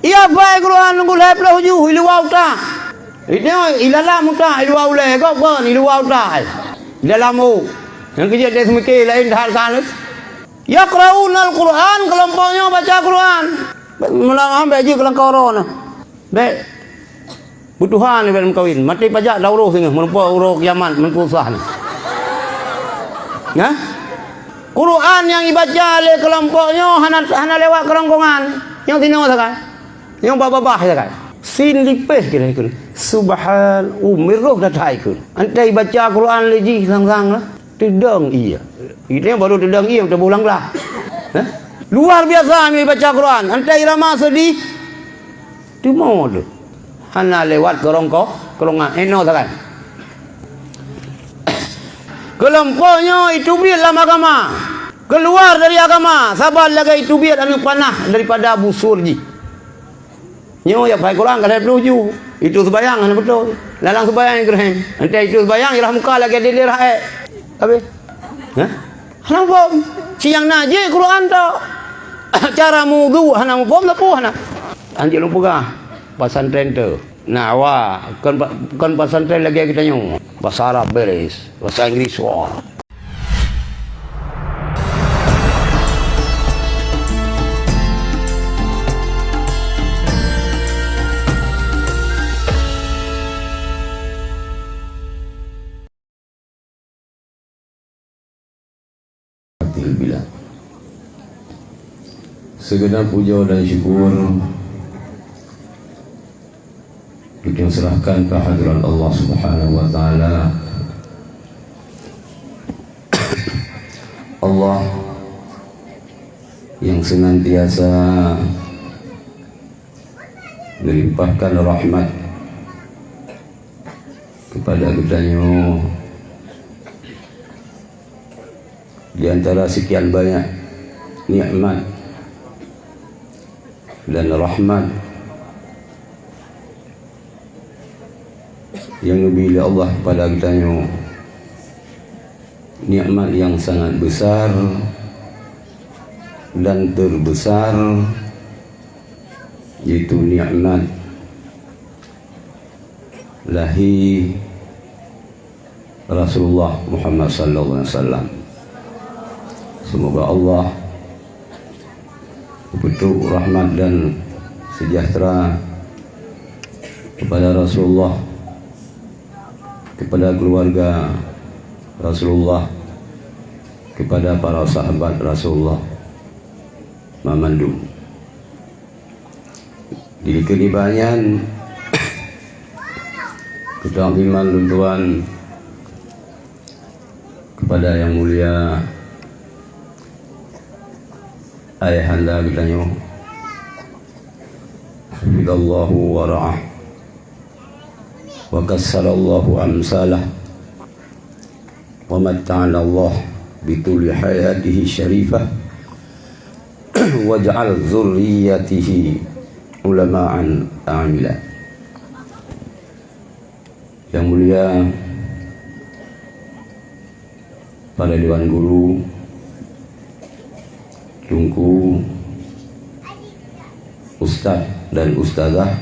Ia baik Quran ngulai pelau ju ilu auta. Ini ilala muta ilu aule kau kan ilu auta. Dalam yang kerja dia semikir lain hal kan. Yaqrauna al-Quran kelompoknya baca Quran. Melang ambil je kelang korona. Baik. Butuhan ni kawin. Mati pajak dah urus ni. Merupa urus kiamat menkusah ni. Ya? Quran yang dibaca oleh kelompoknya hana lewat kerongkongan. Yang tino sakan. Yang babah sakan. Sin lipeh kira ikut. Subhan umiruh datai ikut. Antai baca Quran lagi sang-sang lah. Tedang iya. Kita baru tedang iya kita pulang lah. Luar biasa kami baca Quran. Antai ramah sedih. Tu mau tu. Hana lewat kerongkongan. Eno sakan. Kelompoknya itu biar dalam agama. Keluar dari agama. Sabar lagi itu biar anu panah daripada busur ji. Nyo ya baik Quran kada penuju. Itu sembahyang ana betul. Lalang sembahyang Ibrahim. Nanti itu sembahyang irah muka lagi dia rae. Habis. Hah? Kenapa? Siang naji Quran tu. Cara wudu hana mupom lepuh hana. Anjir lu pegah. Pesantren tu. Nah awak kan pesantren lagi kita nyo. Bahasa Arab beres, bahasa Inggris wah. Bila segenap puja dan syukur kita serahkan ke hadirat Allah Subhanahu wa taala. Allah yang senantiasa melimpahkan rahmat kepada kitanya di antara sekian banyak nikmat dan rahmat yang diberi Allah kepada kitanya, nikmat yang sangat besar dan terbesar, yaitu nikmat lahir Rasulullah Muhammad sallallahu alaihi wasallam. Semoga Allah betul rahmat dan sejahtera kepada Rasulullah, kepada keluarga Rasulullah, kepada para sahabat Rasulullah mamandum. Di kenibangan ketakliman luntuan kepada yang mulia ayahanda kitanya hafidallahu wa ra'ah wa kassalallahu amsalah wa matta'ala Allah bituli hayatihi syarifah wa ja'al zurriyatihi ulama'an amilah. Yang mulia para dewan guru, tungku, ustaz dan ustazah,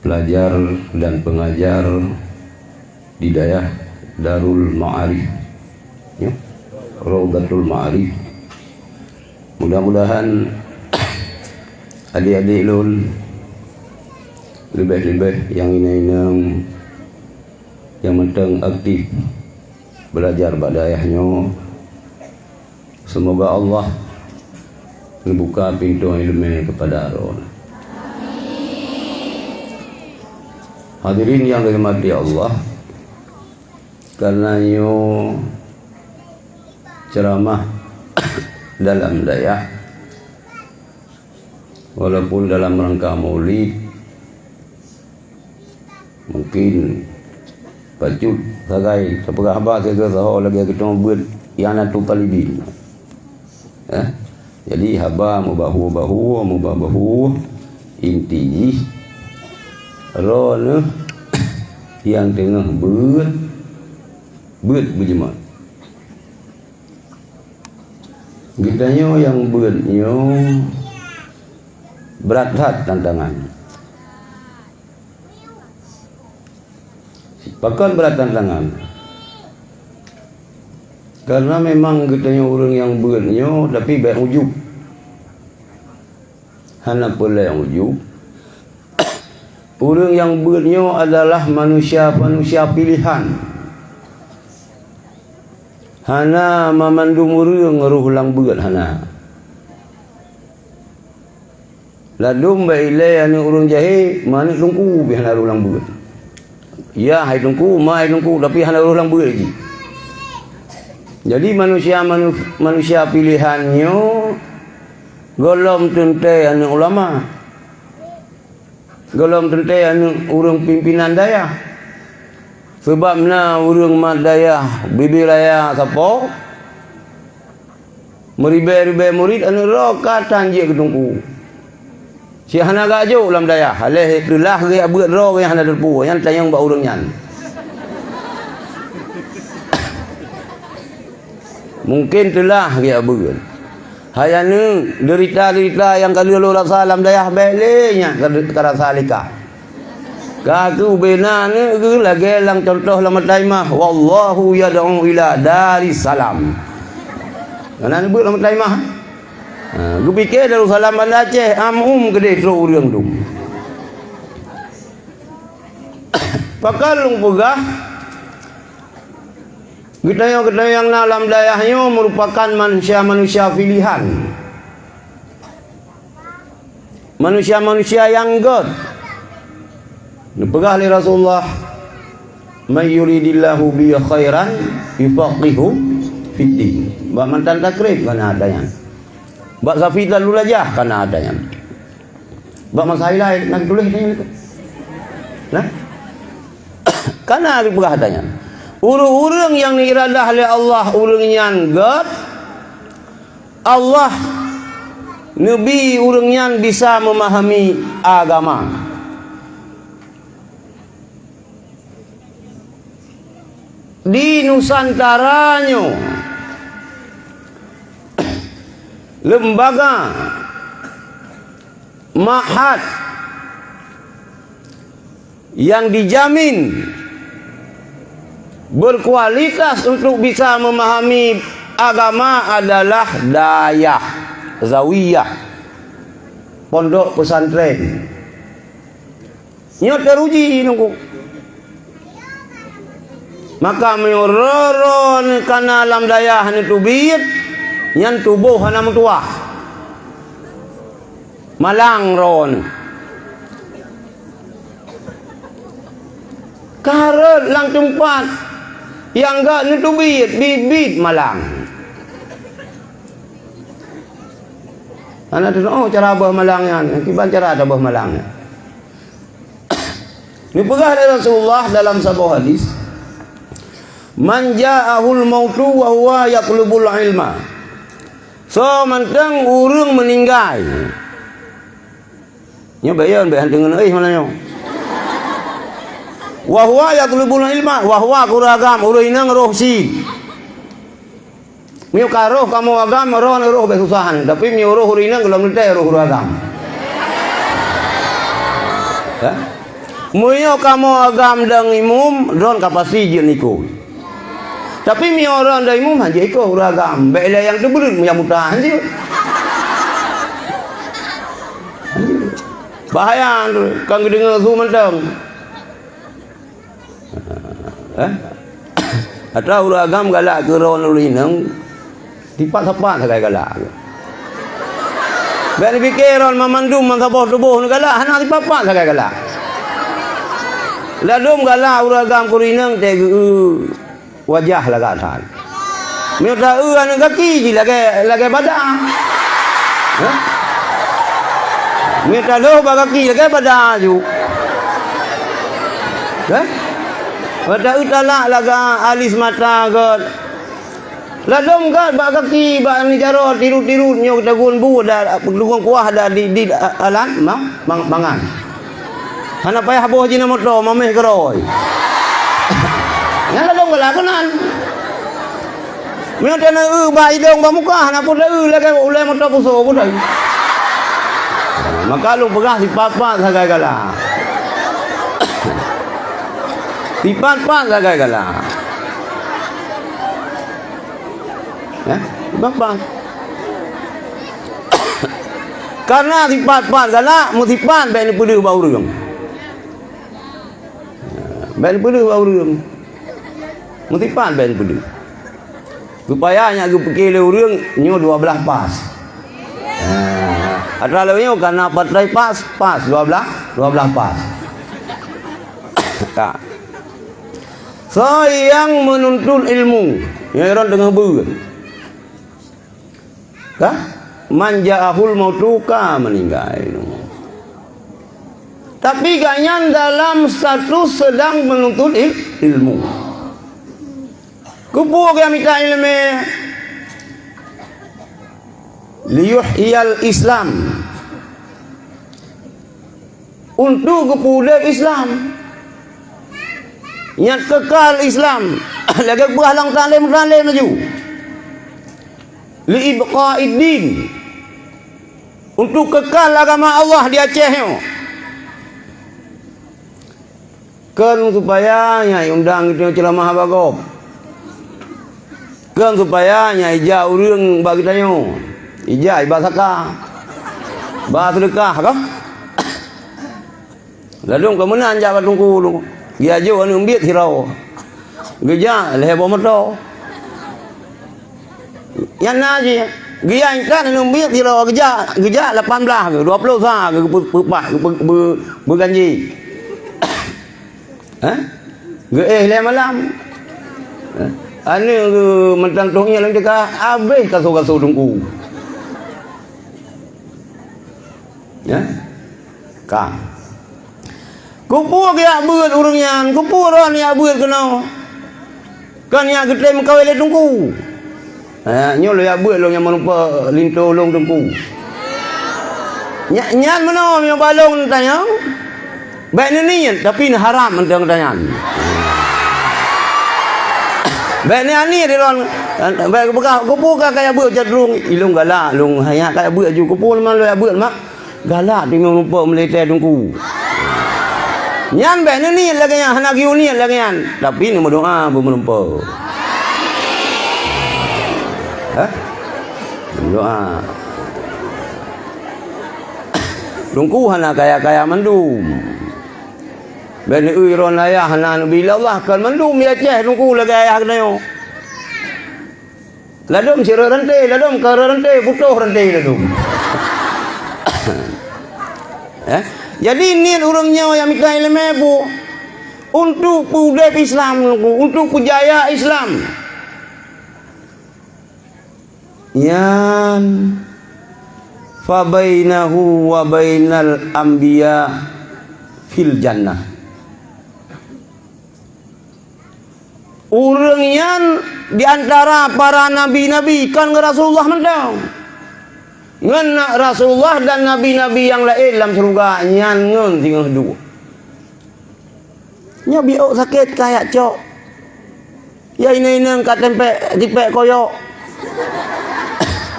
pelajar dan pengajar di daerah Darul Ma'arif, ya, Raudatul Ma'arif. Mudah-mudahan adik-adik lul lebih-lebih yang ini yang mentang aktif belajar pada ayahnya. Semoga Allah membuka pintu ilmu kepada roh. Hadirin yang dirahmati Allah, karena ceramah dalam daya, walaupun dalam rangka maulid, mungkin pacut sagai sepegah abah saya sahau lagi kita buat ianatu talibin. Jadi haba mubahu inti rona yang tengah buat berjemaah. Kitanya yang buatnya berat tantangan. Bahkan berat tantangan. Karena memang katanya orang yang beratnya tapi baik ujub. Hana pula yang ujub. Orang yang beratnya adalah manusia pilihan. Hana memandung orang ruh lang berat hana. Ladum bailai anu urang jahe mana tungku bi hana ulang beut. Ya hai tungku, mai tungku tapi hana ulang beut lagi. Jadi manusia pilihannya golom tente anu ulama. Golom tente anu urang pimpinan daya. Sebabna urang madaya bibiraya sapo? Meribe murid anu rokatan je ketungku. Si hana gajo lam daya haleh itulah ge abeut ro ge hana derpu yang tayang ba urang nyan. Mungkin telah ge abeut. Hayane derita-derita yang kali lu rasa lam daya belenya ka rasa alika. Kaku bena ne ge lage lang contoh lam taimah wallahu yad'u ila daris salam. Kana beut lam taimah. Gue pikir Darussalam Banda Aceh gede tro urang dum. Pakalung pegah Getayang dalam dayahnya merupakan manusia pilihan. Manusia yang god. Pegah li Rasulullah may yuridillahu bi khairan yufaqihu fiddin. Ba mantan takrib kana adanya. Bak Zafidlah dulu aja karena adanya. Bak masalah lain nak tulis ni. Nah. Karena ada adanya. Urang yang diiradah oleh Allah urang yang God. Allah Nabi urang yang bisa memahami agama. Di Nusantaranya lembaga ma'had yang dijamin berkualitas untuk bisa memahami agama adalah dayah zawiyah pondok pesantren. Nyo teruji nunggu. Maka menyororo kana alam dayah ni tubit yang tubuh hana mutua malang ron karet lang tempat yang gak nutubit bibit malang ana tu cara abah malangnya kiban cara ada abah malangnya ni pegah dari Rasulullah dalam sebuah hadis man ja'ahul mautu wa huwa yaqlubul ilma. So mantang urang meninggal. Nya bayan bahan dengan mana nyo. Wa huwa yatlubul ilma wa huwa kuragam urang inang roh si. Miu karoh kamu agam roh besusahan tapi miu roh inang gelam teh roh kuragam. Ya. Muyo kamu agam dang imum don kapasi je niku. Tapi mi orang dah imum hanya ikut uragam. Baiklah yang tu belum yang mudah je. Bahaya tu. Kang dengar su mentang. Atau uragam galak ke ron ulinang. Tipat-tipat sakai galak. Baik fikir ron mamandum man sabah tubuh ni galak hana tipat-tipat sakai galak. Ladum galak uragam kurinang tegu wajah lagatan. Minta anu kaki je lagi badan. Ha? Minta doh kaki lagi badan ju. Ha? Pada utala laga alis mata god. Ladom god ba kaki ba ni jaro tiru-tiru nyo dagun bu da dugung kuah da di alan mangan. Hana payah boh jina moto mameh geroi. Yang dong gelakonan. Minta na ba idong ba muka na pun lagi ulai motor puso pun dah. Maka lu pegah si papa sagala. Si papa sagala. Ya, papa. Karena si papa gala musipan bae ni pede bau reung. Bae ni pede bau reung. Musipan bae ni pede. Supaya nya gu pikir reung nyo 12 pas. Ada lewatnya karena patrai pas 12 pas. Tak. So yang menuntut ilmu, yang orang tengah ber. Kah? Manja'ahul mautuka meninggal. Tapi ganyan dalam status sedang menuntut ilmu. Kupu yang minta ilmu liyuhyal Islam, untuk kepudak Islam, yang kekal Islam, lagi berhalang talim maju, liibqa'id din, untuk kekal agama Allah di Aceh, kan supaya nyai undang itu ceramah bagop, kan supaya nyai jauh urang bagi tanyo. Ijai bahasa kah, bahasa dekah kah? Lalu kemudian jawab tunggu lu, dia jauh anu biat hirau, geja lehebo moto, yang naji, dia kan anu biat hirau geja 18 ke 20 sah ke berganji, ge malam, anu mentang tuhnya lang dekah, abis kaso tunggu. Ya, kah? Kupu dia buat urangnya, kupu orang dia buat kenal. Kan yang kita mengkawal tunggu. Nyolo ya buat long yang menupa linto long tunggu. Nyan mana yang balong tanya? Baik ni tapi ni haram mentang tanya. Baik ni dia long. Baik kupu kaya buat jadrung, ilung galak, long hanya kaya buat ju kupu mana lo ya buat mak. Galak dengan rupa melete tunggu. Nyan bae ni lagi yang hanak yu ni lagi yang. Tapi ni berdoa bermelumpa. Berdoa. Tunggu hanak kaya mendum. Bae ni ron ayah hanak bila Allah kan mendum ya Aceh tunggu lagi ayah kena yo. Ladum sira rante, ladum ke rante putuh rante ladum. Jadi ni orangnya yang minta ilmu bu, untuk pudak Islam, untuk pujaya Islam. Yan fabainahu wa bainal anbiya fil jannah. Orangnya di antara para nabi-nabi kan Rasulullah mendang. Ngena Rasulullah dan nabi-nabi yang lain dalam surga nyan ngen tinggal dua. Nya biok sakit kayak cok. Ya ini kat tempe dipek koyok.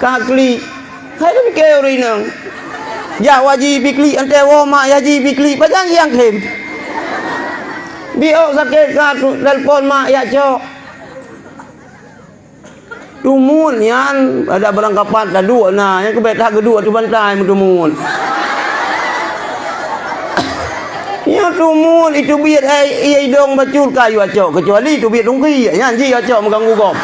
Kakli. Hai tu pikir ori nang. Ya wajib pikli ante wo mak yaji pikli padang yang kem. Biok sakit kat telpon mak ya cok. Tumun yan ada barang kapat dah dua nah yang kebet hak kedua tu bantai tumun. Ya tumun itu biat ai dong bacul kayu acok kecuali itu biat dongki yan ji acok mengganggu gom.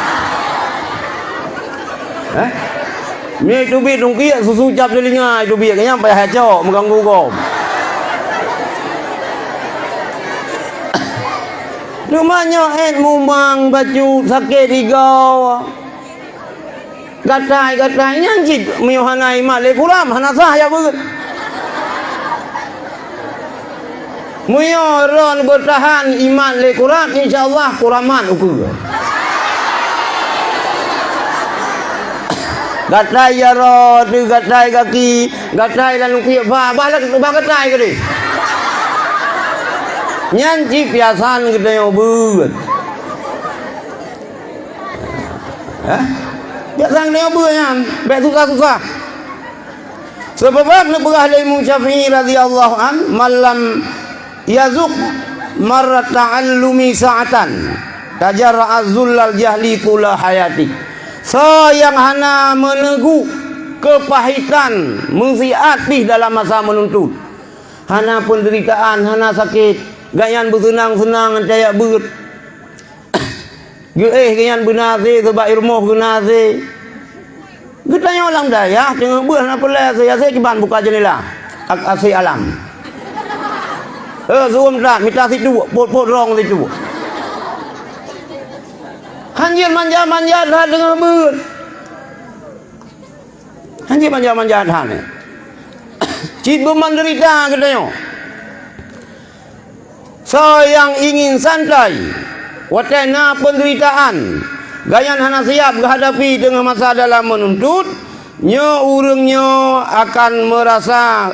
Ni itu biat dongki susu cap telinga itu biat yang payah acok mengganggu gom. Rumahnya mumang baju sakit digau. Gatai nyanjit miohanai male kuram hanasah ya beut. Muyoron bertahan iman le kuram insyaallah kuraman ukur. Gatai ya ro tu gatai kaki, gatai lalu kieu balak gatai ke deui. Nyanji piasan gede yo beut. Biasa dia beryan, baik susah-susah. Sebab nak berah dari Imam Syafi'i radhiyallahu an, malam yazuk marrat ta'allumi sa'atan tajarra'a zullal jahli kula hayati. So yang hana menegu kepahitan mengsiatih dalam masa menuntut, hana penderitaan, hana sakit, gayan bersenang-senang caya ber gayan benazi sebab irmoh benazi. Kita tanya orang daya tengah buah nak pelai saya kiban buka jendela asih alam. Zoom tak minta situ pot rong situ. Hanjir manja-manja dah tengah ber. Hanjir manja-manja dah ni. Cibu menderita katanya. So yang ingin santai, watena penderitaan, gayan hana siap menghadapi dengan masa dalam menuntut, nya urangnya akan merasa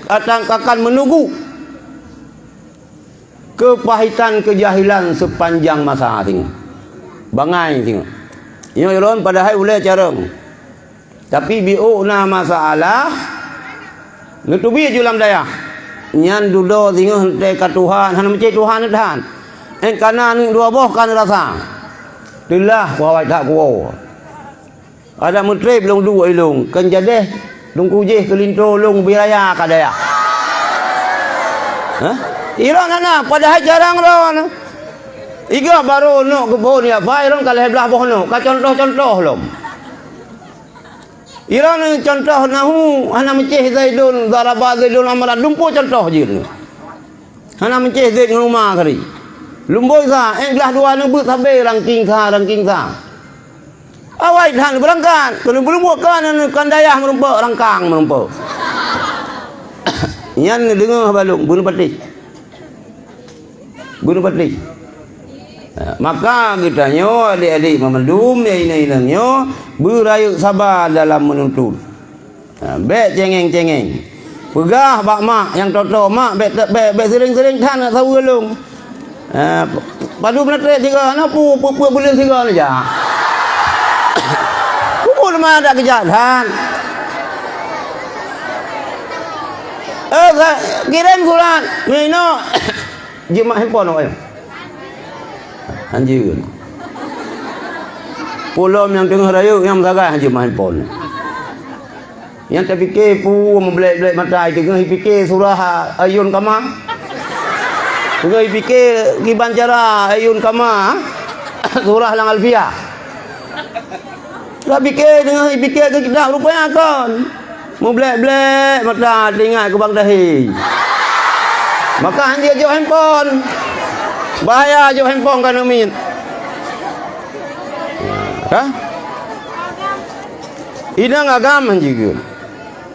akan menunggu kepahitan kejahilan sepanjang masa tengok. Bangai tengok. Nya ulun padahal ulai carang. Tapi biu na masalah nutubi julam daya. Nyan dudo tengok te ka Tuhan, hana mencai Tuhan dah. En kana ni dua boh kan rasa. Itulah kuawai tak kuau. Ada menteri belum dua ilung, kan jadi dong kujih kelinto long biraya kadaya. Hah? Iron ana padahal jarang ron. Iga baru no kebon ya, bai ron kalih belah boh no, ka contoh-contoh lom. Iron contoh nahu ana mencih Zaidun daraba Zaidun amra dumpo contoh je. Ana mencih Zaid rumah kari. Lumboi sa belah dua nu but sabe rangking sa. Awai dan berangkat, kena berumur kan dayah merumpa rangkang merumpa. Yan dengar balung bunuh pati. Maka kitanya adik-adik memendum ya ini-inangnya berayuk sabar dalam menuntut. Bek cengeng-cengeng. Pegah bak mak yang toto mak bek sering-sering kan nak tahu galung. Padu benar tiga ana pu bulan tiga aja. Pukul mah ada kejadian. Kirim surat. Nino. Jemaah handphone oi. Anjir. Pulau yang tengah raya yang sagai jemaah handphone. Yang terfikir pu membelai-belai mata tengah fikir surah ayun kama. Tengah fikir giban cara ayun kama. Surah lang alfiyah. Lah fikir dengan fikir ke kita rupanya kan. Mu blek-blek mata tengah ke bang dahi. Maka dia jauh handphone. Bahaya jauh handphone kan amin. Hah? Inang agam juga.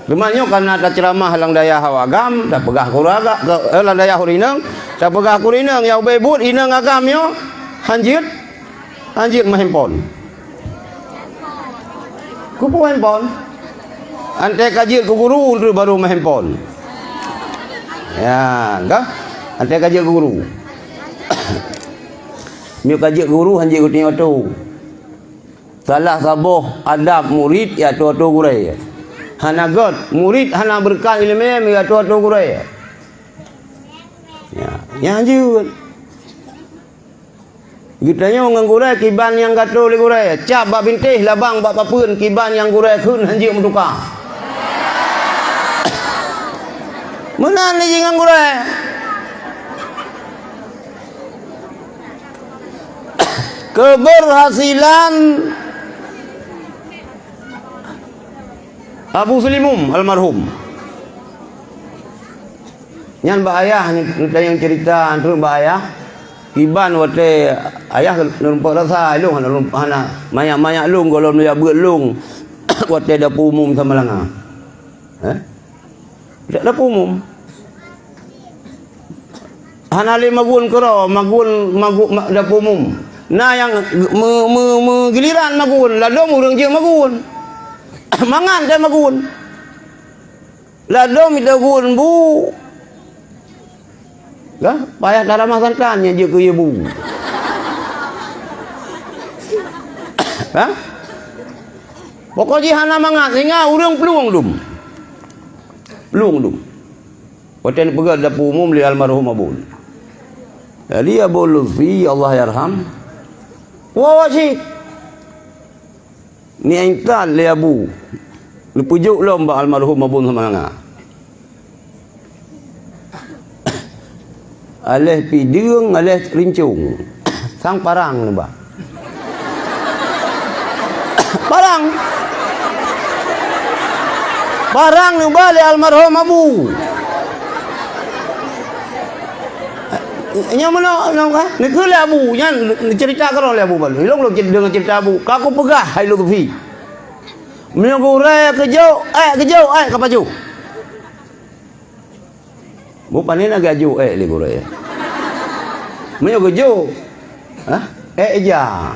Lemaknya karena ada ceramah lang daya hawagam, dah pegah kuraga, lang daya hurinang, dah pegah kurinang yang bebut inang agamnya hanjir mah handphone. Kupu handphone. Ante kaji ke guru tu baru main handphone. Ya, enggak? Ante kaji ke guru. Miu kaji ke guru hanji ku tengok tu. Salah saboh adab murid ya tu gurai. Hana god murid hana berkah ilmu ya tu gurai. Ya hanji. Gitanya orang gurai kiban yang gato le gurai. Cap bab bintih labang bab papeun kiban yang gurai keun hanji menduka. Menan ni jangan gurai. Keberhasilan Abu Sulimum almarhum. Nyan ba ayah ni yang cerita antara ba ayah kiban wate ayah numpak rasa long hana mayak-mayak long kalau dia buat long wate dapur umum sama langa. Tak dapur umum. Hanali magun kero magun dapur umum. Nah yang giliran magun ladom urang je magun. Mangan dia magun. Ladom itu gun bu. Lah, payah darah masantannya je ke ibu. Ha? Pokoknya hana mangat sehingga urang peluang dum. Peluang dum. Waten pegat dapur umum li almarhum abun. Jadi Abu Lutfi Allah yarham. Wa wajib. Ni intan li abu. Lu pujuk lomba almarhum abun sama aleh pidung, aleh rincung. Sang parang ni ba. Parang. Parang ni ba li almarhum abu. Nya mana ka? Ni ke li abu, nya cerita karo li abu balu. Ilong lu dengan cerita abu. Kaku pegah hai lu fi. Menyogo re kejo, kapaju. Bukan ni nak gaju li gore. Menyogo jo. Hah? Eja.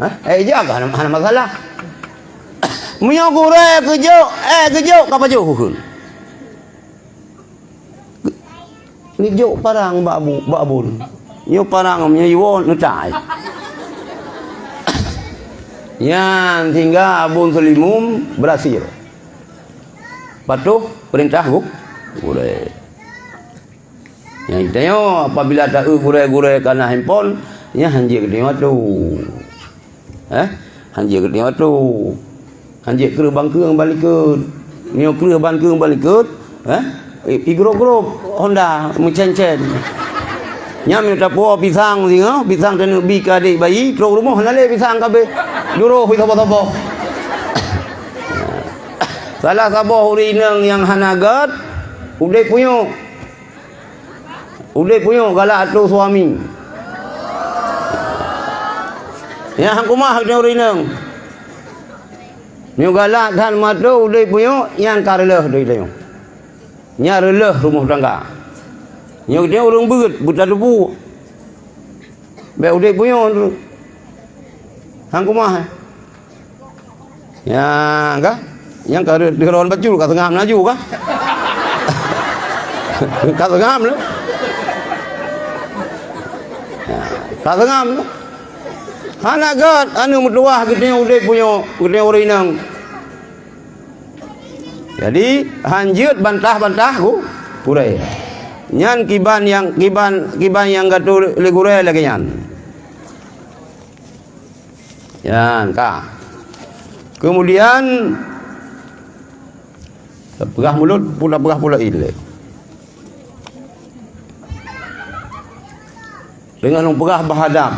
Hah? Eja kan ada masalah. Menyogo re kejo, kapaju hukun. Ni jo parang babun. Yo parang menyo nu tai. Yang tinggal abun selimum berhasil. Patuh perintah gure. Yang tanya apabila ada gure karena handphone, ya hanjir ke tu. Hanjir ke tu. Hanjir ke bangkeng balik ke. Nio ke bangkeng balik ke. Igro Honda mencen-cen. Nyam minta po pisang singa, pisang tenu bi ka adik bayi, terus rumah nale pisang kabe. Duro hui sabo-sabo. Salah sabo hurinang yang hanagat, udai punya galak atu suami. Ya hang kumah hak hurinang. Nyu galak dan matu udai punya yang kareleh deui teh. Nya releh rumah tangga. Nya dia urang beut buta debu. Be udai punya tu. Hang kumah. Ya ka? Yang ka diron bacul ka tengah naju ka? Ka tengah lu. Ka tengah lu. Hanagat anu mutuah gede udai punya gede urinang. Jadi hanjut bantah ku purai. Nyan kiban yang gatu legure lagi nyan. Yan ka. Kemudian pegah mulut pula ile. Dengan pegah bahadap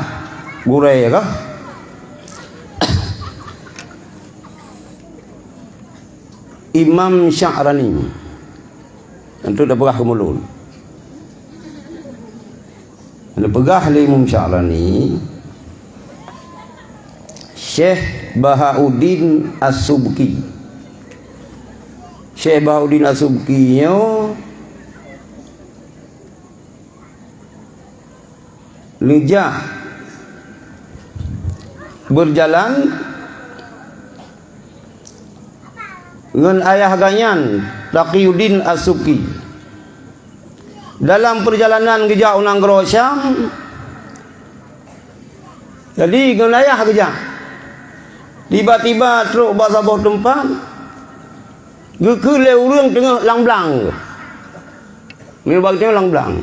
gurai ka. Imam Sya'rani itu dah pegah ke mulut. Ada pegah li Imam Sya'rani Syekh Bahauddin As-Subki. Syekh Bahauddin As-Subki lijah berjalan dengan ayah ganyan Taqiyuddin As-Subki dalam perjalanan kerja unang Syam. Jadi dengan ayah kerja tiba-tiba truk bahasa bawah tempat ke le urang tengah langblang. Meu bang tengah langblang.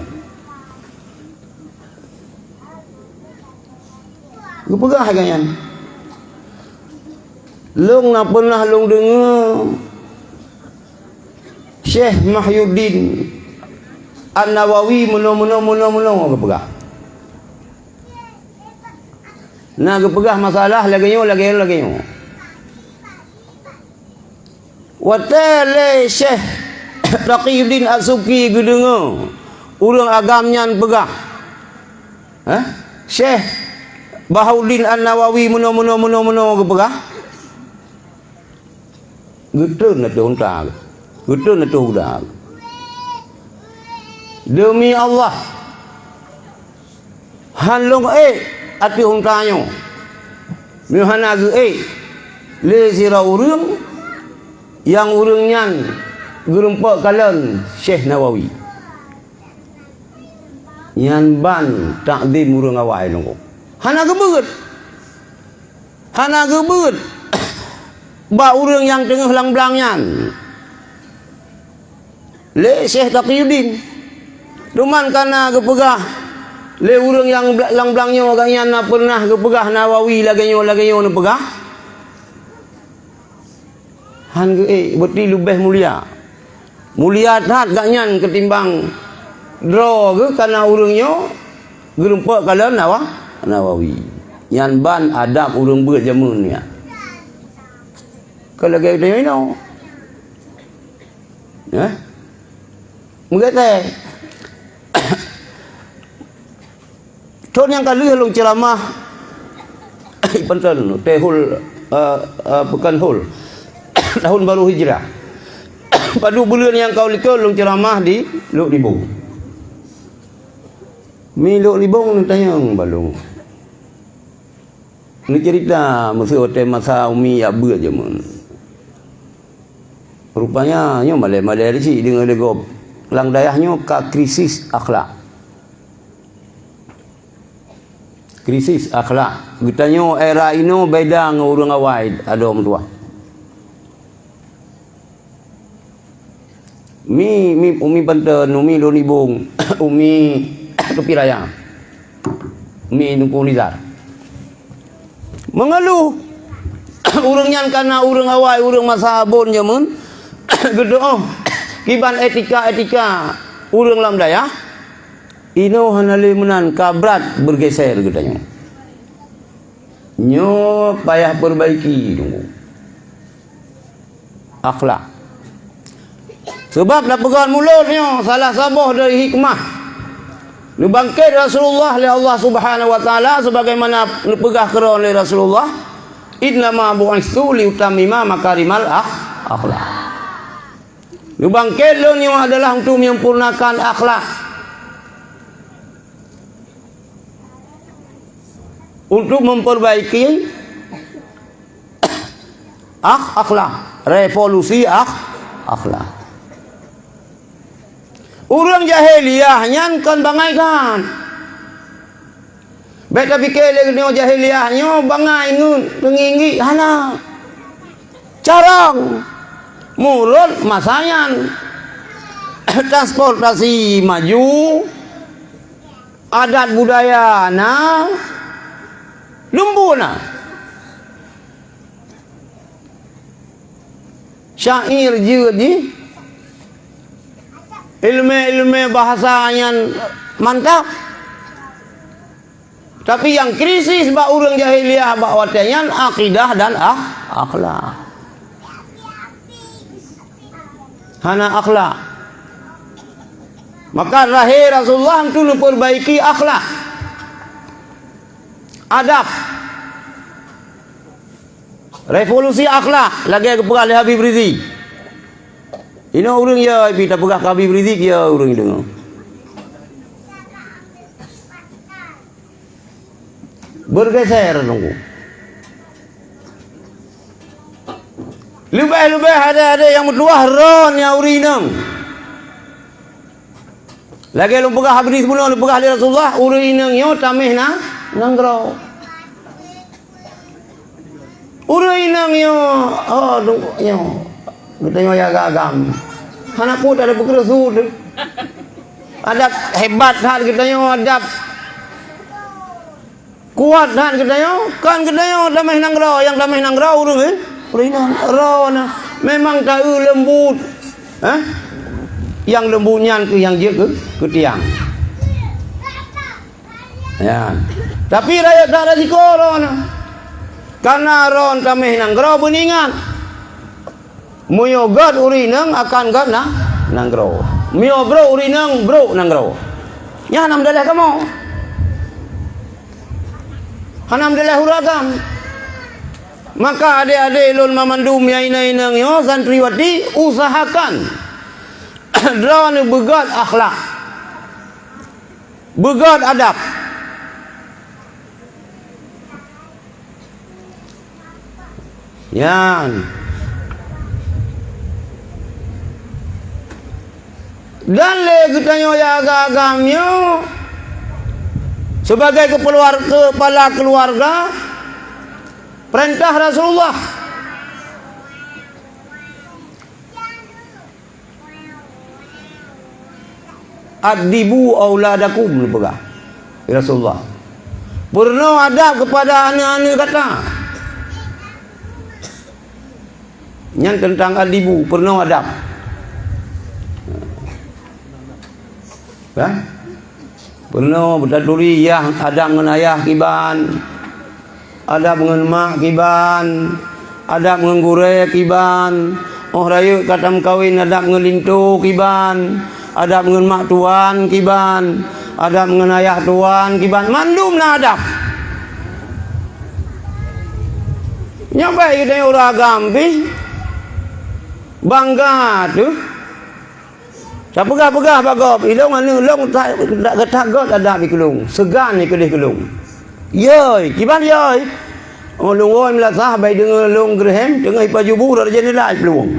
Gue pegah ganyan. Long nak pernah long dengar Syekh Mahyuddin An-Nawawi mula ke pegah. Nah ke pegah masalah lagi. Watele Syekh Taqiyuddin As-Subki ke dengar urang agamnya pegah. Syekh Bahauddin An-Nawawi mula ke pegah. Getun na tu unta. Getun na tu huda. Demi Allah. Hanlong ati untanyo. Mi hanagu le sira urang yang urangnya gerempak kalan Syekh Nawawi. Yan ban takdim urang awai nunggu. Hana gebut. ba urang yang tengah lang-blangnya le Syekh Taqiyuddin duman kana gepegah le urang yang lang-blangnya agaknya na pernah gepegah Nawawi laganyo na pegah han ge beti lebih mulia tat gaknyan ketimbang dro ge kana urangnya gerempak kala Nawawi yan ban adab urang beut jamun ya kalau gaya dia no, ya, mungkin Con yang kali long ceramah, penting tehul pekan hul tahun baru hijrah. Pada bulan yang kau likau long ceramah di Luk Libong. Mi Luk Libong tanya balung. Ni cerita masa hotel masa umi ya beut je mun. Rupanya nyo malai-malai si dengan legop lang dayahnya ka krisis akhlak. Krisis akhlak. Gitanyo era ino beda dengan urang awai ada orang tua. Umi Banten, umi Lonibung, umi Tepi Raya. Umi Nungku Nizar. Mengeluh urang nyan kana urang awai urang masa abon jamun. Gedo kiban etika urang lam daya ino hanale menan kabrat bergeser gedanya nyo payah perbaiki tunggu akhlak sebab dah pegang mulutnya salah sabah dari hikmah nu bangkit Rasulullah oleh Allah Subhanahu wa taala sebagaimana nu pegah keron oleh Rasulullah innama bu'istu liutamima makarimal akhlak. Lubang kelon yang adalah untuk menyempurnakan akhlak. Untuk memperbaiki akhlak, revolusi akhlak. Urang jahiliyah nyan kan bangaikan. Beta fikir lagi jahiliyahnya bangai ngun tengingi hana. Carang mulut masayan transportasi maju adat budaya na lumbu na syair jadi ilmu bahasanya mantap tapi yang krisis ba urang jahiliyah ba watenyan akidah dan akhlak hana akhlak. Maka lahir Rasulullah untuk memperbaiki akhlak, adab, revolusi akhlak. Lagi aku pegah Habib Rizik. Ini orang ya, kita pegah Habib Rizik ya orang itu. Bergeser nunggu. Lebih ada yang berluah ron yang urinang. Lagi lu pegah habis sebelum lu pegah ali Rasulullah urinang yo tamih na nanggro. Urinang yo yo. Betanya ya agam. Hana pun ada berkeresud. Ada hebat hal kita yo adab. Kuat hal kita yo kan kita yo tamih nanggro yang tamih nanggro urung Ringan, rona, memang tahu lembut, yang lembutnya ke yang dia ke tiang, ya. Tapi rakyat tak ada risiko rona, karena ron kami nanggro beningan, muyogat urinang akan gat nanggro, muyo bro urinang bro nanggro, ya alhamdulillah kamu, alhamdulillah huragam. Maka adik-adik lun mamandum yaina-inang yo santriwati usahakan drawan begat akhlak, begat adab. Yan. Dan le kitanya ya agak-agamnya sebagai kepala keluarga perintah Rasulullah adibu auladakum lepegah. Ya Rasulullah. Pernah adab kepada anak-anak kata. Yang tentang adibu pernah adab. Kan? Pernah bertaduri ya adab dengan ayah kiban. Adab dengan mak kiban. Adab dengan gure kiban. Oh raya katam kawin adab dengan lintu kiban. Adab dengan mak tuan kiban. Adab dengan ayah tuan kiban. Mandum na adab. Nyampai kita orang gampi. Bangga tu. Saya pegah-pegah bagop. Ilong anu long tak ketagot adab ikulung. Segan ni kedih kulung. Yoi, kiban yoi. Oh long oi melasah bai dengan long grehem dengan ipajubu dah jadi lah peluang.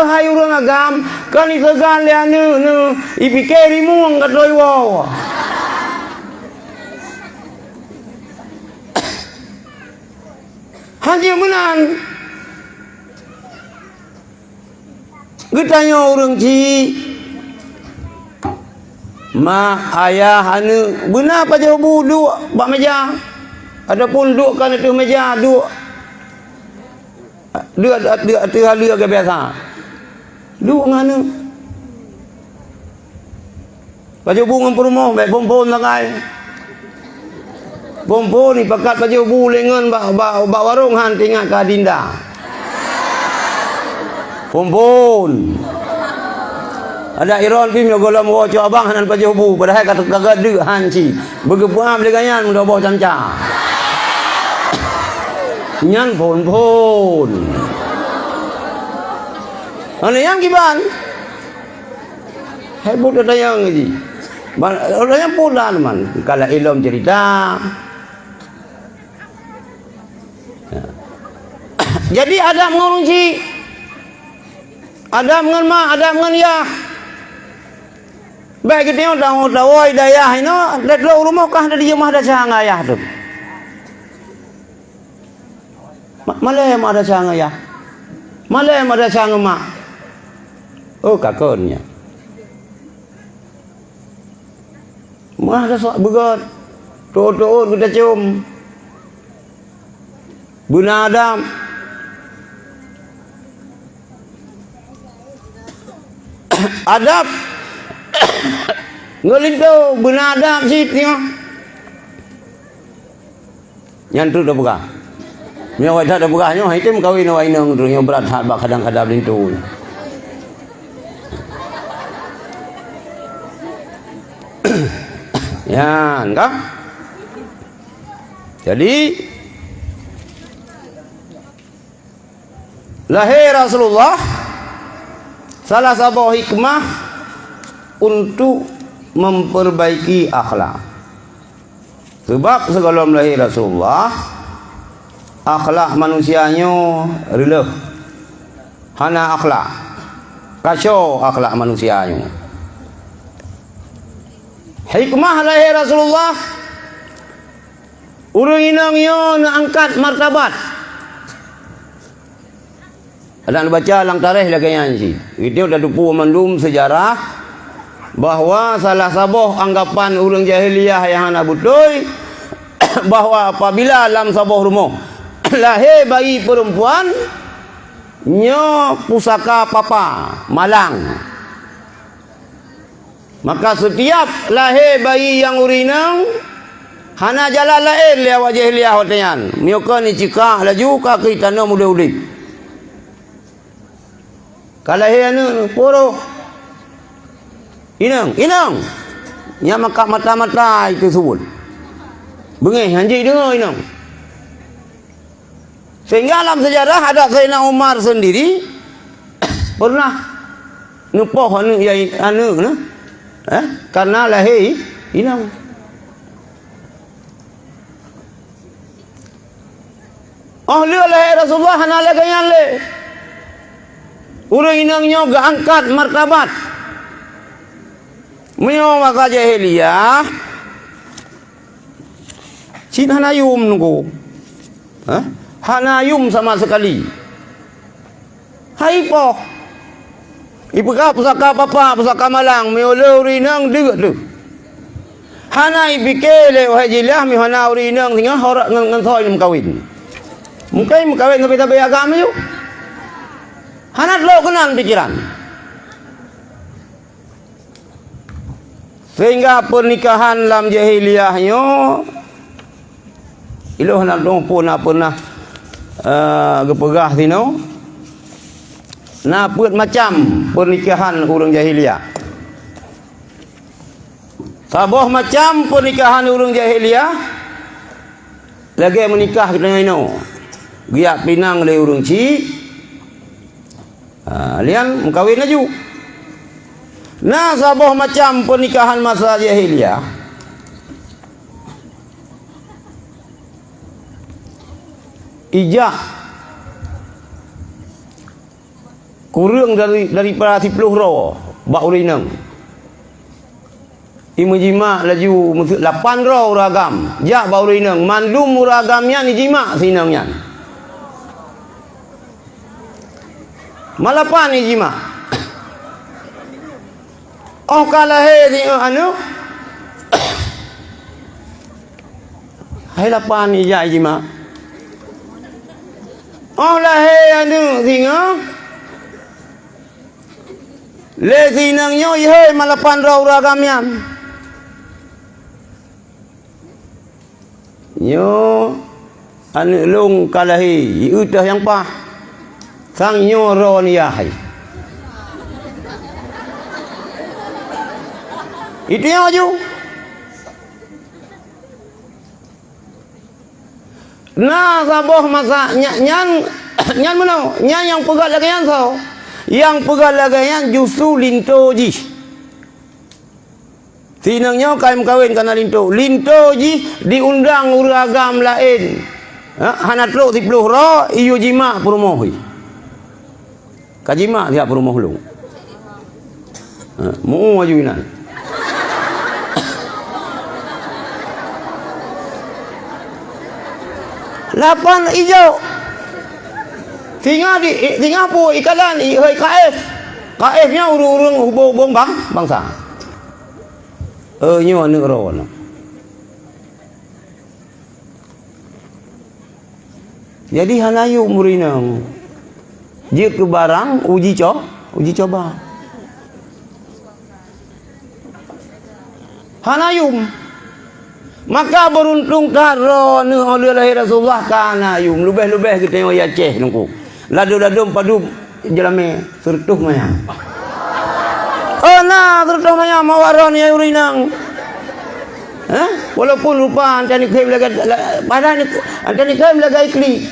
Hai orang agam, kan ni segan le anu ipikeri muang kat loi wow. Haji menan. Getanya orang ci mak ayah anu benar apa jauh duduk bak meja adapun duduk kan itu meja duduk dia halia ke biasa duduk nganu baju bunga perumah baik pompon sangai pompon ni pakat baju bu lengan bak warung han tinggal ke Adinda pompon ada iron pim yo golam wo cho abang hanan pa jobu padahal kata kagak de hanci begebuam le ganyan mudah bawa canca nyan pompon ane yang kiban hebut ada yang ni ada yang pulan man kala ilom cerita jadi ada mengurunci ada mengen mak, ada mengen yah. Baik kita dah woi dayah ino, dah lo rumah kah dah di rumah dah cang ayah tu. Malem ada cang ayah. Malem ada cang mak. Oh kakonnya. Mah dah sok begot. Toto kita cium. Buna Adam. Adab ngelintu benadab sitnya nyantu dah buka nyawa dah buka nyawa itu kawin awak inang tu yang berat hat bak kadang-kadang lintu ya kan jadi lahir Rasulullah salah satu hikmah untuk memperbaiki akhlak. Sebab sebelum lahir Rasulullah, akhlak manusianya releh. Hana akhlak. Kacau akhlak manusianya. Hikmah lahir Rasulullah, urang inangnya nak angkat martabat. Ada baca lang tarikh lagi yang si. Itu dah dupu mandum sejarah bahawa salah sabuh anggapan orang jahiliyah yang ana betul bahawa apabila dalam sabuh rumah lahir bayi perempuan nyo pusaka papa malang. Maka setiap lahir bayi yang urinang hana jalan lain le awak jahiliyah hotean. Mioka ni cikah laju ka kita no muda udik. Kalau anu poro inang nya maka mata-mata itu sebut bengih hanji dengar inang sehingga dalam sejarah ada Sayyidina Umar sendiri pernah nupoh anu ya anu karena lahir inang lahir Rasulullah hana lagayan le urang inangnya gak angkat martabat. Menyo maka jahiliyah. Cin hanayum nunggu. Hanayum sama sekali. Hai poh. Ipeka pusaka papa, pusaka malang, mi uluri nang deut tu. Hanai bikele wahai jilah mi hana uri nang tinggal horak ngan thoi nam kawin. Mungkin kawin ngapi tabe agama ju. Hanat lo kenan pikiran. Sehingga pernikahan dalam jahiliyahnya iloh nak dong pernah gepegah tino. Nah, buat macam pernikahan orang jahiliyah. Sabah macam pernikahan orang jahiliyah. Lagi menikah dengan ino. Giak pinang le orang ci. Lian mengkawin laju. Nah, sabah macam pernikahan masa jahiliyah. Ijah kurang daripada 10 roh bak urinang. Imujima laju 8 roh ragam. Jak bak urinang mandum ragamnya ni jima sinangnya. Malapan ni jima. Oh kalah he anu. Hai lapan ni jima. Oh lah he anu singa. Le sinang nyo ihe malapan raw ragamian. Nyo anu long kalahi utah yang pah. Sang nyo ro ni yahai. Itu yang aju. Nah sabah masa nyan mana? Nyan yang pegat lagi yang so. Yang pegat lagi justru lintoji. Tinangnya kaim kawin karena linto. Lintoji diundang uragam lain. Hanat lo 10 roh iyo jima perumohi. Kajima dia perumoh lu. Mu ajuinan. Lapan hijau. Tinggal pu ikalan ihoi KF. KF-nya urung hubung bangsa. Nyo anu ro no. Jadi hanayu murinang. Dia ke barang uji coba. Hanayum. Maka beruntung karo nu oleh lahir Rasulullah kana yum lubeh-lubeh kita yang Aceh nungku. Ladu-ladu padu jelame sertuh mayang. Oh nah sertuh mayang mawaron ya urinang. Walaupun rupa antani kaim laga padahal antani kaim laga ikli.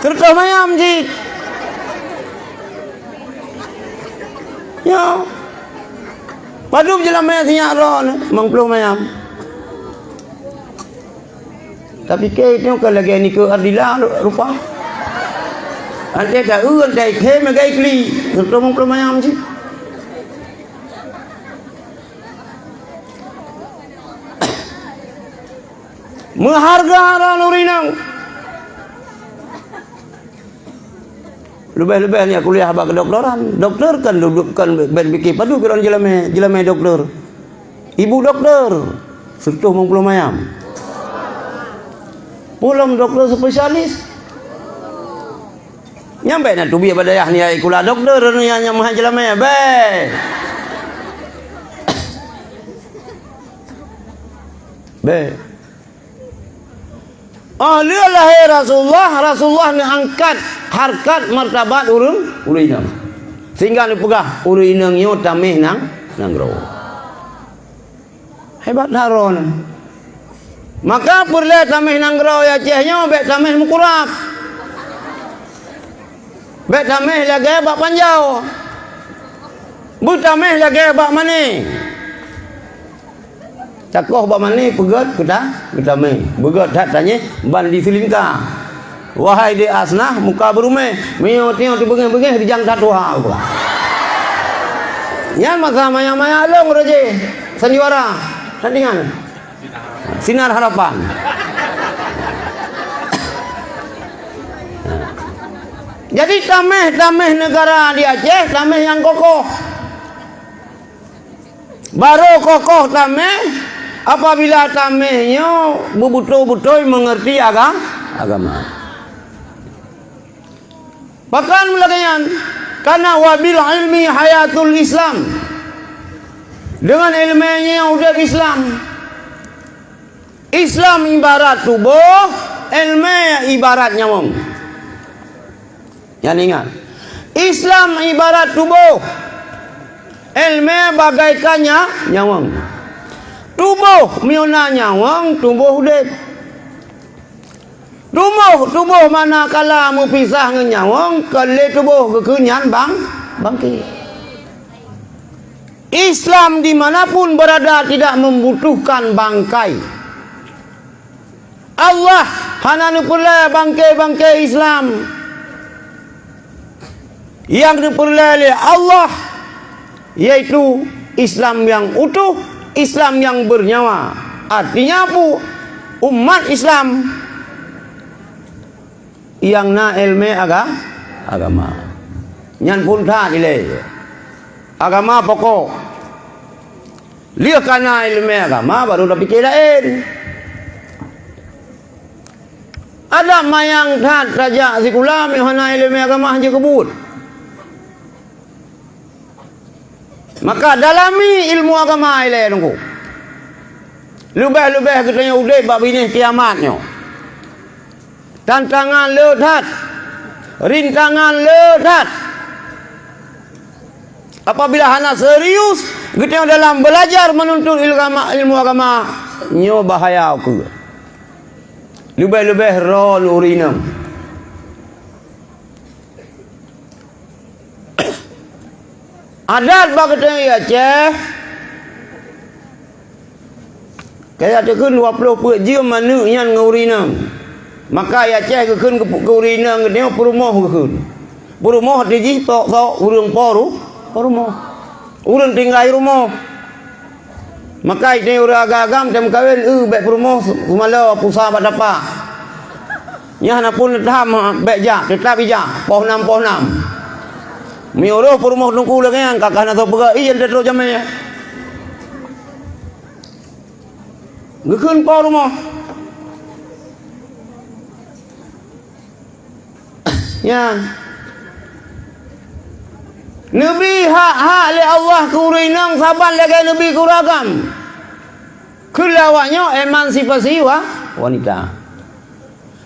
Sertuh mayang ji. Ya. Padu jelame sinya ron mangpluh mayang. Tapi ke itu kalau lagi ni ke adila rupa. Ante dah dah ke megai kli, terus mungkin macam sih. Mengharga orang urinang. Lebih-lebih ni kuliah bak kedokteran. Doktor kan ben fikir padu kiran jelame doktor. Ibu doktor. Sertuh mungkin macam. Pulang dokter spesialis. Nyampe nak tu biar badayah ni kula doktor ni yang mah jelame be. Be. Dia lahir Rasulullah ni angkat harkat martabat urinang. Sehingga ni pegah urinang nyo tamih nang gro. Hebat haron. Maka perle tamih nang gro ya cehnya be tamih mukurap. Be tamih lagi bak panjau. Bu tamih lagi bak mani. Cakoh bak mani pegat kita meh. Begat hat tanya ban di silingka. Wahai di asnah muka berume, mio tio di bengeh-bengeh di jang tatuha pula. Nyan masa maya-maya long roje sandiwara tandingan. Sinar harapan. Jadi tameh negara di Aceh, tameh yang kokoh. Baru kokoh tameh apabila tamehnya betul-betul mengerti agama. Bahkan melakukan karena wabil ilmi hayatul Islam. Dengan ilmunya udah Islam. Islam ibarat tubuh, ilmu ibarat nyawang. Yang ingat, Islam ibarat tubuh, ilmu bagaikannya nyawang. Tubuh miuna nyawang, tubuh udip. Tubuh manakala berpisah dengan nyawang, kali tubuh kekenyan bangkit. Islam dimanapun berada tidak membutuhkan bangkai. Allah hanya diperoleh bangkai-bangkai Islam yang diperoleh oleh Allah, yaitu Islam yang utuh, Islam yang bernyawa. Artinya apa? Umat Islam yang na ilmu agama. Nyan pun tak nilai. Agama pokok. Lihat karena ilmu agama baru dah fikir lain. Ada mayang tak raja sikulam yang hana ilmu agama hanya kebut. Maka dalami ilmu agama ilai nunggu. Lebih katanya udah bab ini kiamatnya. Tantangan ledat, rintangan ledat. Apabila hana serius kita dalam belajar menuntut ilmu agama, nyo bahaya aku. Lebih ron urinam. Adat bagatnya ya Aceh. Kayak tekan 20 per jam mana yang ngurinam. Maka ya Aceh kekan ke urinam ke dia perumah kekan. Perumah di tok urang rumah. Urang tinggal rumah. Maka ini urang agam jam kawin baik rumah semalam pusat dapat. Nya na pun taham baik jak tetap bijak poh 6 mi oro rumah tungku lagi kakak na to pega iyan tetro jamnya. Gekeun poh rumah. Ya. Nabi hak le Allah kurinang saban lagi Nabi kuragam. Kelawanya emansipasi wanita.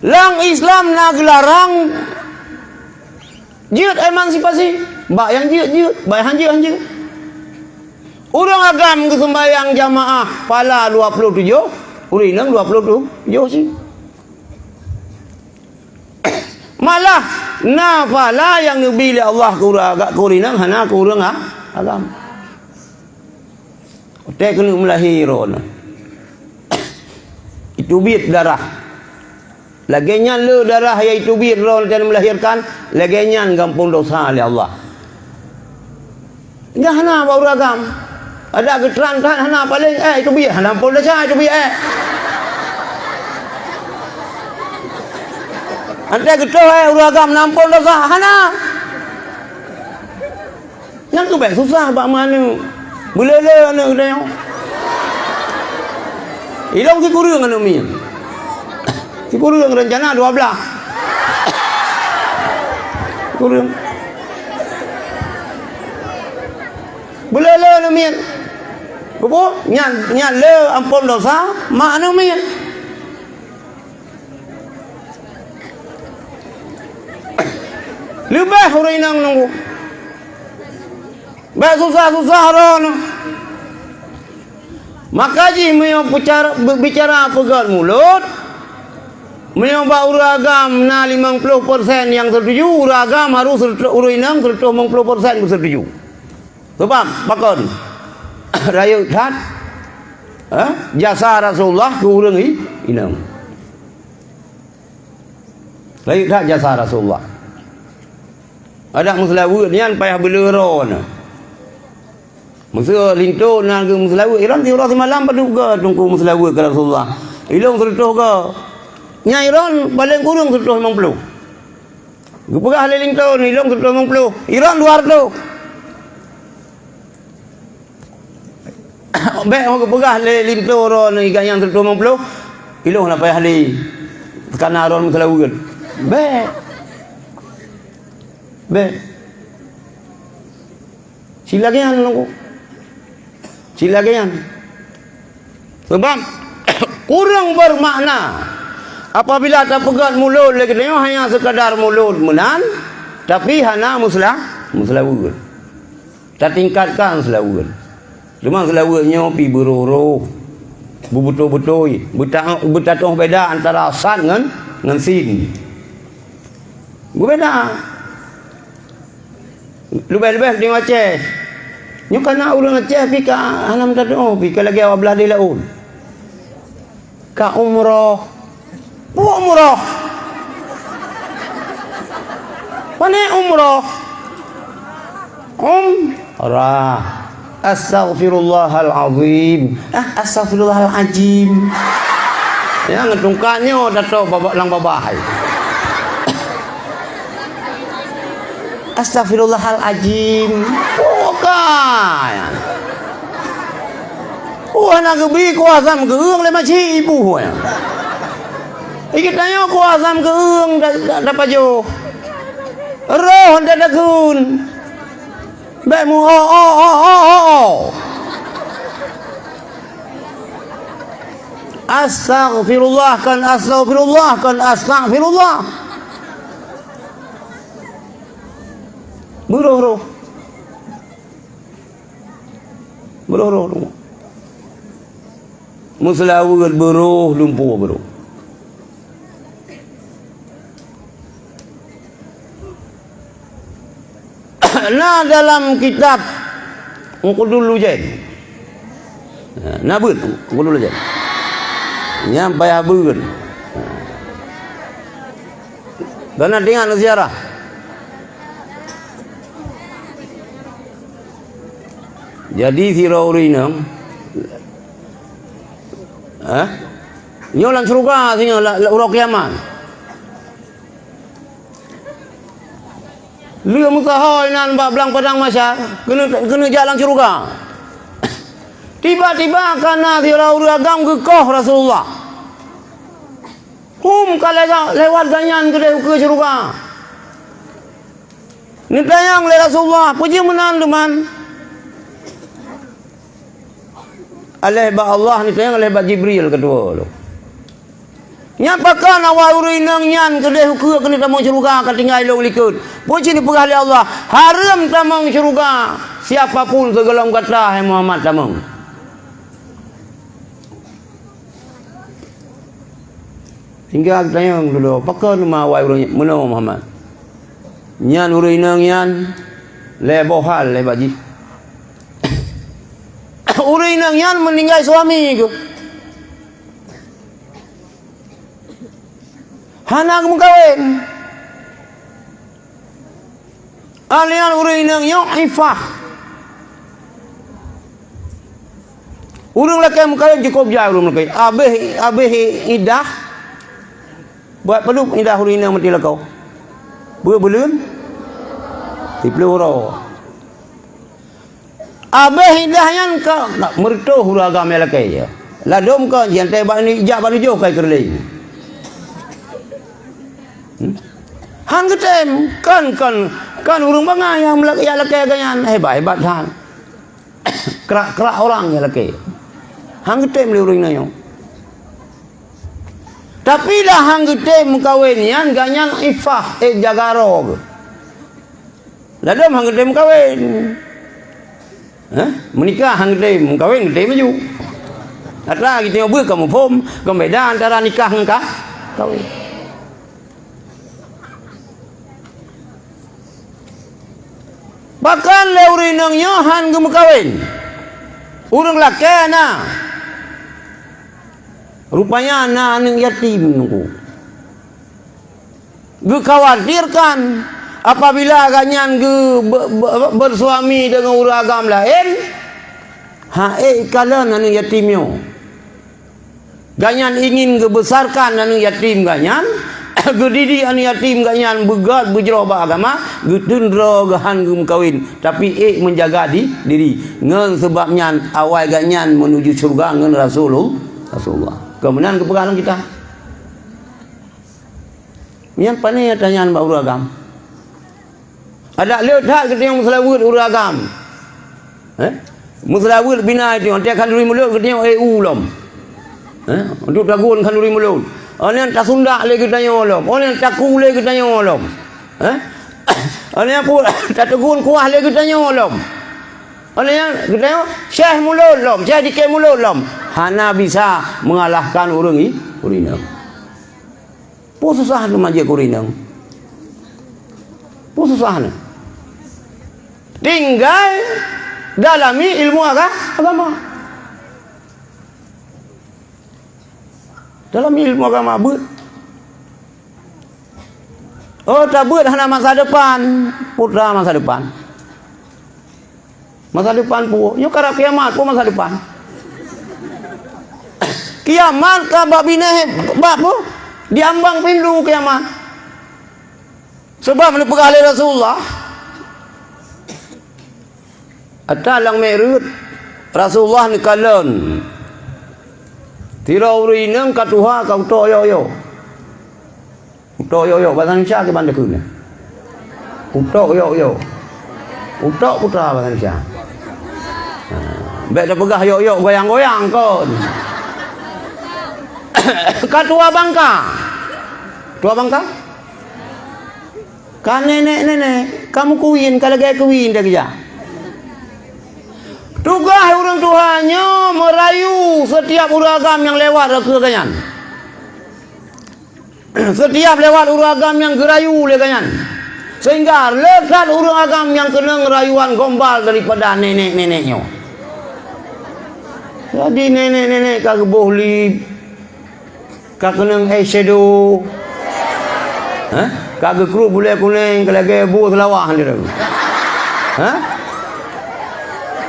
Lang Islam nak larang jihad emansipasi. Bak yang jihad, bak yang jihad. Urang agam ke sembahyang jamaah pala 27, urinang 27 sih. Malah nafala yang dibeli Allah kurinang hana kurang agam. Otak kena melahirkan. Itu biit darah. Laginya le darah iaitu biit ron dan melahirkan, laginya gampung dosa oleh Allah. Nya hana baru agam. Ada keteran kan hana paling itu biit hana pun dosa itu biit. Anda ketua uragam nampol dosa hana. Yang tu baik susah bak mana. Belele anak dia. Ilong si kurang anak mi. Si kurang rencana 12. Kurang. Belele anak mi. Bubu nyan le ampun dosa mak anak mi. Lebih orang yang nunggu. Baik susah ron. Maka ji mau bicara pegat mulut. Mau uragam na 50% yang setuju, uragam harus urinang 50% setuju. Sebab pakon raya hat jasa Rasulullah kurang inang. Raya hat jasa Rasulullah. Ada muslimu nian payah beleron. Musuh lintu nan ke muslimu iran ti orang semalam paduga tungku muslimu ke Rasulullah. Ilong serutuh ke. Nya iran paling kurang serutuh 50. Gepegah leling tu nilong 150. Iran 200. Baik orang gepegah leling tu ro ni gayang 150. Ilong lah payah li. Tekana ron Selawu kan. Baik. Baik. Silagian lu. Silagian. Sebab kurang bermakna apabila tak pegat mulut lagi dia hanya sekadar mulut menan tapi hana muslawu. Tak tingkatkan Selawu. Cuma Selawunya pi beroro. Betul-betul betatuh beda antara san dengan sin. Berbeda. Lebih-lebih dia Aceh. Nyo kana urang Aceh pi ka hanam tadu pi ka lagi awak belah di laut. Ka umrah. Buat umrah. Mana umrah? Umrah. Astaghfirullahalazim. Astaghfirullahalazim. Ya ngetungkannya dato babak lang babahai. Astaghfirullahalazim. Bukan. Nak gebi kuasam geung le maci ibu ya. Ikit tanya kuasam geung dapat jo. Roh dadakun. Baik mu Astaghfirullah kan astaghfirullah kan astaghfirullah. Beruh. Muselawu beruh lumpuh beruh. Nah dalam kitab Qudul Lujain. Nabut Qudul Lujain. Yang payah beun. Karena dengan ziarah. Jadi siraurina nyolan surga sini urang kiamat. Lia musahoi nan bablang padang masyar kena jalan surga. Tiba-tiba karena sirauri agam gekoh Rasulullah. Kalau lewat ganyan ke surga. Ni tayang le Rasulullah puji menan teman. Aleh ba Allah ni tayang aleh ba Jibril kedua lo. Nyapakan awal urinang nyan kedai hukum kena tamang syurga ketinggal long likut. Puji ni pegah Allah. Haram tamang syurga. Siapapun segelam kata hai Muhammad tamang. Hingga tanya dulu, pakai nama awal uring mana Muhammad. Nyan urinang nyan le bohal le baji. Urinang nyan meninggal suami ke. Hanak mengkawin. Alian urinang yo ifah. Urang laki mengkawin cukup jauh urang laki. Abih idah. Buat peluk idah urinang mati lakau. Belum. Di peluru. Abih idah yang ka mertuh uragam laki ya. Ladom ka jantai ba ni jak baru jo kai kerlei. Han ketem kan urang bangai yang ya laki ganyan hebat han. Kerak orang ya laki. Han ketem le urang nayo. Tapi dah hang ketem kawin yan ganyan ifah jagaro. Ladom hang ketem kawin. Menikah hang ketem kawin maju. Atra kita bước kamu phom, còn beda antara nikah dengan kawin. Bahkan leurinang nyohan gemu kawin. Urang laki na. Rupanya anak yang yatim nunggu. Ge khawatirkan apabila ganyan ge bersuami dengan urang agam lain. Kalian anak yatimnya. Ganyan ingin gebesarkan anak yatim ganyan. Gedidi an yatim ganyan begat berjerah agama, getundra gahan gum kawin, tapi menjaga diri. Ngen sebabnya awal ganyan menuju surga ngen Rasulullah. Kemudian kepegangan kita. Yang panai tanyaan bab uragam. Ada lihat kita yang muslawut uragam. Muslawut bina itu nanti akan duri mulut kita yang ulam. Untuk tagun kan duri mulut. Orang tak Sunda lagi kita yang ulam. Orang tak Kule kita yang ulam. Orang pun tak Tegun Kuah lagi kita yang ulam. Orang yang kita yang Syekh mulut ulam, Syekh dikir mulut ulam. Hana bisa mengalahkan orang ini, urinam. Pun susah tu majik urinam. Pun susah ni. Tinggal dalami ilmu agama. Dalam ilmu agama ber. Oh tak ber hana masa depan, putra masa depan. Masa depan pun, yo kara kiamat pun masa depan. Kiamat ka bab bina bab pun diambang pindu kiamat. Sebab ni pegah oleh Rasulullah. Atalang merut Rasulullah ni kalon. Tira uri nang katuha kau to yo. Uto yo bahasa Indonesia ke bandar kun. Uto yo. Uto putra bahasa Indonesia. Baik dah pegah yo goyang-goyang kon. Katua bangka. Tua bangka? Kan nenek, kamu kuwin kalau gaya kuwin dah kerja. Tugas orang tuanya merayu setiap uragam yang lewat ke kanyan. Setiap lewat uragam yang gerayu le kanyan. Sehingga lekat uragam yang kena rayuan gombal daripada nenek-neneknya. Jadi nenek-nenek kagak boleh kagak kena eyeshadow. Kagak kru boleh kuning kalau gaya bu selawah dia.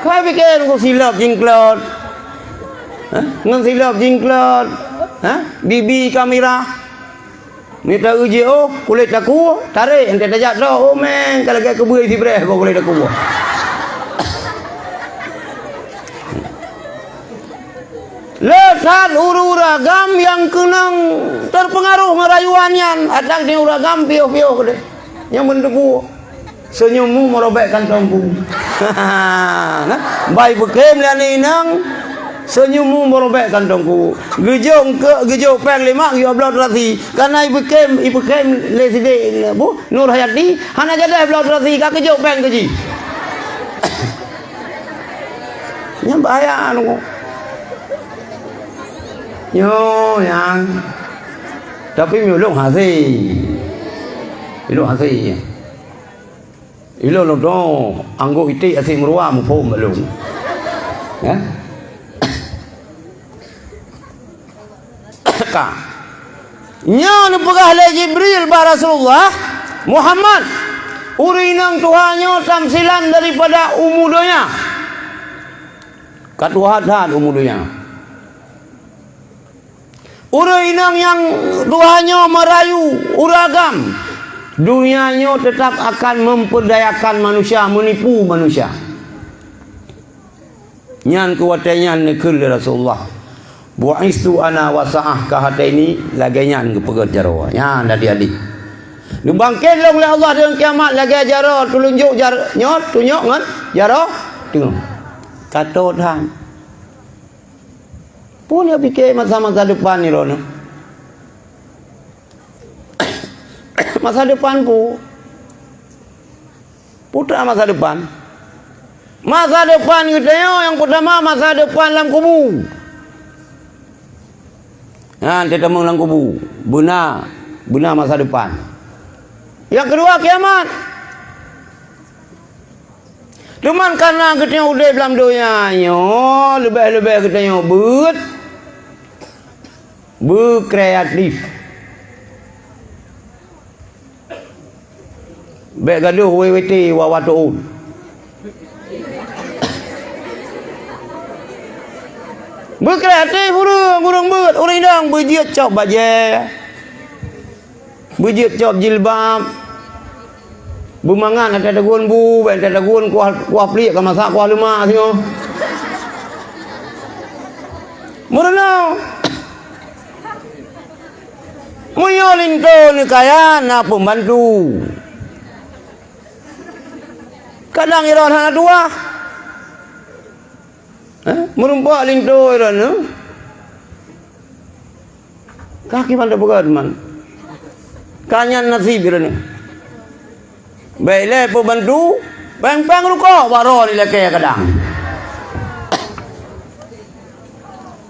Kau fikir kau silap jingklot, ngan silap jingklot, bibi kamera, minta uji kulit aku tarik ente tajak dah, men kalau kau kebui si breh kau kulit aku. Lekat uragam yang kenang terpengaruh merayuannya, ada di uragam pio-pio kede, yang mendebu. Senyummu merobek kantongku. Baik bekem lian inang. Senyummu merobek kantongku. Gejok peng lima yo blot rasi. Karena ibekem le side bu Nur Hayati hana jadi blot rasi ka gejok peng keji. Nya bahaya anu. Yo yang. Tapi milung hasil. Milung hasil. Ilo lo dong, anggo iti asyik meruah mufum belum, ya? Kak, nyo pegah le Jibril ba Rasulullah Muhammad, urinang Tuhannya tamsilan daripada umudonya, katuhadan umudonya. Urinang yang Tuhannya merayu uragam. Dunianya tetap akan memperdayakan manusia, menipu manusia. Nyan kuatnya nekul Rasulullah. Bu'istu ana wasa'ah kahataini lagainya ke pekerjarawa. Nyan adik-adik. Dibangkit long oleh Allah dengan kiamat lagi jara tulunjuk jar nyot tunjuk ngan jara tengok. Kata Tuhan. Pun dia fikir masa-masa depan ni rono. Masa depan putra masa depan kita yang pertama masa depan dalam kubur. Kita mau dalam kubur benar masa depan. Yang kedua kiamat. Cuman karena kita udah dalam dunianya lebih-lebih kita berkreatif. Baik gaduh WWT wawatuun. Berkreatif burung ber, orang hidang berjiat cok baje. Bujit cop jilbab. Bumangan ada dagun bu, ada dagun kuah pelik ke masak kuah lemak sini. Murno. Muyolin to ni kaya na pembantu. Kadang iron hana dua. Merumpak linto iron no. Kaki pandai begat man. Kanyan nasib iron. Baiklah pembantu, pang rukuk baro ni leke kadang.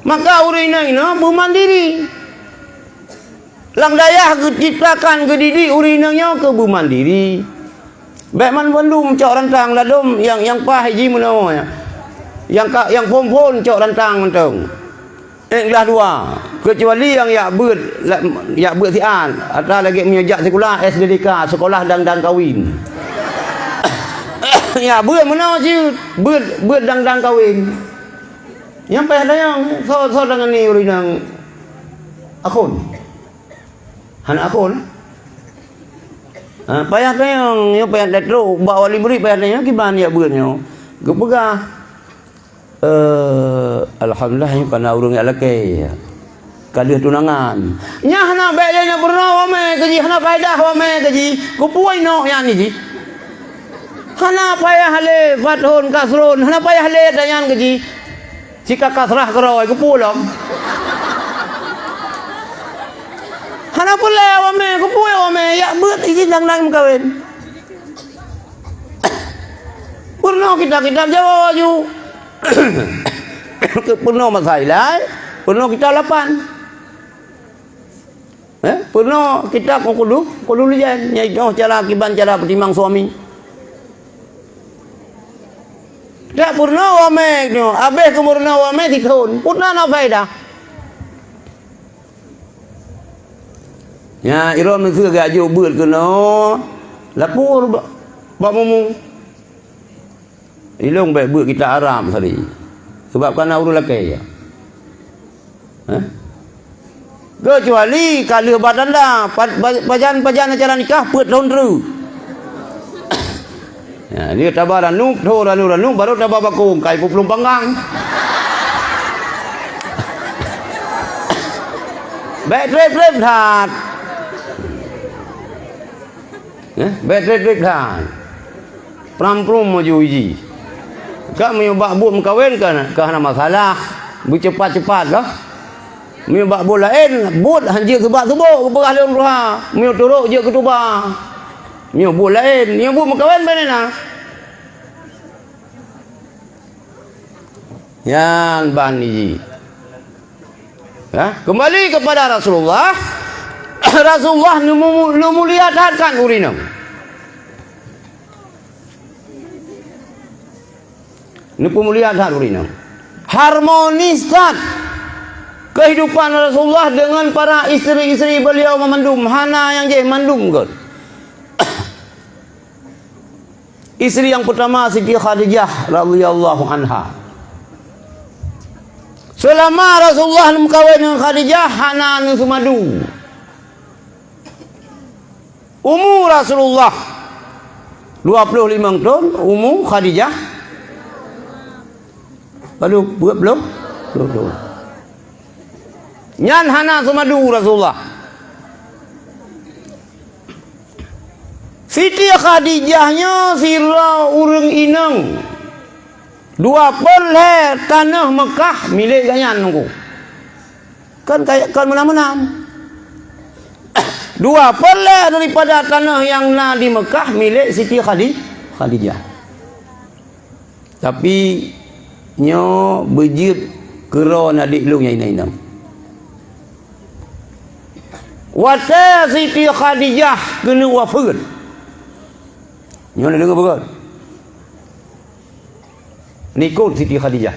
Maka urina ina bermandiri. Lang dayah ciptakan ke didi urinanya ke bermandiri. Baik man bandum cok rantang ladum yang pah haji menawanya. Yang pom-pom cok rantang mentong. Kelah dua. Kecuali yang yak ber sian atau lagi menyejak sekolah SDDK, sekolah dan kawin. Ya ber mana sih ber dan kawin. Yang payah dah yang so dengan ni urinang akun. Han akun. Payah dah yang payah dah teruk bawa libri payah dah yang kiban ya bernya. Gepegah alhamdulillah ni kana urang lelaki. Kadah tunangan. Nya hana baiknya pernah wame keji hana faedah wame keji. Ku puai no yang ni ji. Hana payah hale fathun kasrun, hana payah hale dayan keji. Jika kasrah keroi ku pulang. Hana pula wame ku puai wame ya beut izin dang kawin. Pernah kita Jawa ju. Pernah masalah, pernah kita lapan. Pernah kita kudu lijan, nyai cara kiban cara pertimbang suami. Tak pernah wame no, abeh kemurna wame dikon. Pernah na faedah. Ya, iron mesti gajo beut ke no. Lapor bak mumung. Ilong baik beut kita haram tadi. Sebab kana urus lelaki ya. Kecuali kalau badan dah pajan acara nikah put laundry. Ya, dia tabaran nuk ranu baru tabah bakung kai pulung panggang. Baik trip dah. Baik trip dah. Pram maju uji. Kak menyobak buat mengkawin kan kerana masalah bercepat-cepat lah. Menyobak buat lain buat hanjir sebab-sebab berah leon roha. Menyobak turuk je ketubah. Menyobak buat lain. Yang buat mengkawin mana? Yang ban ni. Ya, kembali kepada Rasulullah. Rasulullah memuliakan urinam. Ini pemuliaan urinam. Harmoniskan kehidupan Rasulullah dengan para isteri-isteri beliau memandum. Hana yang je mandum kan. Isteri yang pertama Siti Khadijah radhiyallahu anha. Selama Rasulullah mengkawin dengan Khadijah, hana nu sumadu. Umur Rasulullah 25 tahun, umur Khadijah belum. Nyan hana sumadu Rasulullah. Siti Khadijahnya sira urang inang. 20 tanah Mekah milik ganyan nunggu. Kan menang-menang. 20 daripada tanah yang na di Mekah milik Siti Khadijah. Tapi nyo bejit keron adik lu yang inam. Wata Siti Khadijah kena wafat. Nyo nak dengar betul? Nikut Siti Khadijah.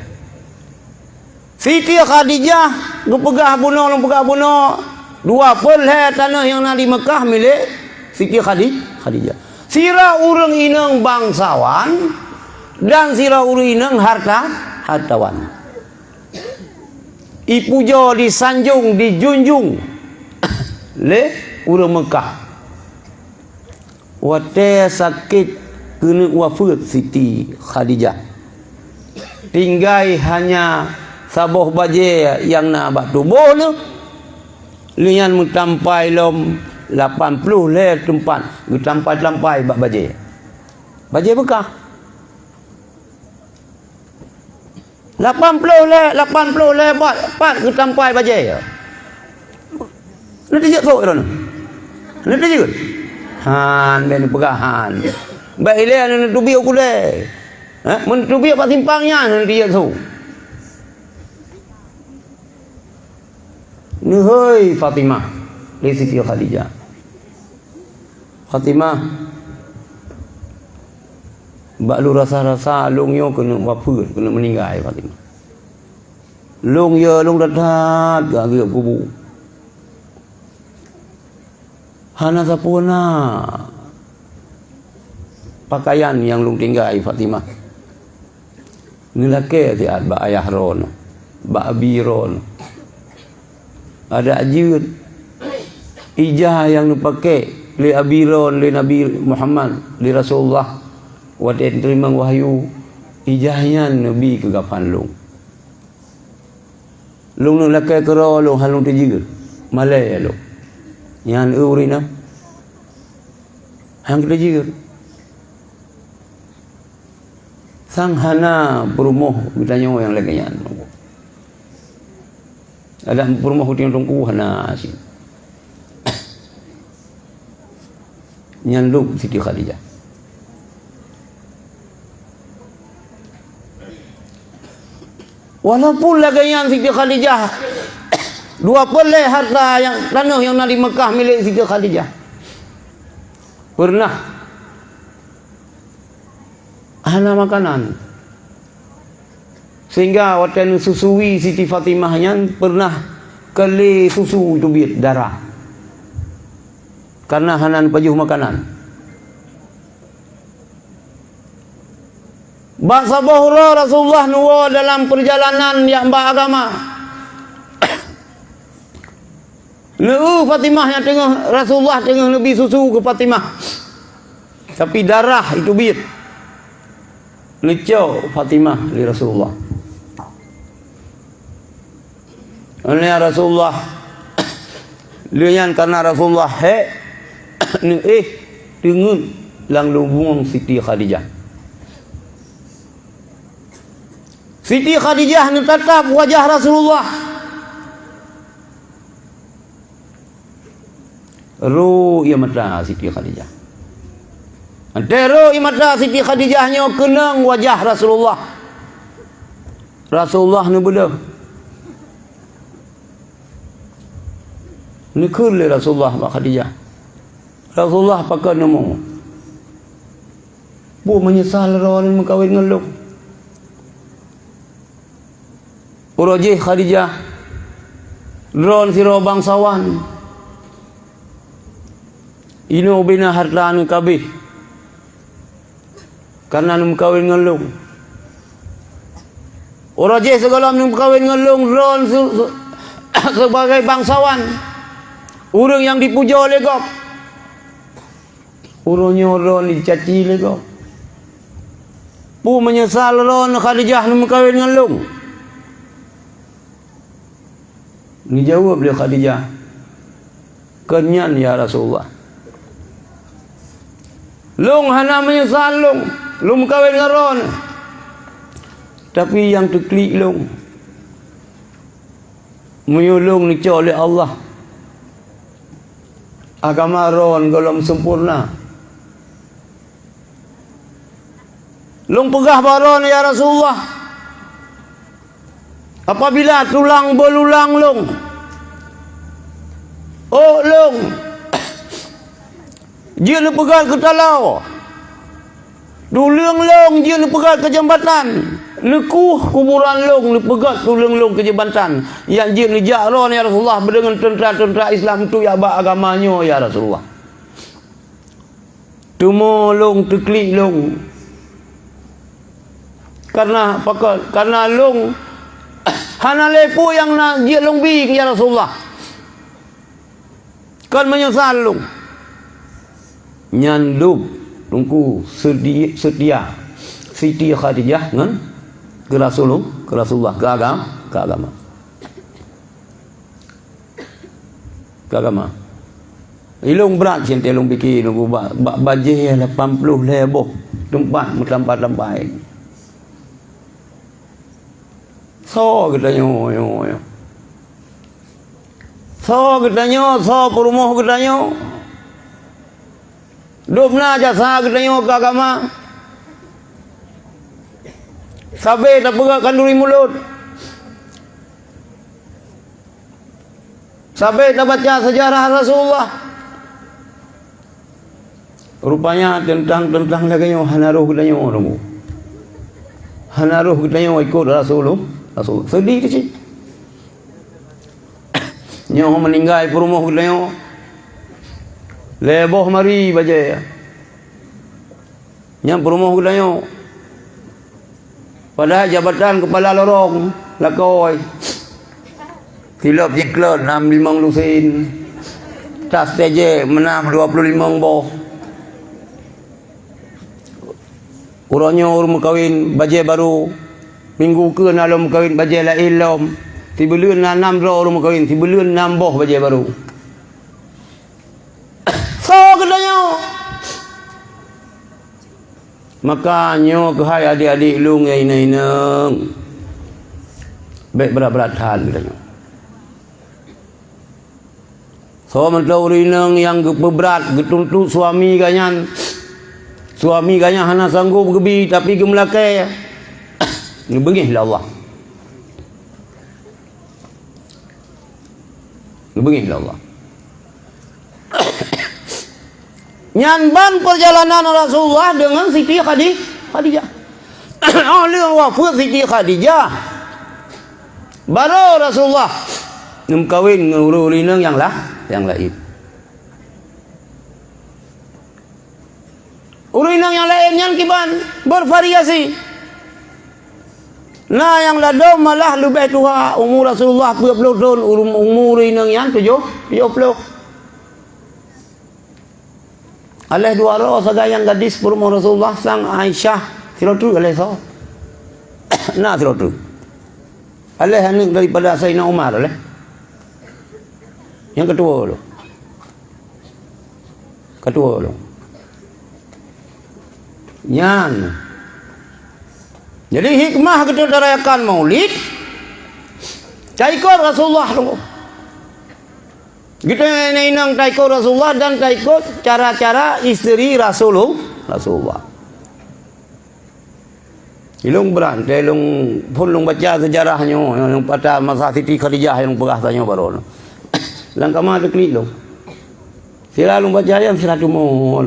Siti Khadijah pegah bunuh 20 tanah yang na di Mekah milik Siti Khadijah. Sira urang inang bangsawan dan sira urang inang hartawan. Ipujo disanjung dijunjung le urang Mekah. Wate sakit kena wafat Siti Khadijah. Tinggal hanya saboh baje yang nak abad tubuh tu. Lian mentampai lom 80 le tempat. Getampai-tampai bak baje. Baje Mekah. 80 le bat getampai baje. Nanti jatuh orang. Nanti juga. Han ben pegahan. Baik le nan tu biar kule. Men tu biar pak simpangnya nanti jatuh. Ni hoi Fatimah, li Siti Khadijah. Fatimah bak lu rasa-rasa long yo kena wafat, kena meninggal Fatimah. Long yo long datat gak ge kubu. Hana sapuna pakaian yang long tinggal Fatimah. Ni laki tiat bak ayah ron, bak abi ron. Ada ajud ijah yang dipakai li abi ron, li Nabi Muhammad, li Rasulullah. Waktu terima wahyu ijahnya Nabi ke gapan long. Long nak laki kera long halong terjiga. Malay long. Yang urina yang kita jiga sang hana perumoh bitanya yang lagi ada perumoh hutin tungku hana si nyanduk Siti Khadijah. Walaupun lagi yang Siti Khadijah 20 harta yang tanah yang di Mekah milik Siti Khadijah. Pernah hana makanan. Sehingga waktu susui Siti Fatimahnya pernah kali susu itu biar darah. Karena hanan pajuh makanan. Bangsa bahura Rasulullah nuwa dalam perjalanan yang beragama. Fatimah yang tengah Rasulullah tengah lebih susu ke Fatimah. Tapi darah itu biar. Lecau Fatimah di Rasulullah. Oleh Rasulullah lian karena Rasulullah dengan lang lubung Siti Khadijah. Siti Khadijah ni tatap wajah Rasulullah. Ru'ya mata Siti Khadijah. Antara mata Siti Khadijahnya kenang wajah Rasulullah. Rasulullah ni belah. Ni kule Rasulullah Pak Khadijah. Rasulullah pakai nama. Bu menyesal orang mengkawin ngeluk. Urajih Khadijah. Ron siro bangsawan. Ino bina hartaan kabeh. Karena nung kawin ngelung. Orang je segala nung kawin ngelung ron sebagai bangsawan. Orang yang dipuja oleh kau. Orangnya ron dicaci oleh kau. Pu menyesal ron Khadijah nung kawin ngelung. Ni jawab dia Khadijah. Kenyan ya Rasulullah. Long hana menyesal long kawin ngaron. Tapi yang terklik long menyulung ni oleh Allah. Agama ron golong sempurna. Long pegah baron ya Rasulullah. Apabila tulang belulang long. Oh long. Dia nak pegang ke talau. Dulung long dia nak pegang ke jambatan. Lekuh kuburan long nak pegang dulung long ke jambatan. Yang dia ni jakron ya Rasulullah dengan tentera-tentera Islam tu ya bak agamanya ya Rasulullah. Tumo long teklik long. Karena long hana lepo yang nak dia long bi ya Rasulullah. Kan menyesal lu. Nyanduk tungku sedia Siti Khadijah ngan ke Rasulullah ke agama. Ilung berat cinta ilung fikir ilung bajih 80 leboh tempat lampai. So kita nyo. So kita nyo, so perumuh kita nyo. Dupna jasa kita nyo ke agama. Sampai tak pegang kanduri mulut. Sampai tak baca sejarah Rasulullah. Rupanya tentang lagi nyo hanaruh kita nyo nunggu. Hanaruh kita nyo ikut Rasulullah. Sedih ke sih. Nyo meninggal perumuh kita nyo. Leboh mari baca. Yang perumuh kita nyo. Pada jabatan kepala lorong lakoi silap jiklan 65 lusin tas TJ menang 25 boh uronyo urung kawin baje baru minggu ke nalom kawin baje la ilom tibeleun 6 ro urung kawin tibeleun 6 boh baje baru so kedanyo. Makanya kehai adik-adik lu ngai-nang baik berat-beratan katanya. So mentau rinang yang berat getuntut suami ganyan. Suami ganyan hana sanggup gebi tapi gemelakai. Ngebengihlah Allah. Ngebengihlah Allah. Nyanban perjalanan Rasulullah dengan Siti Khadijah. Oleh wafat Siti Khadijah. Baru Rasulullah kawin ngurulin yang lain. Urinang yang lain yang kiban bervariasi. Nah yang ladom malah lebih tua umur Rasulullah 20 tahun umur urinang yang 70. Aleh dua roh sagayang gadis perumah Rasulullah sang Aisyah tirotu aleh so. Nah tirotu. Aleh anak daripada Sayyidina Umar aleh. Yang kedua lo. Yang. Jadi hikmah kita rayakan Maulid. Caikor Rasulullah lo. Kita nenang taikut Rasulullah dan taikut cara-cara isteri Rasulullah. Ilung berantai, ilung pun lung baca sejarahnya, yang pada masa Siti Khadijah yang perasanya baru. Langkah mana klik lo? Sila lung baca yang sila tumo.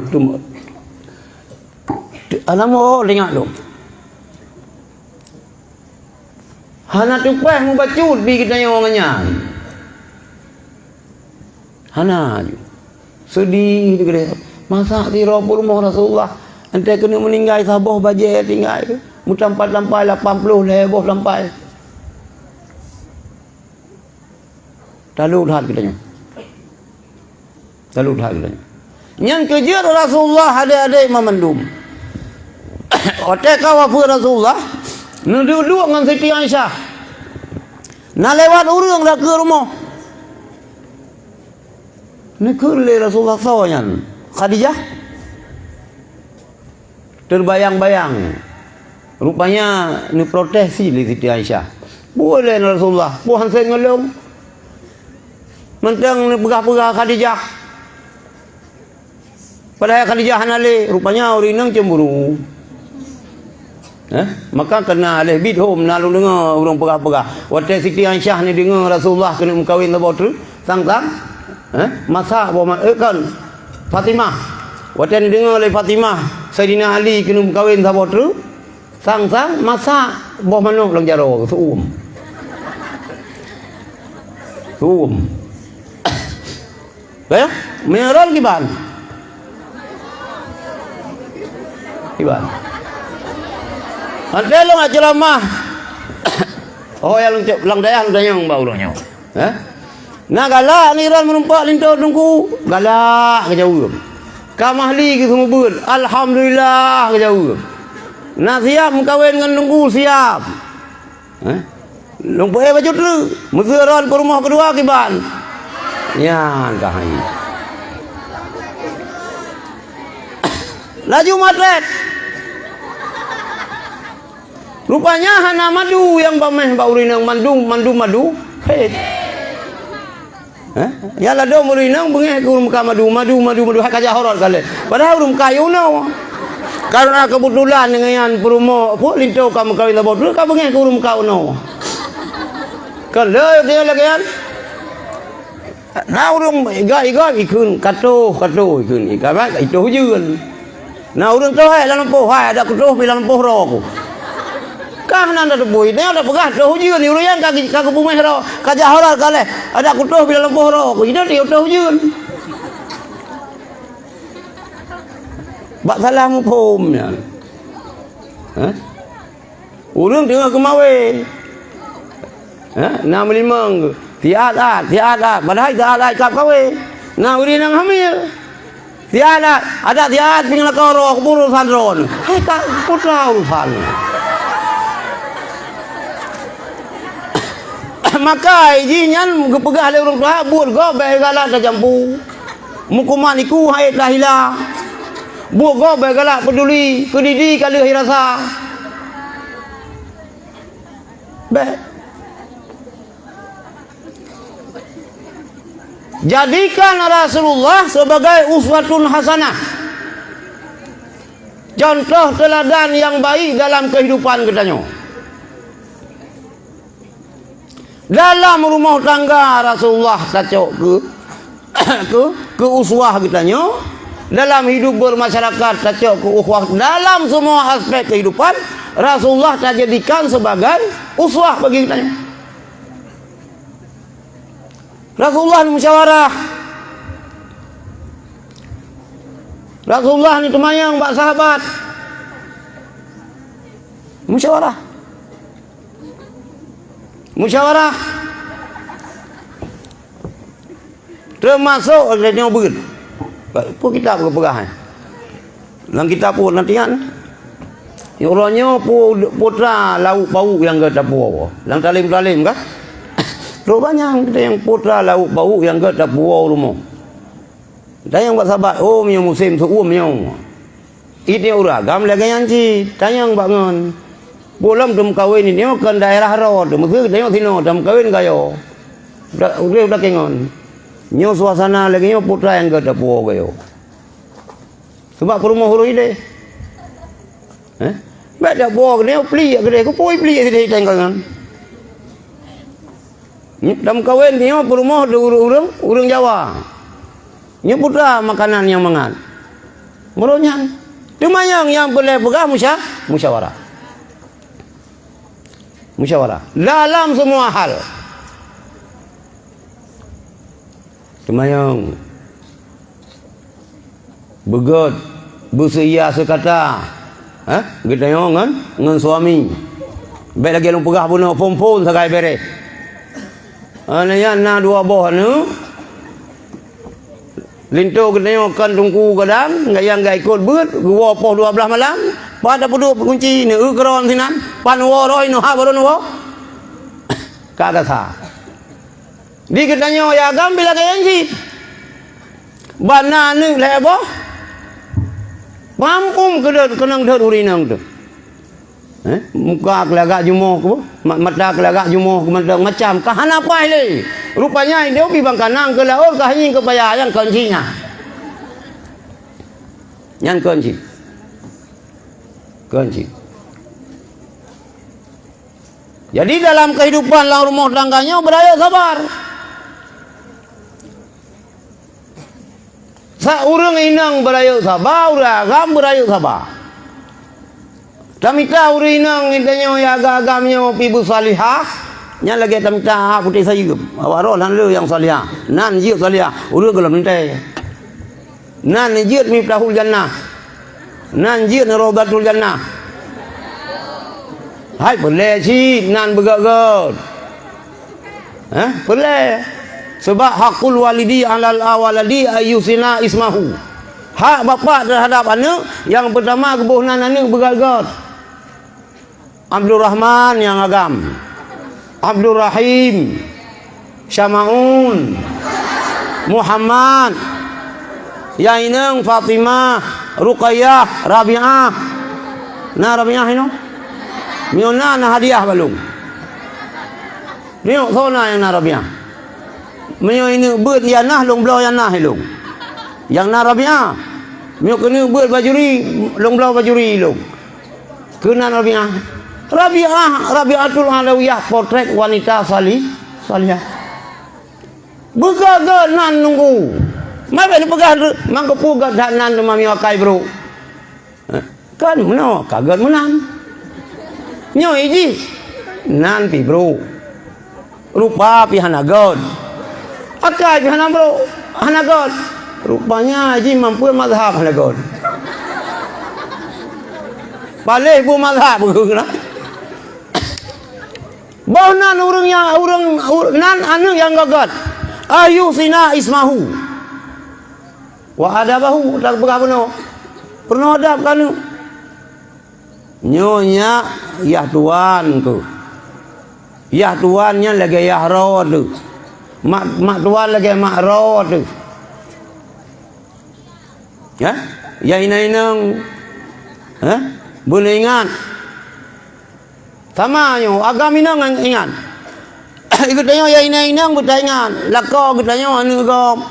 Alamu dengar lo. Hana tupai mu bacut bi kita yang orangnya. Hana sedih dia. Masa di rumah Rasulullah ente kena meninggal saboh baje tinggal. Mutampat lampai 80 leboh lampai. Talu dah katanya. Yang kejar Rasulullah ada memendum. Otak kawafur Rasulullah duduk dengan Siti Aisyah. Nak lewat urang dah ke rumah. Ni kuli Rasulullah SAW Khadijah terbayang-bayang. Rupanya ni protes si Siti Aisyah. Boleh Rasulullah, bukan saya ngelong. Mentang ni pegah-pegah Khadijah. Padahal Khadijah hanale, rupanya orang cemburu. Maka kena alih bidhum nalu dengar orang pegah-pegah. Waktu Siti Aisyah ni dengar Rasulullah kena mengkawin lebih tu, sang-sang. Masa kan Fatimah. Waktu ni dengar oleh Fatimah Sayyidina Ali kena berkahwin sama tu. Sang-sang masa boh manuk lang jaro suum. Baik, merol kiban. Ada lo ngaj ceramah. Oh ya lang dayah lang dayang bau lo nyaw. Nah galak ni ran menumpak linto tungku. Galak ke jauh. Kamahli ke semua ber. Alhamdulillah ke jauh. Nah siap mengkawin dengan tungku siap. Lumpur baju tu. Mesra ke rumah kedua kiban. Ya kahai. Laju matret. Rupanya hana madu yang bameh baurinang madu. Hei. Ya lah dong murinang bengeh ke rumah madu hak kajah horor kali. Padahal rumah kayu no. Karena kebetulan dengan perumo apa linto kamu kawin tabot ka bengeh ke rumah kau no. Kan dia lagi kan. Nah urang iga ikun kato ikun ikan itu hujan. Nah urang tu hai dalam poh hai ada kutuh bilang poh ro. Kah nanda tu boy, ni ada pegah tu hujan ni urang kaki pumeh ro, kajah horar kale. Ada kutuh bilang poh ro, ini dia tu hujan. Bak salah mu pom ya. Urang tengah kemawe. Nama limang tiada padahal tiada kap kawe. Nah urang nang hamil. Tiada ada tiada pingla kau ro kubur sandron. Hai kak putra urusan. Maka izinyan gepegah le urang tua buat go be galak ta jampu. Mukuman iku hai lahila. Buat go be galak peduli kedidi kali hai rasa. Be. Jadikan Rasulullah sebagai uswatun hasanah. Contoh teladan yang baik dalam kehidupan katanya. Dalam rumah tangga Rasulullah tacok ke uswah katanya. Dalam hidup bermasyarakat tacok ke uswah. Dalam semua aspek kehidupan Rasulullah tak jadikan sebagai uswah bagi katanya. Rasulullah ni musyawarah. Rasulullah ni temayang bak sahabat. Musyawarah. Termasuk dia ber. Apa kitab ke pegahan? Dalam kitab pun nantian. Orangnya putra lauk bau yang kata puau. Dalam talim kan? Rupanya kita yang putra lauk bau yang kata puau rumah. Dan yang buat sahabat, oh punya musim suum punya. Ini uragam lagi yang ci, tanya bangun. Bolam dem kawin ini kan daerah rod, mesti tengok sini dem kawin gayo. Udah kengon. Nyo suasana lagi nyo putra yang kata puau gayo. Sebab rumah huru ini. Baik dah puau ni peli gede, ku poi peli sini tengok. Dalam kawin dia berumah urang Jawa. Nya putra makanan yang mangan. Meronyan. Cuma yang boleh pegang musyawarah. Dalam semua hal. Cuma yang begot berseia sekata. Kita yang dengan suami. Baik lagi lu pegah pun pom sakai beres. Anayan na dua boh nu linto kenyo kan tungku kadang ngayang gai ikut beut gua poh 12 malam pada peduk kunci ni ukron sinan pan wo roi no ha baru no kagak sa di ketanyo ya gam bila kayan si bana ni lebo pampum kedut kenang dut urinang tu muka kelagak jumuh ke mata kelagak jumuh ke macam kahana pai le rupanya dia pi bang kanang ke laut kah hing ke paya yang kencinya yang kenci jadi dalam kehidupan lang rumah tangganya beraya sabar sa urang inang beraya sabar uragam beraya sabar tamita urinang intanya ya agagamnya ibu salihah nya lagi tamita putih sayup awaro lan le yang salihah nan jiut salihah urang gelam nte nan jiut miftahul jannah nan jiut robatul jannah hai boleh si nan begagot boleh Sebab hakul walidi alal awaladi ayusina ismahu. Hak bapa terhadap anak yang pertama kebohongan anak bergat-gat. Abdul Rahman yang agam. Abdul Rahim, Syamaun, Muhammad, Yaineng, Fatimah, Ruqayyah, Rabi'ah. Nah Rabi'ah ini. Miona na hadiah balung. Dia sona yang na Rabi'ah. Mio ini buat yanah long blau yanah long. Yang na Rabi'ah. Mio kena buat bajuri long blau bajuri long. Kena Rabi'ah. Rabi'atul Alawiyah, potret wanita salihah. Begaga nan nunggu. Mai ni pegah mangko pugat dak nan mami wakai bro. Kan meno kagat menang. Nyo iji nan pi bro. Rupa pi hanagon. Akai pi hanam bro. Hanagon. Rupanya iji mampu mazhab hanagon. Palih bu mazhab guna. Bahnan orang nan anu yang gagat. Ayu sina ismahu. Wa adabahu tak berapa pernah adab kan. Nyonya yah tuan tu. Yah tuannya lagi yah rod tu. Mak tuan lagi mak rod tu. Ya? Ya inang. Boleh ingat. Sama nyo agam inang ingat. Ikut tanya ya inang bertanya lako bertanya anu gom.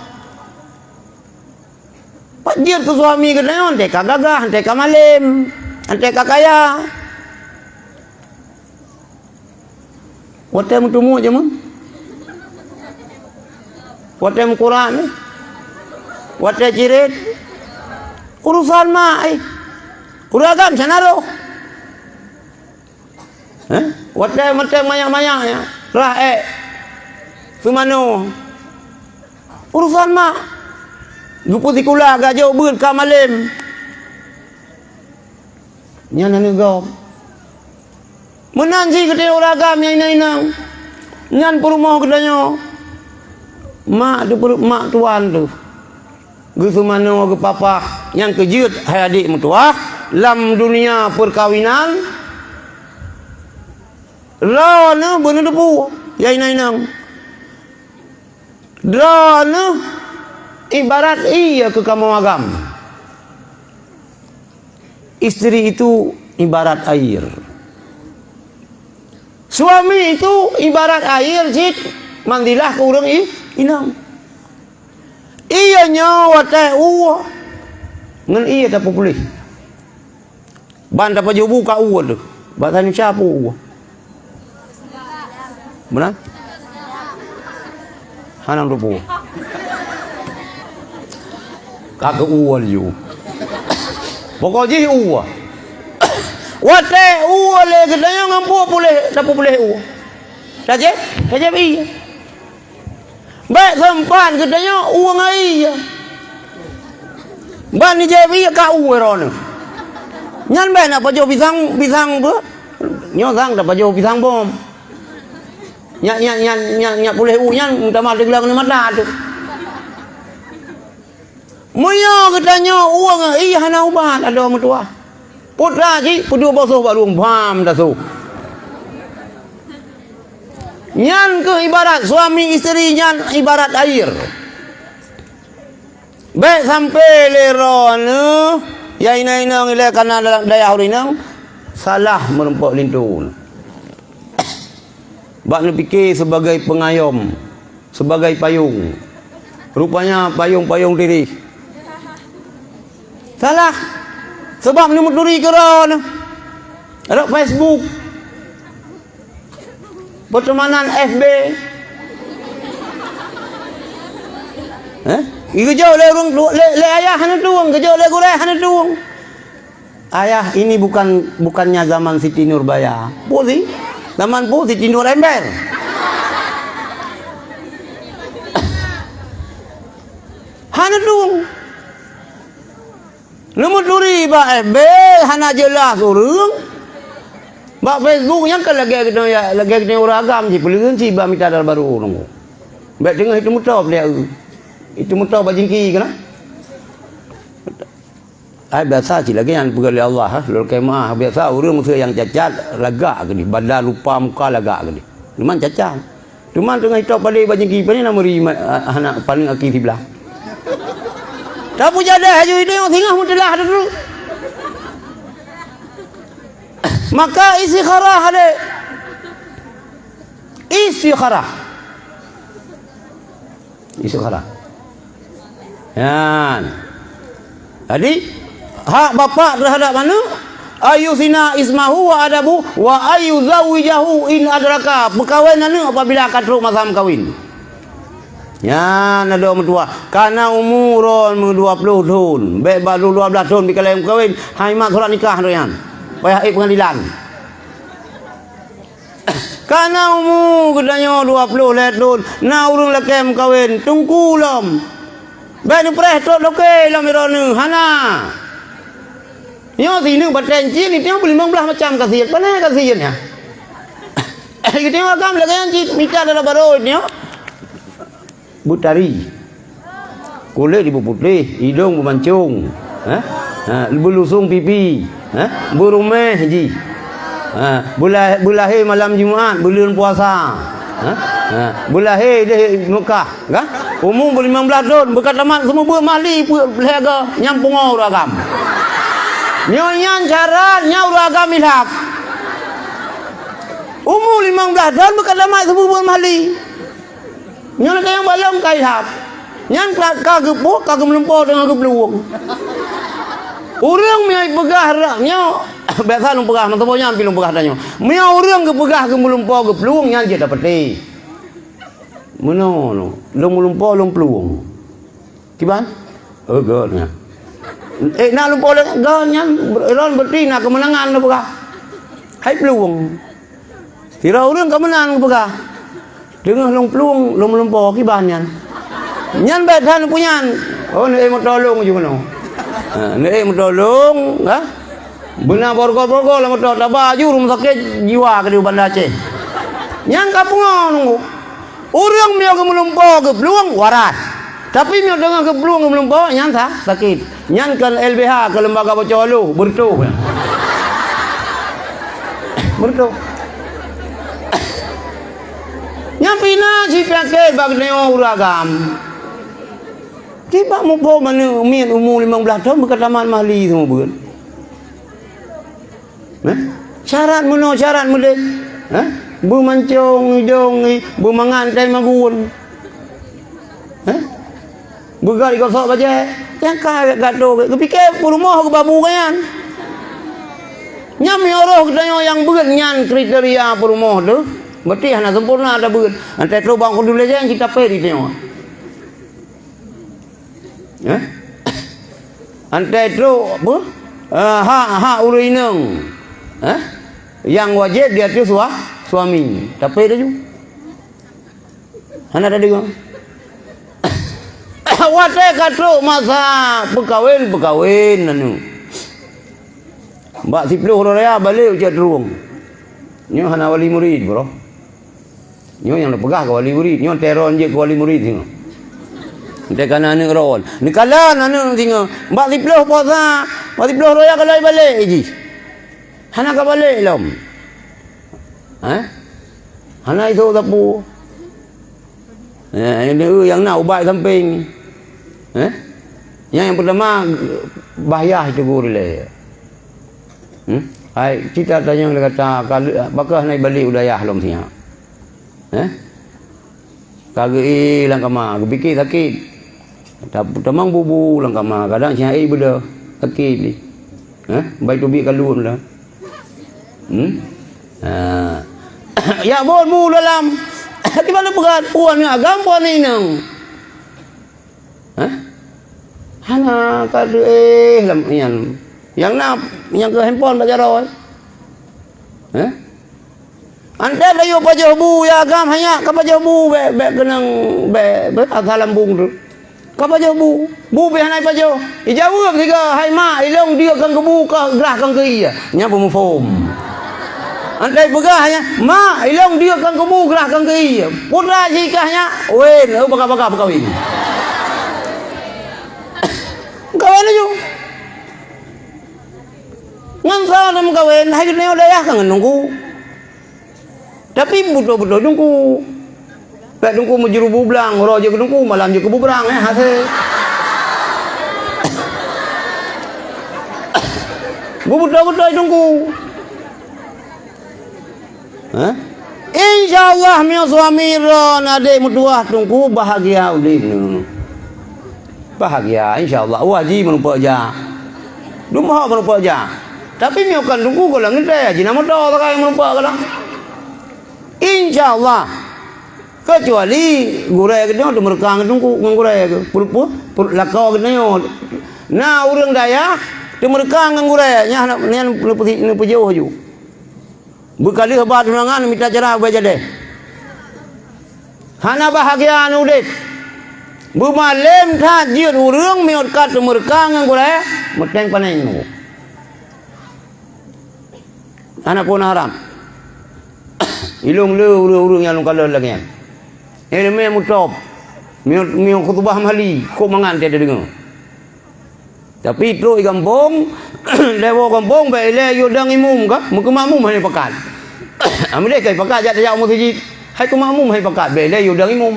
Dia tu suami katanya ante kagagah ante kamalim ante kakaya. Watem tumu je mun. Watem Quran. Watem jirit. Urusan mai. Uragam sanaro. Watem maya-maya ya. Rah Sumano. Urusan mak. Guputi kula gajo beul kamalim. Nyan anu gom. Menan si kete uragam yang inang. Nyan perumah katanya. Mak tuan tu. Gusumano ke papa yang kejut hai adik mertua lam dunia perkawinan. Rana benar depu ya inang. Rana ibarat iya ke kamu agam. Istri itu ibarat air. Suami itu ibarat air jid mandilah ke urang inang. Iya nyawa teh uwa. Ngan iya tak boleh. Ban dapat jobu ka uwa tu. Batani siapa uwa? Benar? Hanang rupu. Kakak uwa ju. Pokoknya uwa. Wate uwa le katanya ngampu boleh, dapat boleh uwa. Saja iya. Baik sempat katanya uwa ngai ya. Ban ni jadi ka uwa ron. Nyan ben apa jo pisang tu? Nyosang dapat jo pisang bom. Nyak boleh uyan minta maaf dia kena mata tu. Moyo katanya uang iya hana ubat ada mertua. Putra ji pedua basuh balung pam dah tu. Nyan ke ibarat suami isteri nyan ibarat air. Baik sampai leron ya ina ngile kana daya hurinang salah merempok lintun. Bak nak fikir sebagai pengayom, sebagai payung. Rupanya payung-payung diri. Salah. Sebab ni muturi keron. Ada Facebook. Pertemanan FB. Iku jauh le urang le ayah hana tuang, ke jauh le gureh hana tuang. Ayah ini bukannya zaman Siti Nurbaya. Boleh. Zaman pun Siti Nur ember. Hana tuang. Lumut luri ba FB hana jelas urang. Ba Facebook yang ke lagi kita uragam si pelun si ba minta dal baru urang. Baik tengah itu mutar dia. Itu mutar bajingki kena. Biasa je lagi yang pergi oleh Allah lalu kemah biasa orang musuh yang cacat lagak ke ni badan lupa muka lagak ke ni memang cacat cuma tengah hidup pada bajingki pani nama anak paling akil sebelah tak punya dah haju ini yang tengah mutelah dulu maka istikharah ada istikharah yan jadi hak bapa terhadap mana? Ayusina ismahu wa adabu wa ayuzawijahu in adraka. Berkahwin mana apabila akan teruk masa kawin. Ya, ada orang tua. Karena umuron 20 tahun. Baik baru 12 tahun bila yang kawin, hai mak surat nikah tu yang. Payah pengadilan. Karena umur katanya 20 tahun, na urung lelaki kawin, tunggu lam. Baik ni pereh tok lokei lam irone hana. Nyo sini bertenci ni tengok 15 macam kasihan. Mana kasihannya? Kita tengok agam lagi yang minta dalam baru ni. Butari. Kulit ibu putih, hidung bermancung. Belusung pipi. Berumeh ji. Bulahi malam Jumaat, bulan puasa. Bulahi dia Mekah, kan? Umur 15 tahun, bekat tamat semua bermali lehaga nyampung orang agam. Nyonya syarat nyau agam ilhak. Umur 15 tahun bekat tamat semua bermali. Nyonya yang balong kai ilhak. Nyan kagak pok kagak melempau dengan kepeluang. Orang mai pegah raknya biasa lu pegah nang tebonya ambil lu pegah danyo. Mai orang ke pegah ke melempau ke peluang nyan je dapat eh. Meno no, lu melempau lu peluang. Kiban? Gotnya. Nak lumpau le gotnya ron berarti nak kemenangan lu pegah. Hai peluang. Tira orang kemenangan pegah. Dengar lu peluang lu melempau kiban nyan. Nyan betan punya. Oh ni mau tolong juga no. Ni mau tolong, ha? Benar borgol-borgol lah motor tak baju rumah sakit jiwa ke di Bandar Aceh. Nyan kapung nunggu. Orang mio ke melumpau ke peluang waras. Tapi mio dengar ke peluang ke melumpau nyan sakit. Nyan kan LBH ke lembaga baca lu bertu. Bertu. Nyan pina si pakai bag neo uragam. Tiba mupo mana umian umur 15 tahun bekat tamat mahli semua bukan. Syarat mana syarat muda? Bermancung hidung, bermangantai magun. Bergari kosok baca. Yang kata kepikir rumah ke babu kan. Nyam yoroh katanya yang berat nyan kriteria rumah tu. Berarti hanya sempurna ada berat. Antai tu bang kudu leja yang kita peri tengok. Antai tu apa? Hak urineng. Yang wajib dia tu suami. Tapi dah juga. Hana ada juga. Watai katro masa berkawin anu. Mbak 10 raya balik ucap terung. Nyo hana wali murid bro. Nyo yang pegah ke wali murid, nyo teron je ke wali murid tengok. Dia kena anak ron. Ni kala anak tengok. Mbak 10 puasa, mbak 10 raya kalau balik je. Hana ka balik lom. Hana itu tapu. Yang nak ubat samping. Yang pertama bahaya itu guru le. Hai, kita tanya dia kata kalau bakal naik balik udayah lom sia. Kagak lang kama, fikir sakit. Tamang bubu lang kama, kadang sia beda sakit ni. Baik tu bi kalun lah. Ya bon bu dalam. Di mana pegat puan ni agam puan ni nang. Hana kadu lam yang nak yang ke handphone baca roy. Anda layu pajah bu ya agam hanya ke pajah bu be kenang be asalam bung tu. Ke pajah bu be hanai pajah. Ijawab tiga hai mak ilong dia kan ke bu ke gerah kan ke iya. Nya pemufom. Antai pegahnya, ma, ilong dia kan kamu gerahkan ke iya. Putra jikahnya, wen, bakal kawin. Kawin aja. Ngan sana kawin, hai kena daya kan nunggu. Tapi betul-betul nunggu. Pak nunggu menjeru bublang, rojo nunggu malam je ke bubrang hasil. Betul-betul nunggu. Hah? InsyaAllah mi suami ron adik mutuah tunggu bahagia ulin. Bahagia insyaAllah. Wajib menumpuk aja. Dumah menumpuk aja. Tapi mi akan tunggu kalau ngedaya jina motor pakai menumpuk kalau. InsyaAllah. Kecuali gurai kedua tu mereka tunggu ngurai ke. Pul lakau kedua. Nah orang daya tu mereka ngurai nya ni jauh ju. Berkali hebat tunangan minta cara baca deh. Hana bahagia anu deh. Bumalem tajir urang miot kat mereka nganggurai meteng paneng nu. Anak pun haram. Ilung le urang yang kalau lagi. Ele me mutop. Miot khutbah mali ko mangan tiada dengar. Tapi terus kampung lewo kampung bae le yo dang imum ka muka mamum hai pakat amde kai pakat ja tajau muti hai ku mamum hai pakat bae le yo dang imum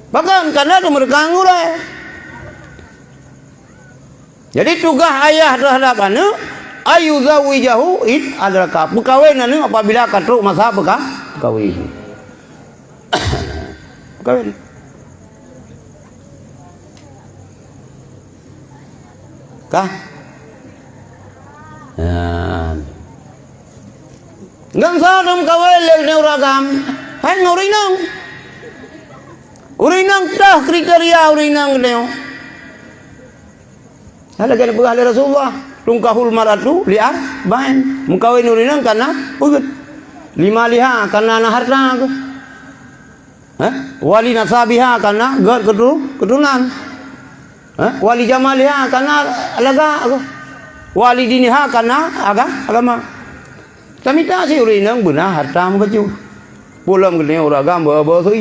bahkan karena tu mereka ngurai. Jadi tugas ayah terhadap anak ayu zawijahu id adraka perkahwinan apabila katruk masa perkahwin. Perkahwin kah? Ngang sadam kawal le uragam. Hai ngurinang. Urinang tah kriteria urinang leo. Hala kan begah le Rasulullah tungkahul maratu liar bain. Mukawin urinang karena ugut. Lima liha karena harta aku. Wali nasabiha karena gad keturunan. Wali jamaliha karena alaga aku. Wali diniha karena agama. Kami tak sih urinang benar harta mengaju. Pulang ke orang agama bawa tu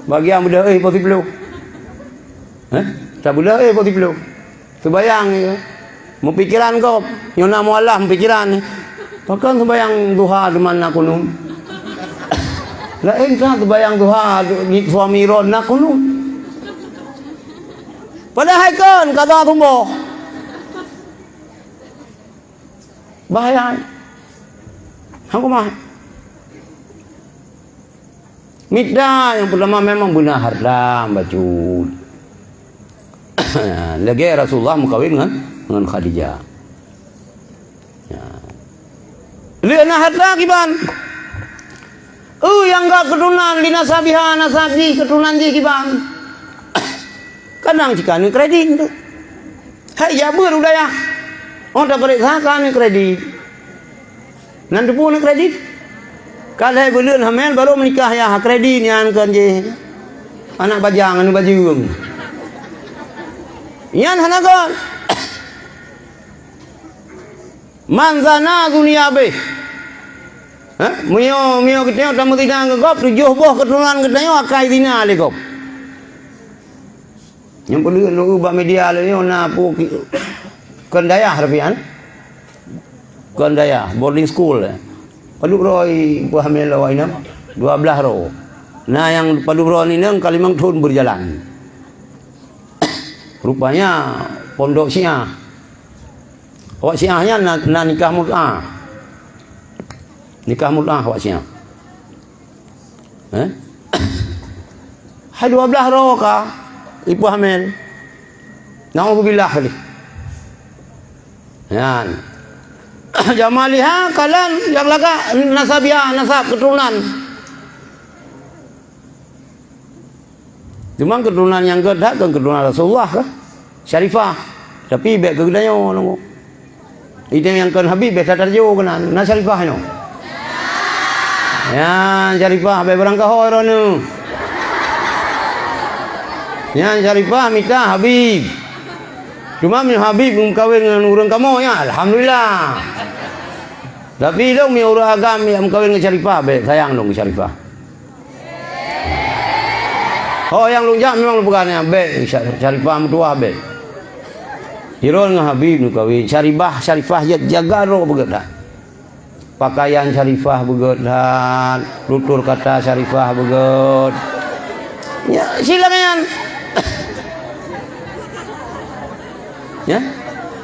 bagi yang muda poti peluk. Tak boleh poti peluk. Sebayang mau pikiran kau, nyona mualah pikiran. Bahkan sebayang duha di mana kunum. Lah entah sebayang duha di suami ron nak kunum. Padahal kan kata tumbuh. Bahaya. Aku mah. Midda yang pertama memang benar harta baju. Lagi Rasulullah mukawin dengan Khadijah. Ya. Lihat harta kiban. Yang enggak keturunan linasabiha nasabi keturunan je kiban. Kadang jika ni kredit tu. Hai ya udah ya. Oh tak periksa ni kredit. Nanti pun ni kredit. Kalau hai belum hamil baru menikah ya kredit yang kan je. Anak bajang anu bajung. Yan hanagon. Manzana dunia be. Mio kita tamu tidak ngegop 7 buah keturunan kita akai dina le gop. Yang perlu nak ubah media ni ona pu kendaya harfian kendaya boarding school padu roi buah melo ina 12 ro nah yang padu ro ni nang Kalimang Tun berjalan rupanya pondok Syiah awak Syiahnya nak nikah mut'ah awak Syiah hai 12 ro ka ibu hamil. Nauzubillah kali. Yan. Jamaliha kalan yang laga nasabiah nasab keturunan. Cuma keturunan yang kedua kan keturunan Rasulullah kah? Syarifah. Tapi baik kegedanyo nunggu. Itu yang kan Habib biasa terjo kena na Syarifah no. Yan Syarifah baik berangkah horono. Yang Syarifah minta Habib. Cuma min Habib kawin dengan orang kamu ya. Alhamdulillah. Tapi dong mi orang agam yang kawin dengan Syarifah, be sayang dong Syarifah. Oh yang lunjak memang bukannya be Syarifah mertua be. Hiron dengan Habib nu kawin Syarifah jaga roh beget dah. Pakaian Syarifah beget dah, tutur kata Syarifah beget. Ya silakan. Ya.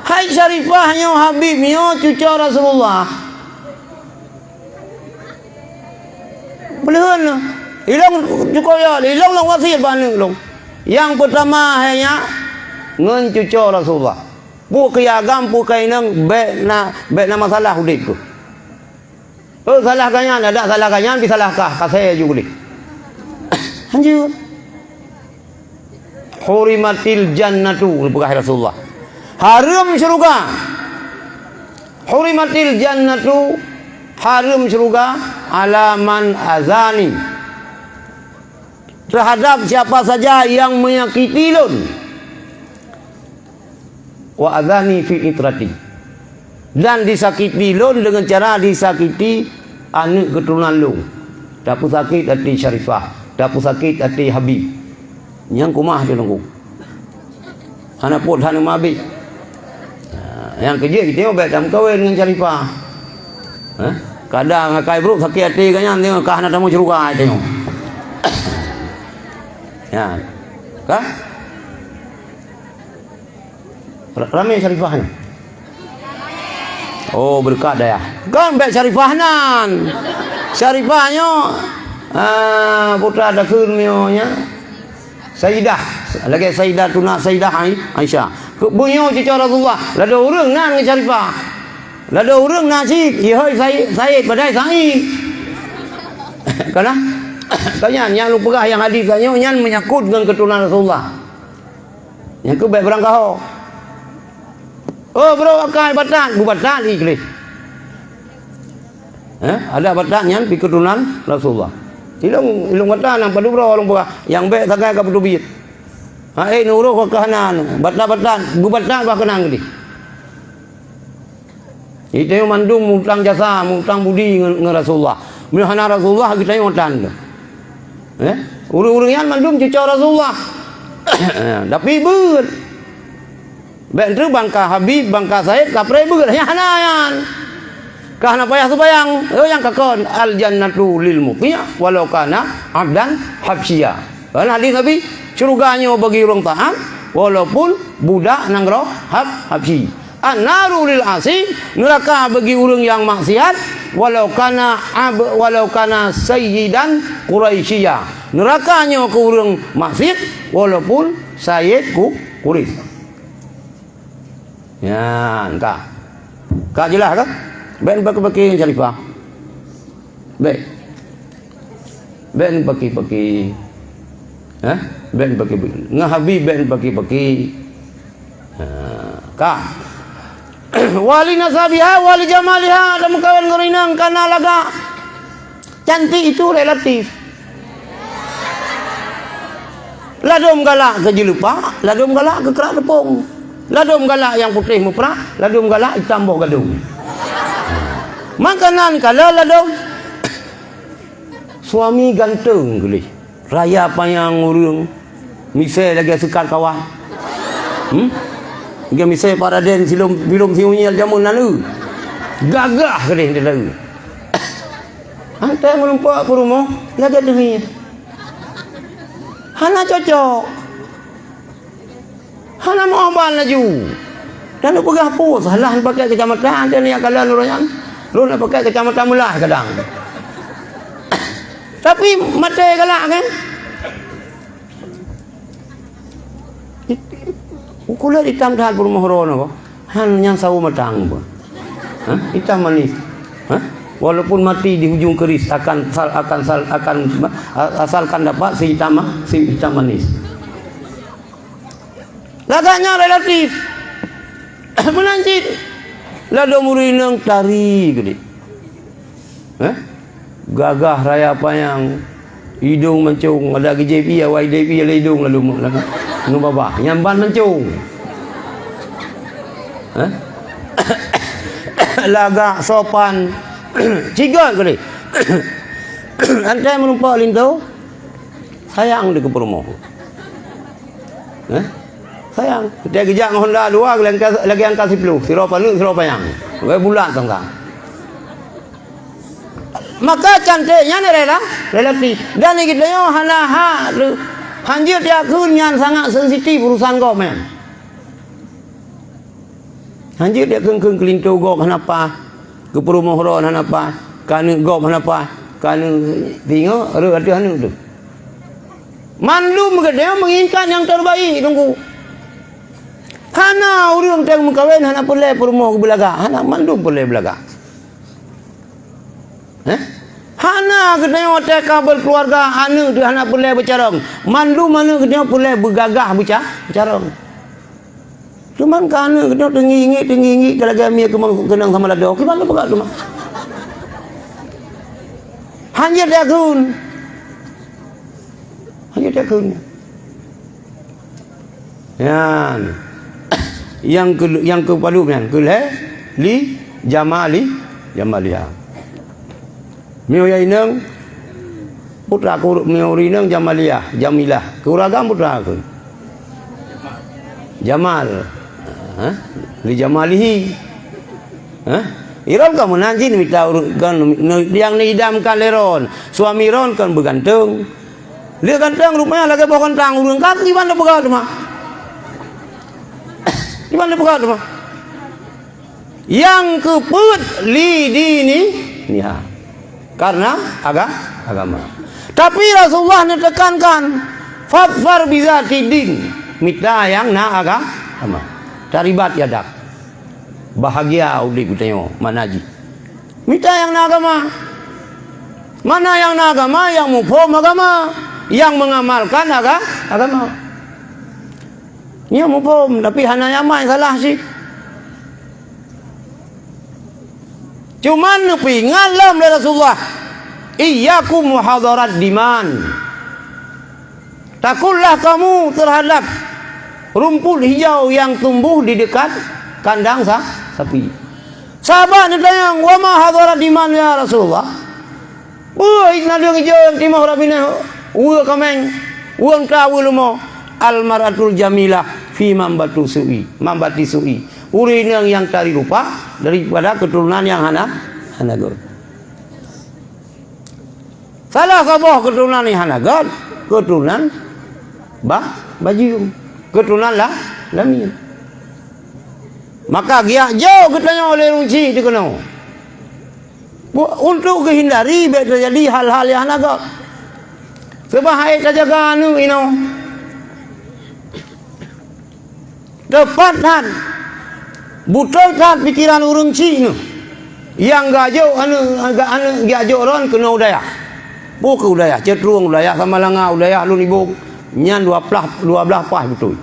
Hai Syarifahnya Habibnya cucu Rasulullah. Belum hilang cukup ya, hilang lang wasiat bani long. Yang pertama hanya ngen cucu Rasulullah. Bukan agam bukan nang be na masalah hudip tu. Salah kanyan ada salah kanyan bisa salahkah kasih juga ni. Lanjut. Hurimatil jannatu bukan Rasulullah. Haram syurga. Hurimatil jannatu haram syurga alaman azani terhadap siapa saja yang menyakiti lun wa azani fi itrati dan disakiti lun dengan cara disakiti anak keturunan lun. Dapat sakit hati Syarifah, dapat sakit hati Habib yang kumah tu nunggu anak pot hana mabik. Yang kerja kita tengok baik dalam kahwin dengan Syarifah. Kadang kai bro sakit hati kan tengok kah nak tamu cerukai tengok. Ya. Kah? Ramai Syarifah ni. Oh berkat dah ya. Kan baik Syarifah nan. Syarifahnya putra ada kurnia Sayyidah. Lagi Sayyidah tuna Sayyidah Aisyah. Bunyo cucu Rasulullah. Lada orang nan dengan Syarifah. Lada orang nasib. Ihoi Sayyid badai Sayyid. Karena kanyan yang lu pegah yang hadis kanyo yang menyangkut dengan keturunan Rasulullah. Yang ke baik berang kau. Oh bro akan batan, bu batan ikhlas. Ada batan yang pi keturunan Rasulullah. Ilung batan nang padu bro long pegah yang baik sagai ka padu bit. Nuro ko kahanan, batan, bu batan ba kenang di. Itu yang mandum mutang jasa, mutang budi dengan Rasulullah. Mihana Rasulullah kita yang otan. Urung-urung yang mandum cucu Rasulullah. Tapi ber. Bentu bangka Habib, bangka Said, kapre ber. Yang hanayan. Kahana payah subayang. Yang kakon al jannatu lil muqiyah walau kana abdan habsyiah. Karena hadis Nabi surganya bagi orang taat walaupun budak nang roh habsyi. An-naru lil asi, neraka bagi orang yang maksiat walau kana sayyidan quraisyiyah. Nerakanya ke orang maksiat walaupun sayyid Quraisy. Ya, entah. Kak jelas kan? Ben pakai Syarifah. Ben pakai. Ben pakai. Ngahabi ben pakai. Kak wali nasabiha wali jamaliha dan kawan ngerinang karena laga cantik itu relatif. Ladum galak ke jelupa, ladum galak ke kerak tepung, ladum galak yang putih muprak, ladum galak hitam bau gadung. Makanan kala ladum suami ganteng geli raya payang urung misal lagi sekar kawan. Dia misal paraden film siunyal jamun lalu. Gagah kedih dia lalu. Hantar melumpak ke rumah, lagi demi. Hana cocok. Hana mau abang laju. Dan lu pegah apa? Salah pakai kecamatan dia ni akalan lurangan. Lu nak pakai kecamatan Melah kadang. Tapi mata galak kan? Kulit hitam dah berumah rono ko. Han yang sawu matang po. Hitam manis. Walaupun mati di hujung keris akan asalkan dapat si hitam manis. Laganya relatif. Melanjut. Lado murinang tari gede. Gagah raya payang. Hidung mencung ada GJP ya YDP ya hidung lalu ngubah nyamban mencung. lagak sopan. Cigot kali. Antai menumpak lintu. Sayang dia ke perumahan. Sayang. Dia kejak Honda dua lagi angka 10. Siapa lu siapa yang. Bulan tengah. Maka cantiknya ni relatif. Dan ni kita yo hana hanjir dia kunyan sangat sensitif urusan kau men. Hanjir dia keng kelintu gok kenapa? Ke perumahan kenapa? Kana gok kenapa? Kana tengok ada hanu tu. Mandum ke dia menginginkan yang terbaik tunggu. Hana urang teng mengkawin hana pulai perumahan ke belaga. Hana mandum pulai belaga. Hana kena otak kabel keluarga anu tu hana pulai bercarong. Mandu mana kena pulai bergagah bercarong. Cuman kana kena tengi-ingi kalau kami kenang sama lado. Ki mana pegat tu mah. Hanya dia kun. Hanya dia kun. Yang ke palu kan. Li Jamaliha. Mio ya inang putra ku mio rinang Jamilah kuragam putra aku Jamal li Jamalihi iron kamu nanti minta kan yang nidamkan leron suami ron kan bergantung dia ganteng rupanya lagi bawa kentang urang kaki mana pegat mah di mana pegat mah yang keput li dini niha karena agama. Tapi Rasulullah menekankan fadfar bizati din, mitra yang na agama. Taribat yadak. Bahagia udik kutenyo manaji. Mitra yang na agama. Mana yang na agama, yang mufhum agama, yang mengamalkan agama. Ini mufhum tapi hana nyamai salah sih. Cuman pingalam dari Rasulullah. Iyyakum muhadarat diman. Takutlah kamu terhadap rumput hijau yang tumbuh di dekat kandang sapi. Sahabat ditanya, "Wa ma hadarat diman ya Rasulullah?" Kandang hijau yang timah rabina. Kameng. Uang tahu lumo. Al-maratul jamilah fi mambati su'i. Urin yang tari rupa daripada keturunan yang hanagot. Salah kabah keturunan yang hanagot, keturunan bajium, keturunan lamin. Maka giak jauh ketanya oleh runci itu kena. Untuk menghindari terjadi hal-hal yang hanagot. Sebab hai jaga anu Tepatkan butulkan pikiran urang cing yang gajo anu gajo ron kena udaya. Buku udaya, cetrung udaya sama langa udaya lu nibuk nyan 12 pas betul.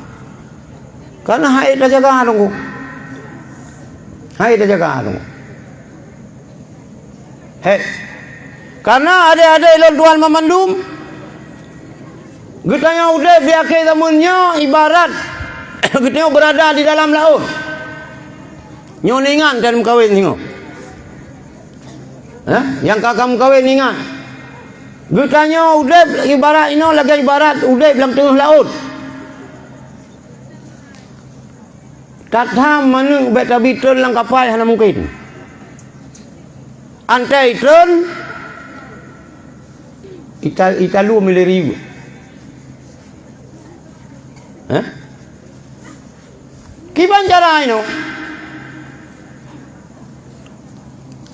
Karena hai dah jaga anu. Hai dah jaga anu. Karena ada ilon tuan memandum. Getanya udah biakai zamannya ibarat getanya berada di dalam laut. Nyoningan dan kawin tengok. Yang kakak kawin ingat. Getanya udah ibarat ini lagi ibarat udah dalam tengah laut. Tatham mana betabi turun lang kapal hana mungkin. Antai turun Italu mileriu. Kiban cara ini?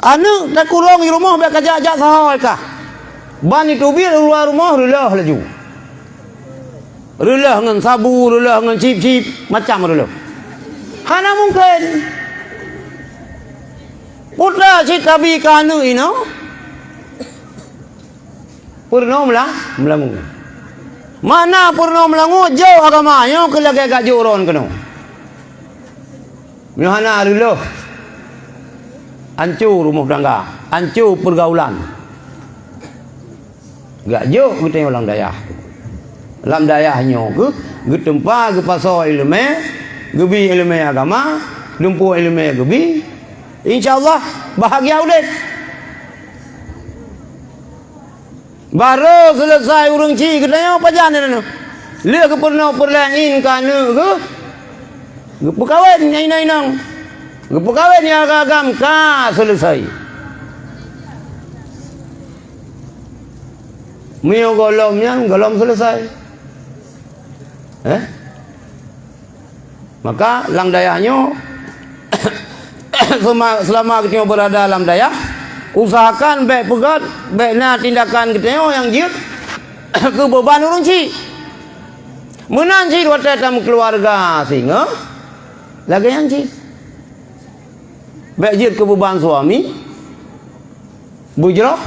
Anu tak kurang di rumah berkajak-jak sahai kah? Ban itu biar luar rumah relah laju. Relah dengan sabu, relah dengan cip-cip, macam relah. Hana mungkin. Putra cita bi kanu ini. Purno melangu. Mana purno melangu jauh agamanya ke lagi agak joron kena. Yohana relah. Hancur rumah tangga, hancur pergaulan. Gak jauh kita orang dayah. Dalam dayahnya ke tempat ke pasal ilmu, gebi ilmu agama, lumpuh ilmu gebi, InsyaAllah bahagia ulit. Baru selesai urang ci katanya apa jalan ni? Dia ke pernah perlain kana ke? Ke perkawin nyai nang. Ke perkawin yang agam ka selesai. Mio golom selesai. Maka lang dayahnya selama kita berada dalam dayah, usahakan baik pegat, baik na tindakan kita yang jid ke beban urang ci. Menanci dua tamu keluarga singa lagi yang ci. Baik jid ke beban suami, bujrah.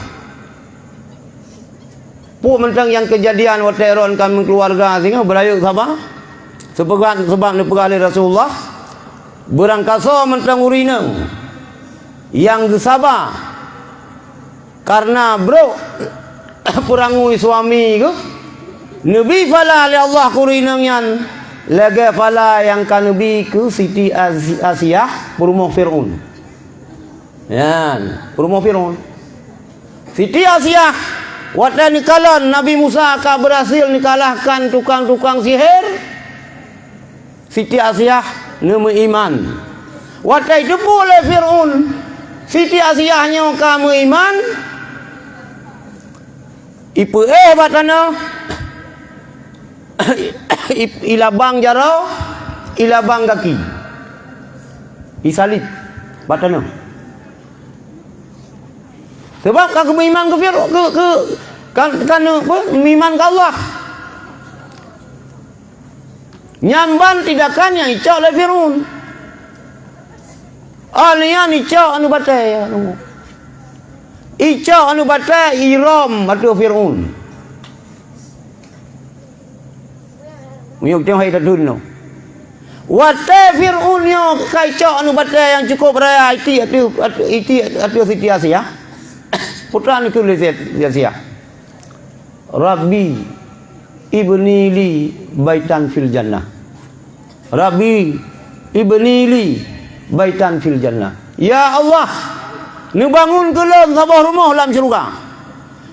Pu mentang yang kejadian wateron kami keluarga singa berayuk sabar. Sebab ni pegali Rasulullah berangkasa mentang urinang yang sabar karena bro perangui suami ke Nabi fala li Allah kurinang yan lagi fala yang kan Nabi ke Siti Asiyah perumah Fir'un yan perumah Fir'un Siti Asiyah waktu nikalan Nabi Musa akan berhasil nikalahkan tukang-tukang sihir. Siti Asiyah nama iman. Waktu itu boleh Fir'un. Siti Asiyahnya kamu iman. Ipu batana. Ilabang jarau. Ilabang kaki. Isalib batana. Sebab kamu iman ke Fir'un kan iman ke Allah. Nyamban tindakan yang icak oleh Fir'un. Alian icak anu batai anu. Icak anu batai Iram atau Fir'un. Muyuk tengok hai tadun no. Watai Fir'un yo kai icak anu batai yang cukup raya iti atau Siti Asiyah. Putra ni tulis Asiyah. Rabbi ibni li baitan fil jannah. Rabbi ibni li baitan fil jannah. Ya Allah, ni bangun kelon sabah rumah dalam syurga.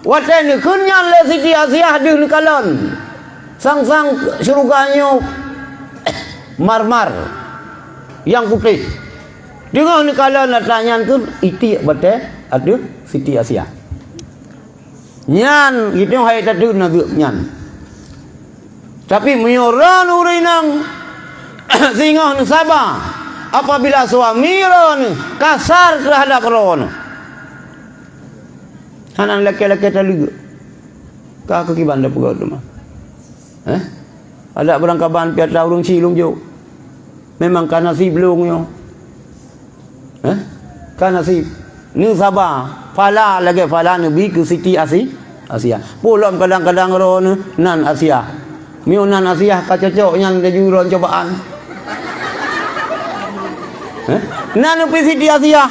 Watai ni kunyan le Siti Asiyah di ni kalon. Sang-sang syurganya marmar yang putih. Dengar ni kalon tanya tu iti batai ada Siti Asiyah. Nyan itu hai tadu na nyan. Tapi menyoran urinang sehingga sabar apabila suami ron kasar terhadap ron. Hanan laki-laki tadi ka kekiban dah pegawai tu mah. Ada berangkaban piata urung cilung jo. Memang kan nasib belum yo. Kan nasib. Ni sabar. Fala lagi fala nabi ke Siti Asiyah. Pulang kadang-kadang ron nan Asiyah. Miunan Asiyah kacocok yang kejuruan cobaan. Nan pi Siti Asiyah.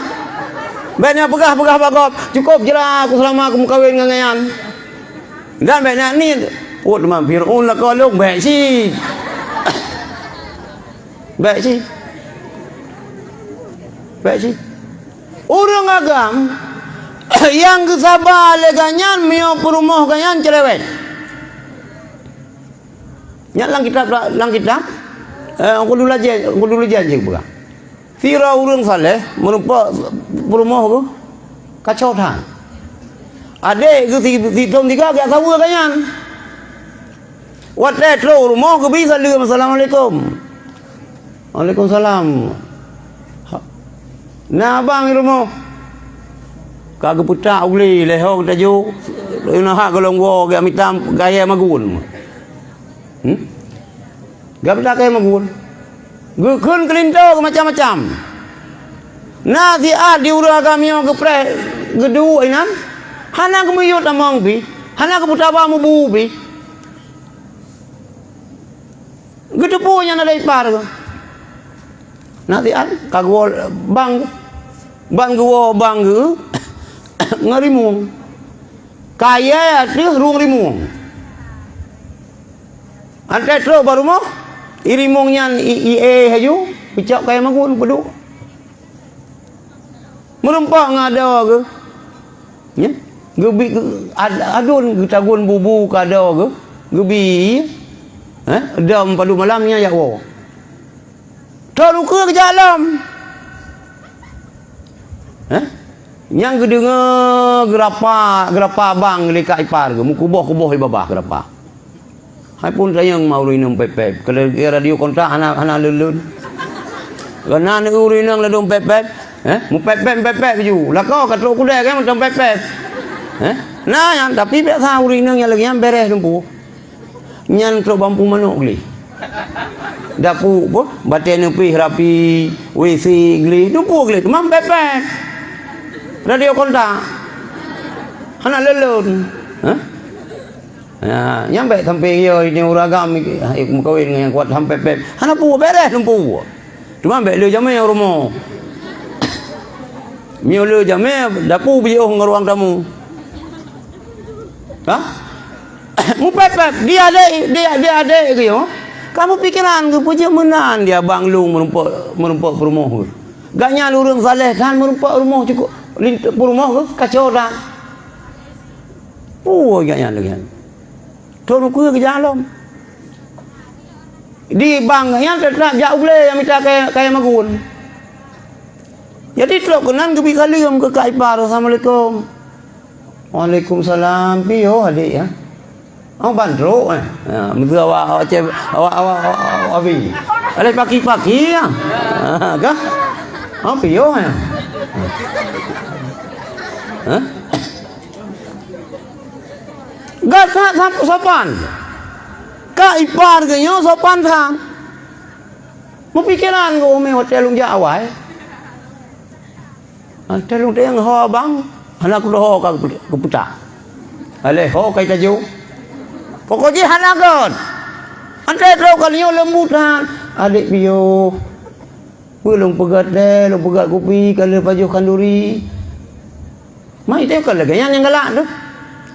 Banyak pegah bagop. Cukup jelah aku selama aku kahwin dengan ngayan. Dan banyak ni put mah Fir'un lah kolong baik si. Baik si. Baik si. Orang agam yang kesabar leganyan mio perumah kanyan cerewet. Nyak lang kitab. Aku dulu janji buka. Tira urang saleh merupa perumah ku kacau tang. Adik ke hitung tiga gak tahu kanyan. Watai tro rumah ke bisa salam assalamualaikum. Waalaikumsalam. Nah abang rumah. Kagak putak uli leho tajuk. Nak hak golong wo gak mitam gaya magun. Gak pernah kaya magun. Gukun kelinto macam-macam. Nasi di urang kami yang kepre gedu inan. Hana kemuyut among bi. Hana keputaba mu bu bi. Gedu punya na ipar ko. Nasi kagwol bang gwo bang ngarimung. Kaya tu rung rimung. Ante tro baru mo irimong yan haju picok kaya magun pedu. Merempak ngada ke? Ya? Gebi adun tagun bubu kada ke? Gebi. Dam padu malamnya ya wo. Tahu ke jalan. Yang kedengar gerapa bang dekat ipar ke mukuboh-kuboh ibabah gerapa. Hai pun saya yang mau rinam pepep. Kalau radio kontak anak lelun. Karena nak urinang ladung pepep. Mu pepep ju. Lah kau kat rok kuda kan macam pepep. Nah yang tapi biasa urinang yang lagi yang beres lempu. Nyan tok bampu manuk geli. Dapu apa? Baten nepi rapi WC geli. Dumpu geli. Mam pepep. Radio kontak anak lelun nyampe sampai ini uragam kawin yang kuat sampai pep anak pu beres lempu cuma ambek le jame rumah mio le jame dapu biji ruang tamu mu pep dia ada ke yo kamu pikiran ke puja menan dia banglung merumpak rumah gaknya lurung saleh kan merumpak rumah cukup rumah ke kacau dah. Gaknya lagi. Turun ke jalan. Di bang yang tetap jauh boleh yang minta kayak magun. Jadi telok kenan ke bikalium ke kaipar. Assalamualaikum. Waalaikumsalam. Piyo adik ya. Bandro mesti awak abi. Alai pagi-pagi ya. Kah? Piyo ya. Gak sopan. Kak ipar ke nyo sopan sang. Mau pikiran ko me hotel lung jawai. Hotel lung yang ho bang. Anak ko ho ka keputa. Ale ho kai taju. Pokoknya hanakon. Antai tro ka nyo lembutan. Adik bio. Belum pegat deh, belum pegat kopi kalau baju kanduri. Mai teh kalau lagi yang galak tu.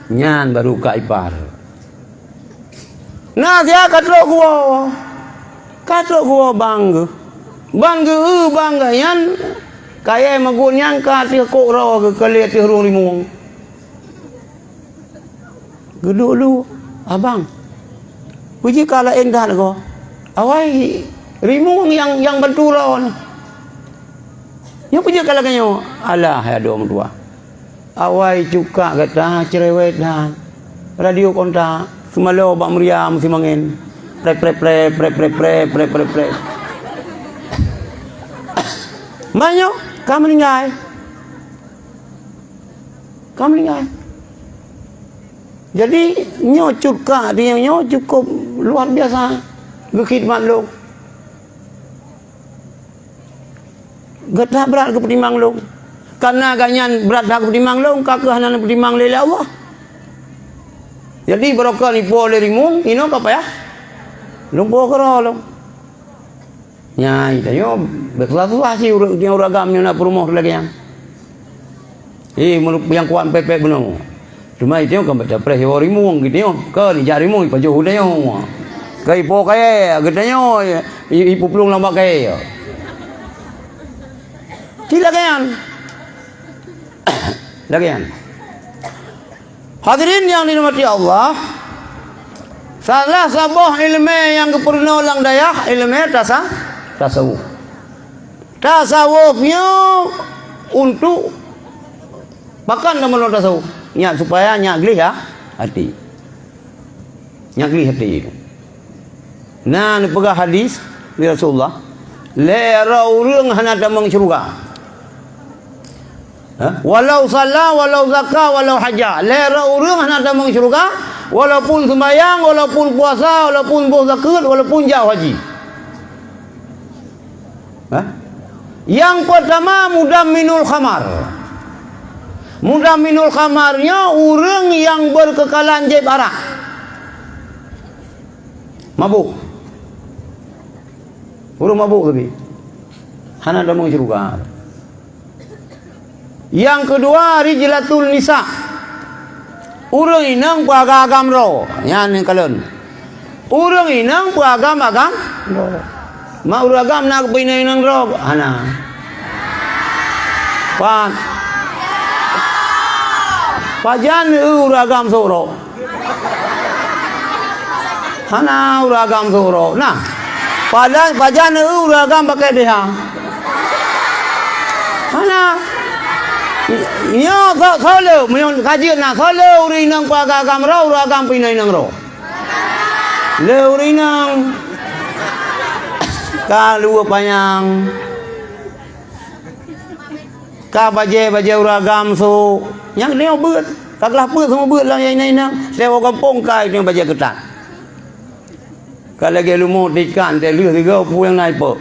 Nyan baru ka ipar. Nah dia katrok gua bangga. Bangga yan. Kaya magun yang ka ti kok ro ke kali ti rung limung. Geduk lu abang. Puji kala endah ko. Awai rimung yang bantu ro. Yang puji kala kanyo. Alah ya dom tua. Awai cuka kata cerewet dan radio kontak semalo bak meriam si mangin pre banyak kamu meninggal jadi nyo cuka dia nyo cukup luar biasa berkhidmat lo getah berat ke pertimbang lo karena ganyan berat hak berdimang long kakak hana berdimang lele Allah. Jadi barokah ni po le rimung ino apa ya? Lumpo karo long. Nyai tayo berkelas si uragam nak rumah lagi yang. Yang kuat pepe benar. Cuma itu kan baca pres rimung gitu ke ni jari rimung pa jo dayo. Kai po kaya gedanyo ipu plung lambak kaya. Silakan. Lagian. Hadirin yang dirahmati Allah, salah sebuah ilmu yang keperluan orang Dayak, ilmu tasawuf. Tasawufnya untuk bahkan nama tasawuf, supaya nyagli ya hati. Nyagli hati itu. Nah, ni pegah hadis dari Rasulullah, lera urang hana damang syurga. Walau salah, walau zakah, walau hajah. Lera urang hana damang syurga, walaupun sembahyang, walaupun puasa, walaupun zakat, walaupun jauh haji. Yang pertama mudamminul khamar. Mudamminul khamarnya urang yang berkekalan jaib arak. Mabuk. Urang mabuk tapi hana damang syurga. Yang kedua rijlatul nisa. Urang inang pagagam ro. Yan yang kalon. Urang inang pagagam ro. Ma uragam nak pinay nang ro. Ana. Pan. Pajan uragam soro. Hana uragam soro. Nah, pajan uragam pakai dia. Hana. Nyo solo, menyon kajian na solo uri nang pagagam raw uragam pinay nang raw. Le uri nang kalua panyang. Ka baje uragam so yang dia beut kaklah beut semua beut lah yang ini nang saya kampung kai yang baje ketat kalau lagi lumut ikan dia lihat tiga yang naik po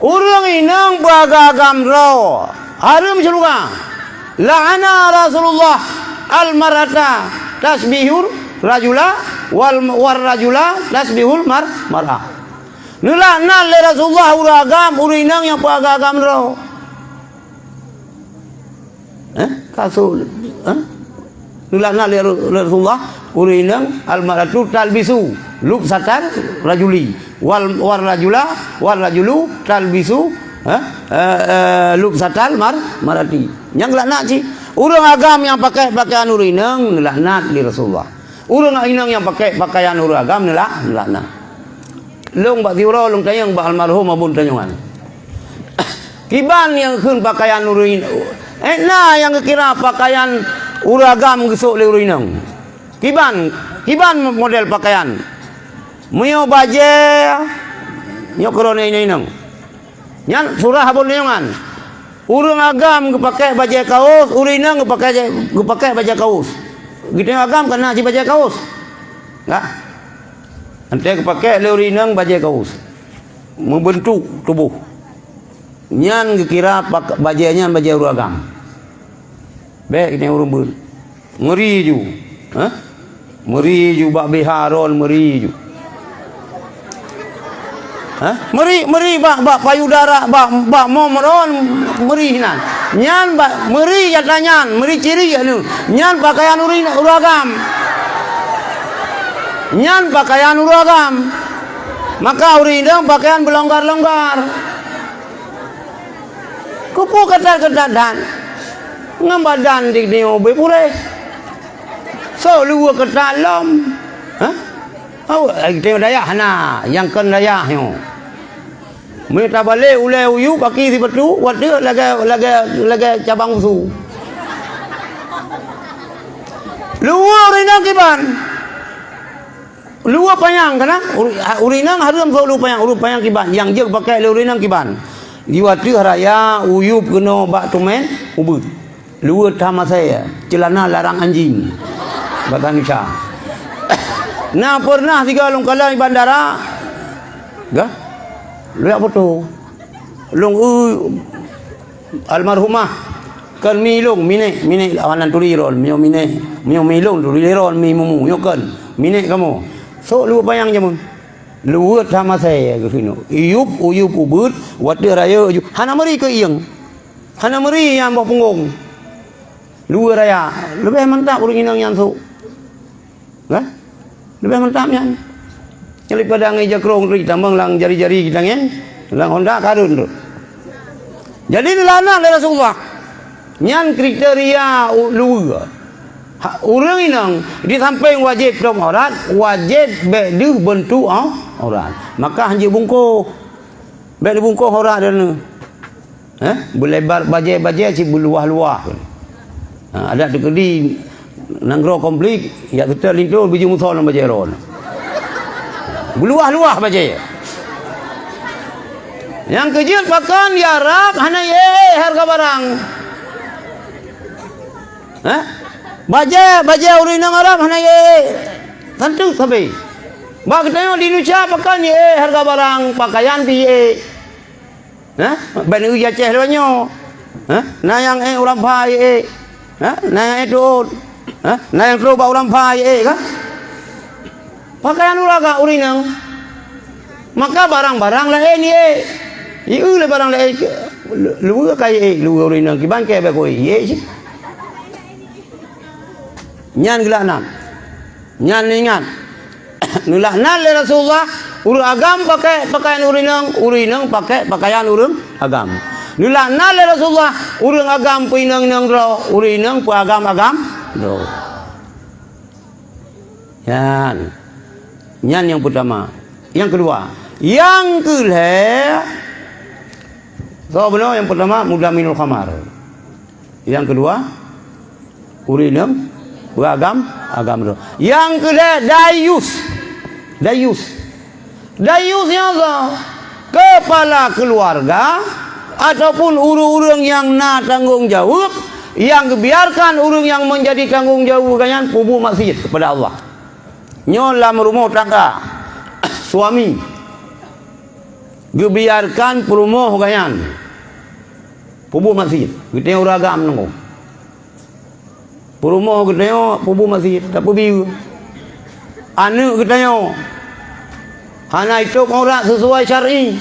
urang inang bagagam raw harum seluka la'ana Rasulullah al-marata tasbihur rajula wal rajula tasbihul mar'a nula nal le Rasulullah uragam urinang yang pagagam raw. Kasul. Nula nal le Rasulullah urinang al-maratu talbisu lubsatan rajuli wal rajulu talbisu lubsatal marati. Yang laknat sih. Urang agam yang pakai pakaian urinang laknat li Rasulullah. Urang inang yang pakai pakaian uragam laknat. Long bak tiura long tayang bak almarhum abun tanyongan. Kiban yang kun pakaian urin. Nah yang kira pakaian uragam gesuk le urinang. Kiban model pakaian. Mio baje nyo krone ini nang. Nyan surah abun tanyongan. Urang agam pakai baje kaos, urinang pakai baje kaos. Gitu agam kena si baje kaos. Enggak? Nanti pakai leurinang baje kaos membentuk tubuh nyan kira bajanya baje uragam baik ini urang bun ngeri ju meri ju bak biharon meri ju meri bak payudara bak momron meri nan nyan bak meri jatanyan meri ciri anu nyan pakaian uragam nyan pakaian uragam maka urinang pakaian belonggar-longgar kupu ketat-ketatan ngambadan dik ni obe pure so lu ketat lom kita daya hana yang kan daya yo mereka balik ule uyu kaki si betu wadah lagi cabang usu lu urinang kiban luar payang kana urinang harum so lu payang kiban yang je pakai urinang kiban diwati raya uyup kena bak tumen ubut luar tama saya celana larang anjing bagan Isya nah pernah tiga long kala di bandara gah lu apa tu long almarhumah kan milong mine awanan tuliron mio milong tuliron mi mumu yokan mine kamu so lu bayang jamun lu sama saya ke sini uyup ubut wadah raya hana meri ke ieng hana meri yang bawa punggung lu raya lebih mantap urang inang yang su kan lebih mantap yang daripada ngeja krong ri tambang lang jari-jari kita ngen lang Honda karun tu jadi lana le Rasulullah nyan kriteria lu urang inang di samping wajib dom aurat wajib bedu bentuk aurat maka hanji bungko bedu bungko aurat dan berlebar baje si berluah-luah ada dekedi nanggro komplit ya kita lintu biji muthol baje ron berluah-luah baje yang kejut pakan ya Arab hana harga barang baja urinang Arab hana tentu sabi bak tengok di Indonesia pakan harga barang pakaian pi ben uya ceh lonyo na yang orang pai na yang itu na yang pro ba orang pai kan pakaian uraga urinang maka barang-barang la ni iu le barang la lu kai lu urinang ki ban ke ba ko sih nyan gelana nyan ingat nulah nal Rasulullah agam pakai pakaian urinang pakai pakaian urang agam. Nila nale Rasulullah urang agam pinang-nang ro, urinang pu agam ro. Yan. Yan yang pertama. Yang kedua, yang kedua, so benar yang pertama mudaminul khamar. Yang kedua, urinam pu agam ro. Yang kedua dayus. Dayus yang kepala keluarga ataupun urang-urang yang nak tanggung jawab, yang biarkan urang yang menjadi tanggung jawab kanyan pubu maksiat kepada Allah. Nyolam rumah tangga suami gebiarkan perumah kanyan pubu maksiat kita uragam nunggu perumah kita pubu maksiat tak pubi anak kita hana itu orang sesuai syar'i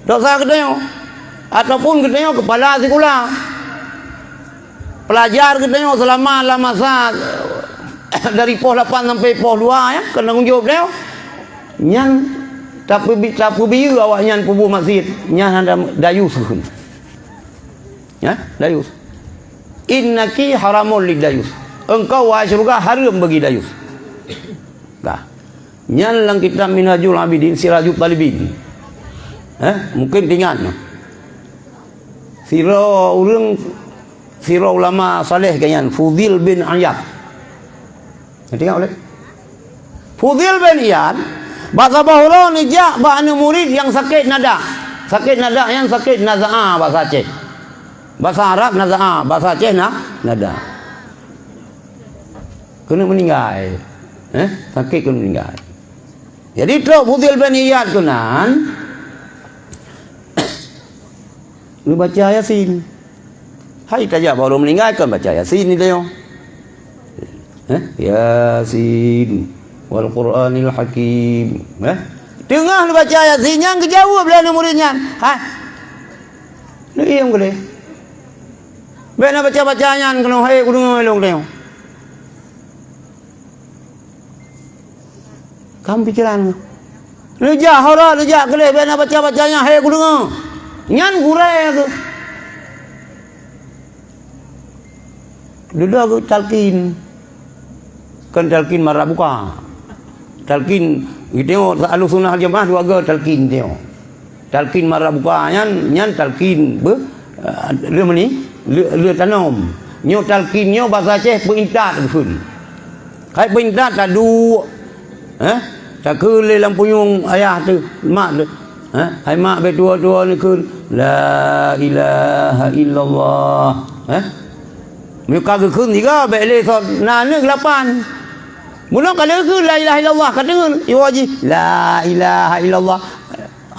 dosa kita ataupun kita kepala sekolah pelajar kita selama masa dari pos 8 sampai pos 2 ya kena tanggungjawab dia nyan tapi biu awak nyan pubu masjid nyan ada dayus ya dayus innaki haramun lid dayus engkau wahai surga haram bagi dayus dah nyan lang kita minhajul abidin sirajul talibin mungkin tinggal sira ulama saleh kanyan Fudil bin Iyad tengok boleh Fudil bin Iyad bahasa bahula ni jak bahana murid yang sakit nada yang sakit naza'ah bahasa Aceh, bahasa Arab naza'ah, bahasa Aceh nada kena meninggal sakit kena meninggal. Jadi tu Fudil bin Iyad kunan lu baca Yasin hai tajak baru meninggal kan baca Yasin ni dia Yasin wal Qur'anil Hakim. Tengah lu baca Yasin yang kejawab lah muridnya. Lu iam gede. Bena baca-bacanya kena hai kudu ngelong tengok. Kamu pikiran. Lu jah hara lu jah gede bena baca-bacanya hai kudu ngel. Nyan gurai tu. Dulu aku talqin. Kan talqin marah buka talqin kita tengok ahlu sunnah jamaah dua ga talqin tengok talqin marah buka nyan talqin dia ni dia tanam nyo talqin nyo bahasa Aceh perintat pun kai perintat tak du tak ke le lampuyung ayah tu mak tu hai mak be tua-tua ni kun la ilaha illallah muka ke kun tiga be le so na ne 8 mula kalau ke la ilaha illallah kata iu haji la ilaha illallah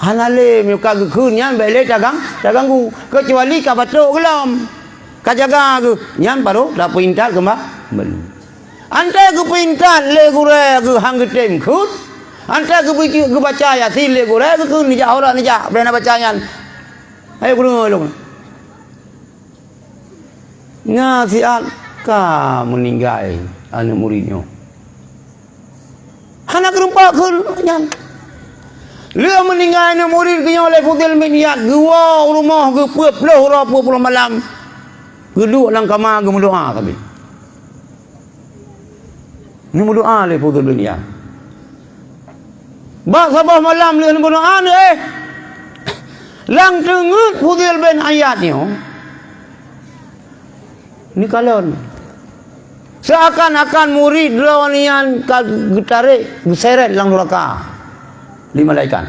hanale muka ke kun nyan be le dagang ku kecuali ka batuk gelam ka jaga ke nyan baru dah perintat ke mak ben ante ke perintat le gure ke hang getem kun ante ke baca Yasin le gure ke kun ni ja ora ni ja bena baca nyan ayo guru ngasiat ka meninggal anak muridnya anak rumpak ke nyan dia meninggal anak murid ke oleh Fudil bin Iyad gua rumah ke 20 malam geduk dalam kamar ke berdoa kami ni berdoa oleh Fudil bin Iyad bak sabah malam dia berdoa ni lang tengut Fudil bin Iyad ni kalon seakan-akan murid lawanian getarik geseret lang neraka di malaikat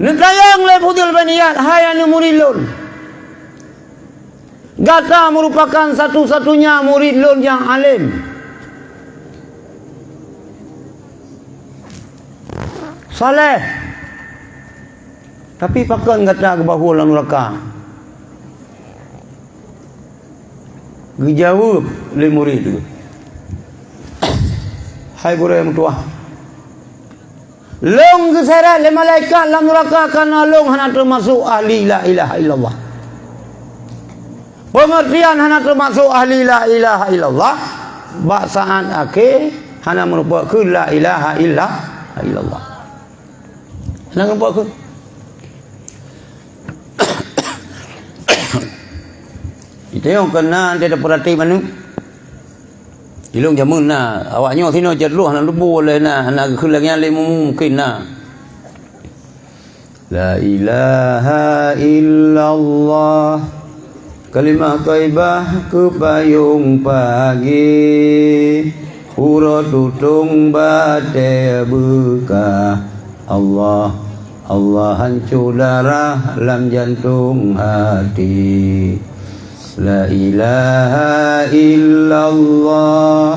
netayang le Fudil bin Iyad hai anu murid lun gata merupakan satu-satunya murid lun yang alim saleh tapi pakan kata ke bahu lang neraka dijawab oleh murid itu hai guru yang tua long keseret le malaikat dalam neraka karena long hana termasuk ahli la ilaha illallah pengertian hana termasuk ahli la ilaha illallah baksaan akhir hana merupakan la ilaha illallah Nang nampak ke? Itu yang kena dia ada perhati mana? Ilung jamun na awaknya sini jeruh nak lubu le na nak kelangnya le mungkin na. La ilaha illallah kalimah thayyibah ke payung pagi urut tutung bate buka Allah Allah hancur darah dalam jantung hati. La ilaha illallah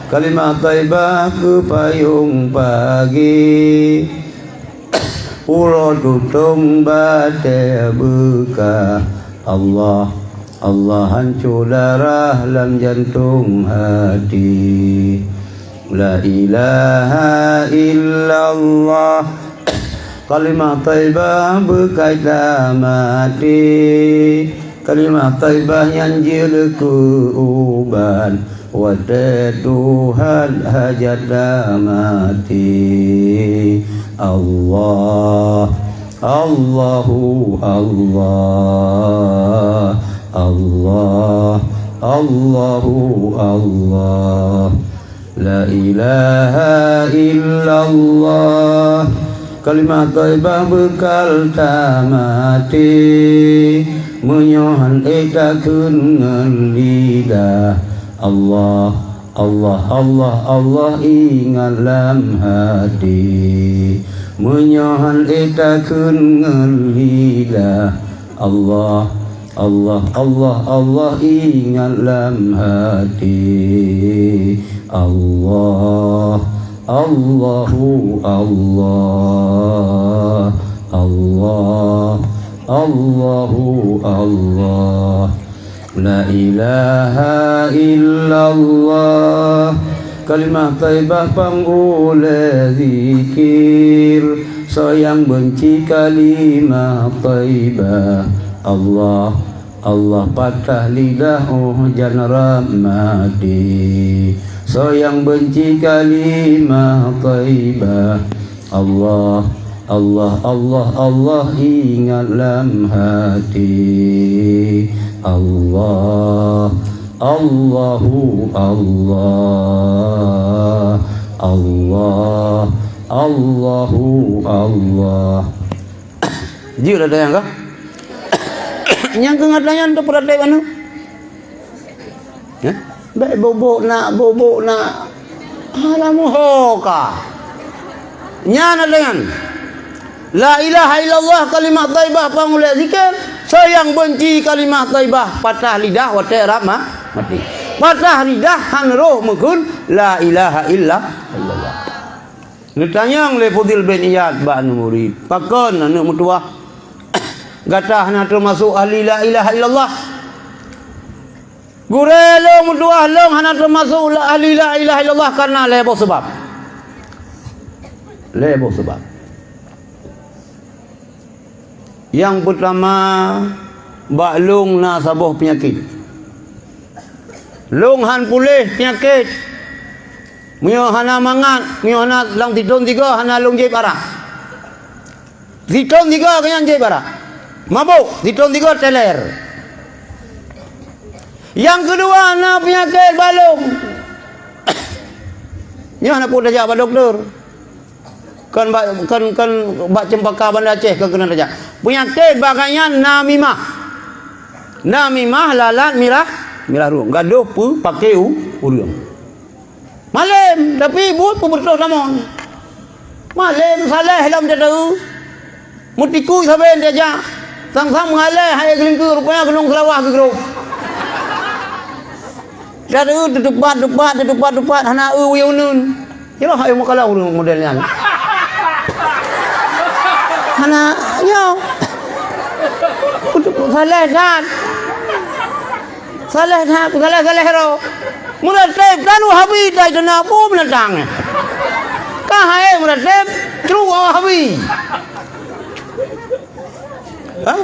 kalimah thayyibah ke payung pagi urut tutung bate buka Allah Allah hancur darah dalam jantung hati. La ilaha illallah kalimah thayyibah berkaitan mati. Kalimah thayyibah yang jilku uban wate Tuhan hajat mati. Allah Allahu Allah Allah Allahu Allah La ilaha illallah kalimah thayyibah bekal tamati menyohan ekakeun ngan lidah Allah Allah Allah Allah ingat lam hati menyohan ekakeun ngan lidah Allah Allah Allah Allah ingat lam hati Allah Allahu Allah Allah Allahu Allah La ilaha illallah kalimah thayyibah pangule zikir sayang benci kalimah thayyibah Allah Allah patah lidah hujan rahmati sayang benci kalimah thayyibah Allah Allah Allah Allah ingat lam hati Allah Allahu Allah Allah Allahu Allah Jira ada yang kah? Yang kengatanya untuk perhatian mana? Ya? Baik bobok nak alamu hoka. Nyana dengan La ilaha illallah kalimat thayyibah pangulai zikir sayang benci kalimat thayyibah patah lidah wate rahmah mati patah lidah han roh mukun la ilaha illallah. Ditanyang le Fudil bin Iyad ba'nu murid pakon anu mutuah gatah na termasuk ahli la ilaha illallah gurelo mutuah long hana termasuk ahli la ilaha illallah karena lebo sebab yang pertama baklung na sabuh penyakit lung han pulih penyakit mio hana mangat mio hana lang tidon tiga hana lung jai parah tidon tiga kenyan jai parah mabuk tidon tiga teler yang kedua hana penyakit balung nyo hana pun dah jawab doktor kan bak cempaka Banda Aceh kan kena saja penyakit bagaian namimah lalat mirah ruang gaduh pu pakai urang malam tapi buat pemerintah namun malam saleh dalam dia tahu mutiku sampai dia aja sang-sang mengalah hai gelingku rupanya gunung selawah ke grup dia debat hana uyunun kira hai makalah modelnya hana yo saleh ro muratib kanu habi dai dana pu menatang ka hae muratib tru habi ha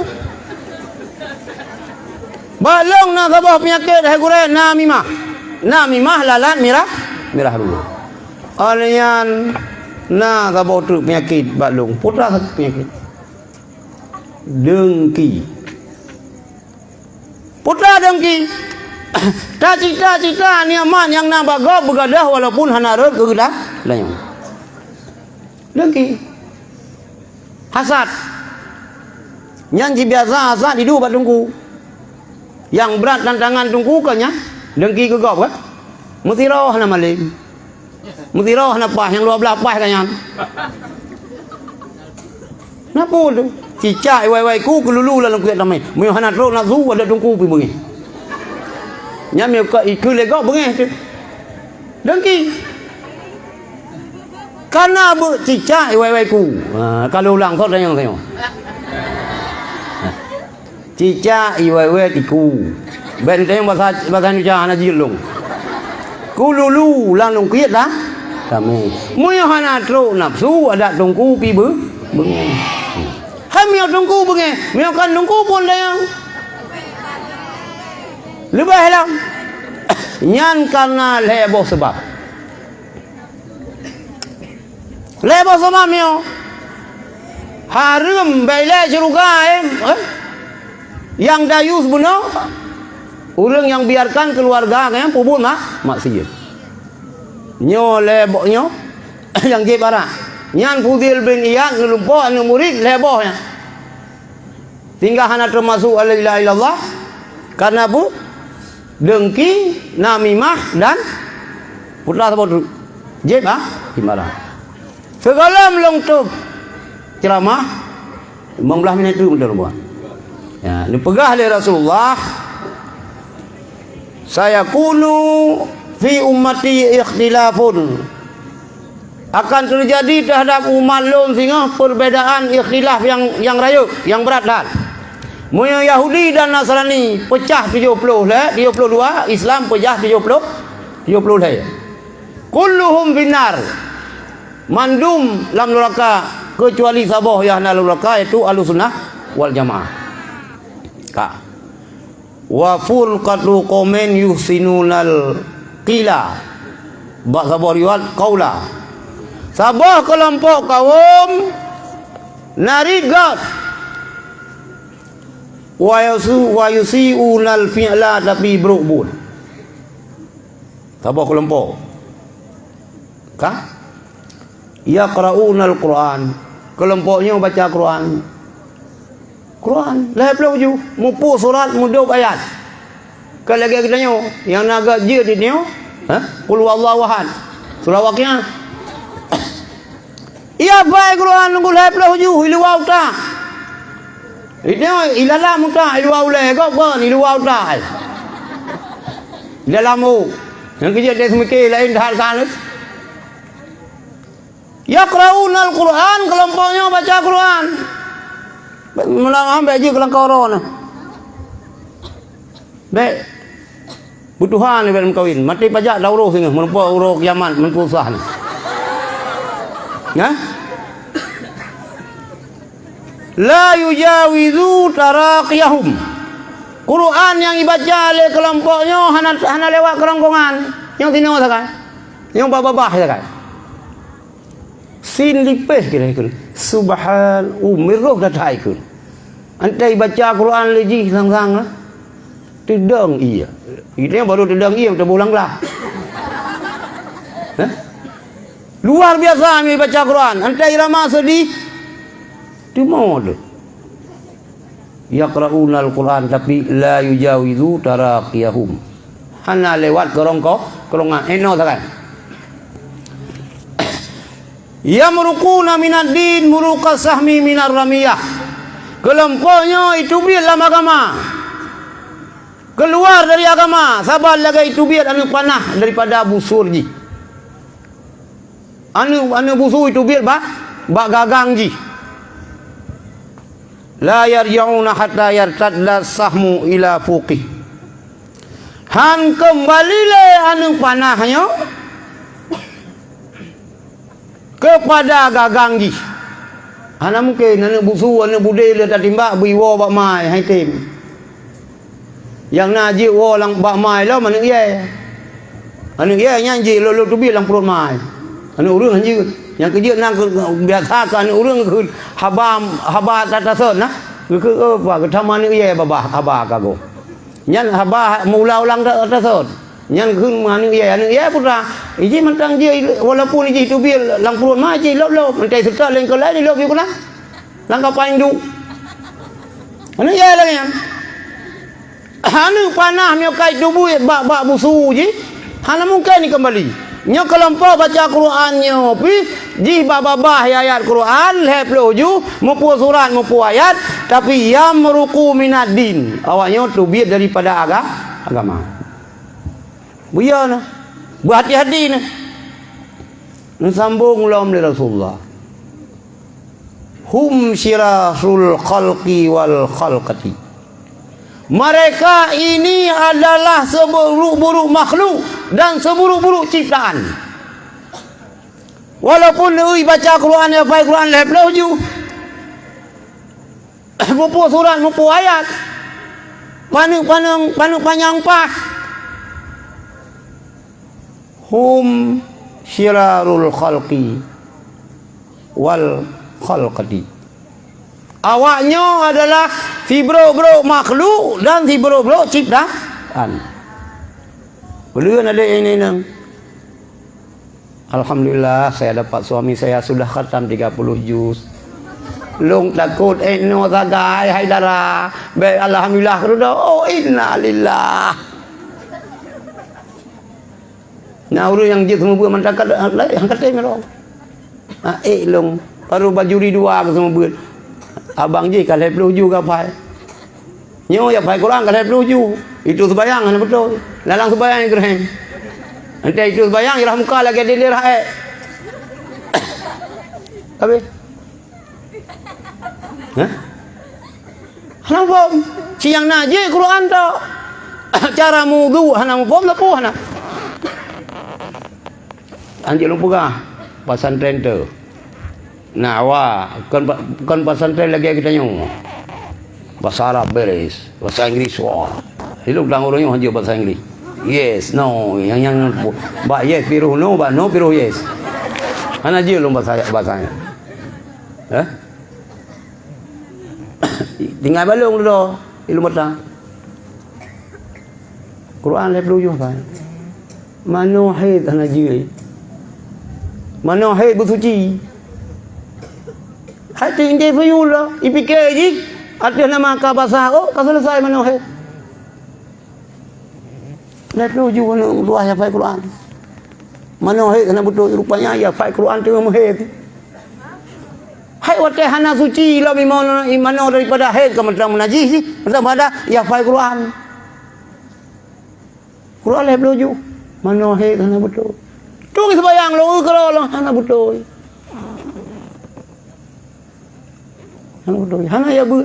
balong na sabah penyakit hai gure namimah lalat mirah dulu alian Nah, sabar tu penyakit balung. Putra satu penyakit. Dengki. Putra dengki. Tak cita-cita ni aman yang nak baga begadah walaupun hanarut kegedah layang. Dengki. Hasad. Yang biasa hasad hidup bat tungku. Yang berat tantangan tungku kanya dengki kegop kan? Mesti roh na maling. Mesti roh na pah yang luar belah pah kanya. Napa tu? Cicak wai-wai ku kelulu lalu kuat tamai. Mu hanat ro na zu ada tungku pi bengi. Nya me ka ikut legok bengi tu. Dengki. Karena cicak wai-wai ku. Kalau ulang thot yang tengok. Cicak iwai-wai tiku. Ben teng bahasa Indonesia ana jilung. Kululu lang kiat dah. Kami. Mu yang hana tro nafsu ada tungku pi bengi. Hamil tungku bengi. Mu kan tungku pun layang. Lebih lang. Nyan karena lebo sebab. Lebo sebab mio. Harum baile syurga yang dayus benar orang yang biarkan keluarga kan pubun maksiat nyo lebok nyo yang je bara nyan Fudil bin Iyad ngelumpo anu murid lebohnya tinggal hana termasuk la ilaha illallah karena bu dengki namimah dan putra sebut je gimana segala melongtup ceramah 15 minit itu benar buat. Ya, dipegah oleh Rasulullah. Saya kunu fi ummati ikhtilafun. Akan terjadi terhadap umat lun sehingga perbedaan ikhtilaf yang rayuk, yang berat dah. Muya Yahudi dan Nasrani pecah 70 lah, 72, Islam pecah 70 lah. Kulluhum binar. Mandum lam neraka kecuali sabah yang dalam neraka itu Ahlussunnah wal Jamaah. Ka wa furqatu qaumin yuhsinunal qila ba sabar riwayat qaula sabah kelompok kaum narigat wa yusiunal fi'la tapi berubun sabah kelompok ka yaqraunal Quran kelompoknya baca Quran lah pelaju mupu surat mudub ayat kalau lagi kita nyo yang naga je di nyo qul huwallahu ahad surah waqiah ia baik Quran ngul lah pelaju ilu auta ini ilala muta ilu aule kau pun ilu auta dalamu yang kerja dia semikir lain harkan yaqraunal Quran kelompoknya baca Quran melang ambil je kelang koron. Baik. Butuhan ni dalam kawin. Mati pajak dah urus ni. Menumpuk urus kiamat. Menumpuk usah ni. Ya? La yujawizu taraqiyahum. Quran yang dibaca oleh kelompoknya hana lewat kerongkongan. Yang tino sakai. Yang babah sakai. Sin lipeh kira-kira. Subhan umiruh datai kun. Antai baca Quran lagi sang-sang lah. Tedang iya. Ini baru tedang iya terbulang lah. Luar biasa kami baca Quran. Antai ramah sedih. Itu mau tu. Yaqra'unal Quran tapi la yujawizu taraqiyahum. Hana lewat kerongkongan. Eno sakan. Yamruquna minad din muruqas sahmi minar ramiyah. Kelompoknya itu biar dalam agama. Keluar dari agama. Sabar lagi itu biar anu panah daripada busur ji. Anu busur itu biar bak gagang ji. La yarji'una hatta yartadda sahmu ila fuqih. Han kembali le anu panahnya kepada gagang ji. Ana mungkin ana busu ana bude le tak timbak biwo bak mai hai tim. Yang naji wo lang bak mai lo mana ye. Anu ye nyanji lo tu bi lang perut mai. Anu urang hanji Yang kerja nang biasakan orang ke haba tatasot nah. Ke apa ke taman ni ye babah haba kago. Nyan haba mula ulang tatasot. Nyan kun mani ye putra. Iji mentang dia walaupun iji tu bil lang purun ma iji lop mentai serta len ko lai lop yo kuna. Lang ka paing du. Anu ye lagi yang. Anu panah mio kai tubuh bak busu ji. Hana mungkin ni kembali. Nyo kelompok baca Quran nyo pi ji babah ayat Quran leploju mupu surat mupu ayat tapi yamruqu minad din. Awaknya tu biar daripada agama. Buya nah. Berhati-hati nah. Sambung ulam li Rasulullah. Hum syirahul khalqi wal khalqati. Mereka ini adalah seburuk-buruk makhluk dan seburuk-buruk ciptaan. Walaupun ui baca Quran ya baik Quran leplau ju. Mupu surat mupu ayat. Panu panjang pah. Hum syirarul khalqi wal khalqati. Awaknya adalah si bro makhluk dan si bro ciptaan. Belum ada ini nang. Alhamdulillah saya dapat suami saya sudah khatam 30 juz. Long takut no sagai haidara. Baik alhamdulillah keruda. Oh inna lillah. Nah urus yang jid semua buat mantakat yang kata merong. Long baru bajuri dua ke semua buat. Abang je kalau peluju ke apa? Nyo ya pai Quran kalau peluju. Itu sembahyang kan betul. Lalang sembahyang keren. Nanti itu sembahyang irah muka lagi dia lirah Habis. Hah? Hanang pom. Siang naje Quran tu. Cara wudu hanang pom lah po hanang. Anjir lupa kah? Pesantren tu. Nah, kon pesantren lagi kita nyu. Bahasa Arab beres, bahasa Inggeris wah. Hidup dalam orangnya hanya bahasa Inggeris. Yes, no, yang ba yes piruh no, ba no piruh yes. Mana je lu bahasanya. Eh? Tinggal balung dulu, ilmu mata. Quran le perlu apa? Manohid ana je. Manohid bersuci. Hati ini puyula, ipikir je. Ada nama ka bahasa oh, ka selesai manohid. Nak tuju luah ya fai Quran. Manohid kena betul rupanya ya fai Quran tu mohid. Hai wate hana suci la imano daripada haid ke macam najis sih. Macam ada ya fai Quran. Quran le tuju. Manohid kena betul. Tu sembahyang lu kalau hana betul. Hana betul. Hana ya bu.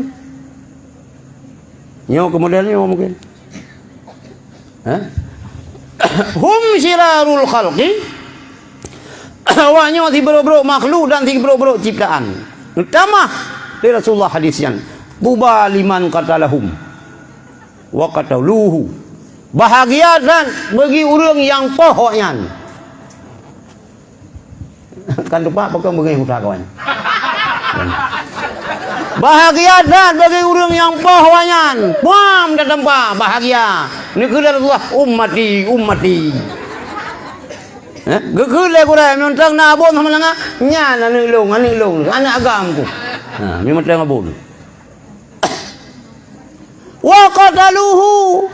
Nyo kemudiannya mungkin. Hum syirarul khalqi. Awaknya si bro makhluk dan si bro ciptaan. Utama dari Rasulullah hadisnya. Tuba liman qatalahum wa qataluhu. Bahagia dan bagi orang yang pohonnya. Kan lupa pakai begini udah kawan. Bahagia dan bagi orang yang pohonnya. Pam datang pa bahagia. Ni kira Rasulullah ummati. Gekul le kurai mentang na abon sama langa nyana ni long anak agamku. Ha mi mentang abon. Wa qataluhu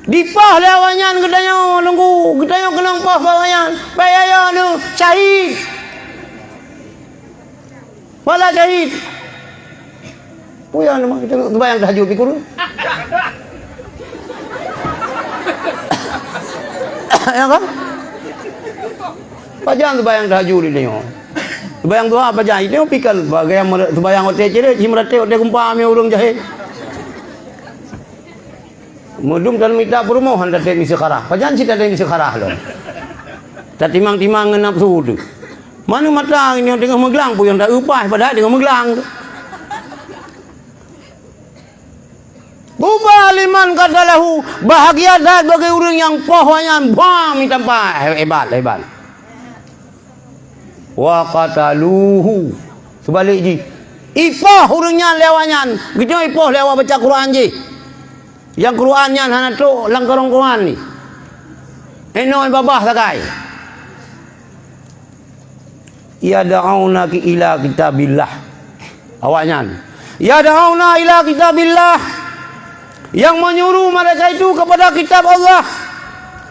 dipah lawanyan gedanyo nunggu gedanyo kenang pah bawanyan. Bayayo nu syahid. Wala syahid. Puya nama kita bayang tahajud pikir. Ya kan? Pajang sebayang tahajud ini. Sebayang doa pajang itu pikal bagai sebayang hotel ciri himrate hotel kumpa ame urung jahe. Mudum dan minta permohon tadi misi karah. Pajang cita tadi misi karah loh. Tatimang-timang nafsu tu. Mana mata ini tengah meglang pun yang tak upah padahal tengah meglang tu. Buba liman qatalahu bahagia dan bagi orang yang pohonnya bam tanpa hebat. wa qataluhu. Sebalik ji. Ipoh urangnya lewanyan. Gitu ipoh lewa baca Quran ji. Yang Qurannya hana tu langkarong Quran ni. Eno babah sakai. Yad'auna ila kitabillah. Awaknya. Yad'auna ila kitabillah. Yang menyuruh mereka itu kepada kitab Allah.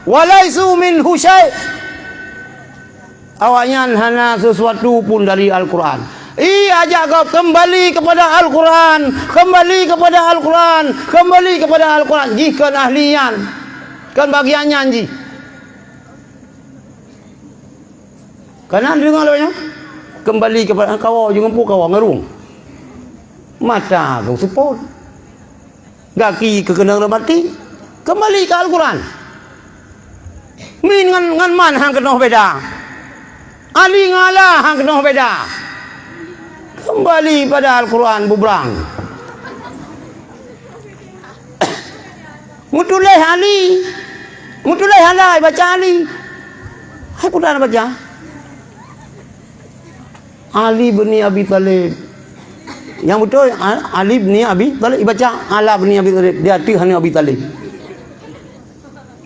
Walaisu minhu syai'. Awaknya hana sesuatu pun dari Al-Quran. Ajak kau kembali kepada Al-Quran, kembali kepada Al-Quran, kembali kepada Al-Quran. Jika ahlian, kan bagiannya ji. Kanan dengar lawanya. Kembali kepada kau jangan pu kau ngerung. Mata kau support. Gaki kekenang mati. Kembali ke Al-Quran. Min ngan man hang kena beda. Ali ngalah hang kena beda. Kembali pada Al-Quran bubrang. Mutuleh Ali. Mutuleh halai baca Ali. Hai putar baca. Ali bin Abi Talib. Yang betul Ali bin Abi Talib baca Ala bin Abi Talib. Dia Tuhan Abi Talib.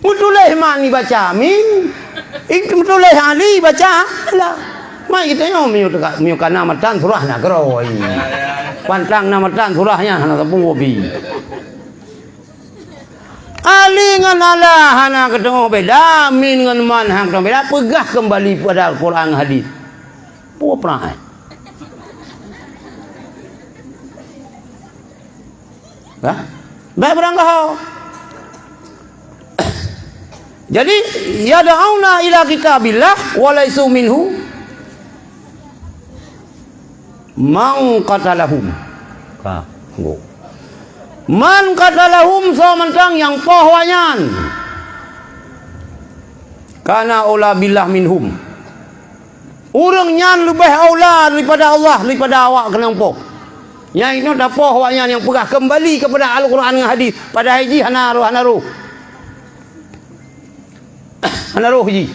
Mutuleh mani baca min. Itu mutuleh Ali baca Allah. Mai kita yo miu kana matan surah na keroi. Pantang na matan surahnya hana tepung obi. Ali ngan Allah hana ketemu beda, min ngan man hang ketemu beda, pegah kembali pada Al-Quran hadis. Puah perai. Hah? Baik berang kau. Jadi yad'auna ila kitabillah wa laisu minhu man qatalahum. Man qatalahum so mentang yang pohwanyan. Kana aula billah minhum. Urang nyan lebih aula daripada Allah, daripada awak kena poh. Yang ini dah pohwanyan yang pegah kembali kepada Al-Quran dan hadis. Pada haji hanaruh. Hanaruh ji.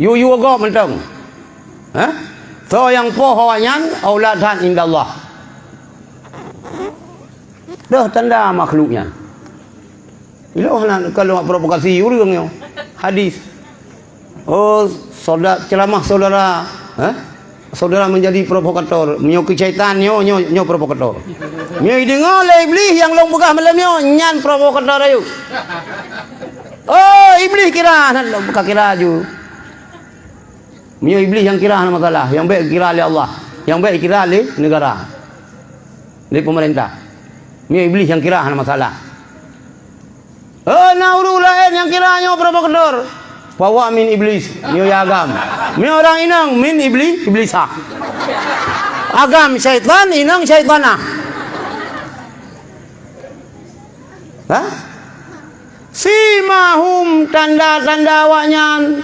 You agak mentang. Hah? So yang pohonyan auladan indallah. Dah tanda makhluknya. Kalau provokasi urangnya hadis. Oh, ceramah saudara, saudara menjadi provokator, menyoki syaitan nyo provokator. Nyo dengar le iblis yang long begah malam nyo nyan provokator ayo. Oh, iblis kira bukan kira aju. Mio iblis yang kira hana masalah, yang baik kira oleh Allah, yang baik kira oleh negara, oleh pemerintah. Mio iblis yang kira hana masalah. Oh, nauru lain yang kiranya provokator. Bawa min iblis, mio agam. Mio orang inang min iblisah. Agam syaitan, inang syaitanah. Hah? Simahum tanda-tanda wanyan.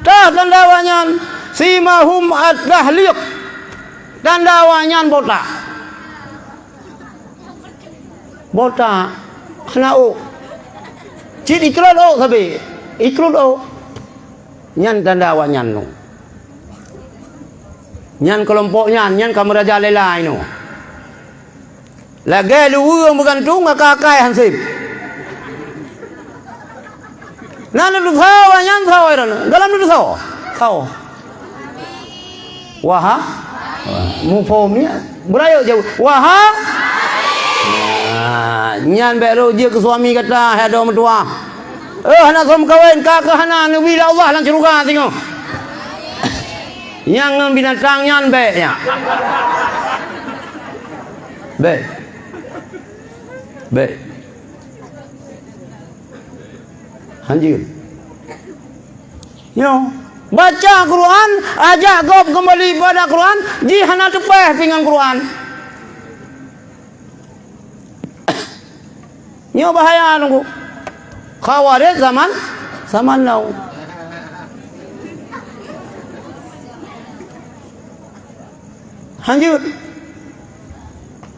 Tanda wanyan. Simahum ad-dahliq. Tanda wanyan botak. Botak. Kena o. Cik ikrut o sabi. Ikrut o. Nyan tanda wanyan no. Nyan kelompoknya, nyan kameraja lelai no. Lagi lu yang bergantung kakai hansip. Nana tu tahu wanyan tahu iran. Dalam tu tahu. Tahu. Waha. Mufomnya berayo jauh. Waha. Nyan baru dia ke suami kata ada mertua. Hana som kawin kakak hana nabi Allah lang syurga tengok. Yang binatang nyan baiknya. Baik. Baik. Anjir. Yo, baca Quran, ajak kau kembali pada Quran, jihana tepeh dengan Quran. Yo bahaya nunggu. Khawarij zaman now. Anjir.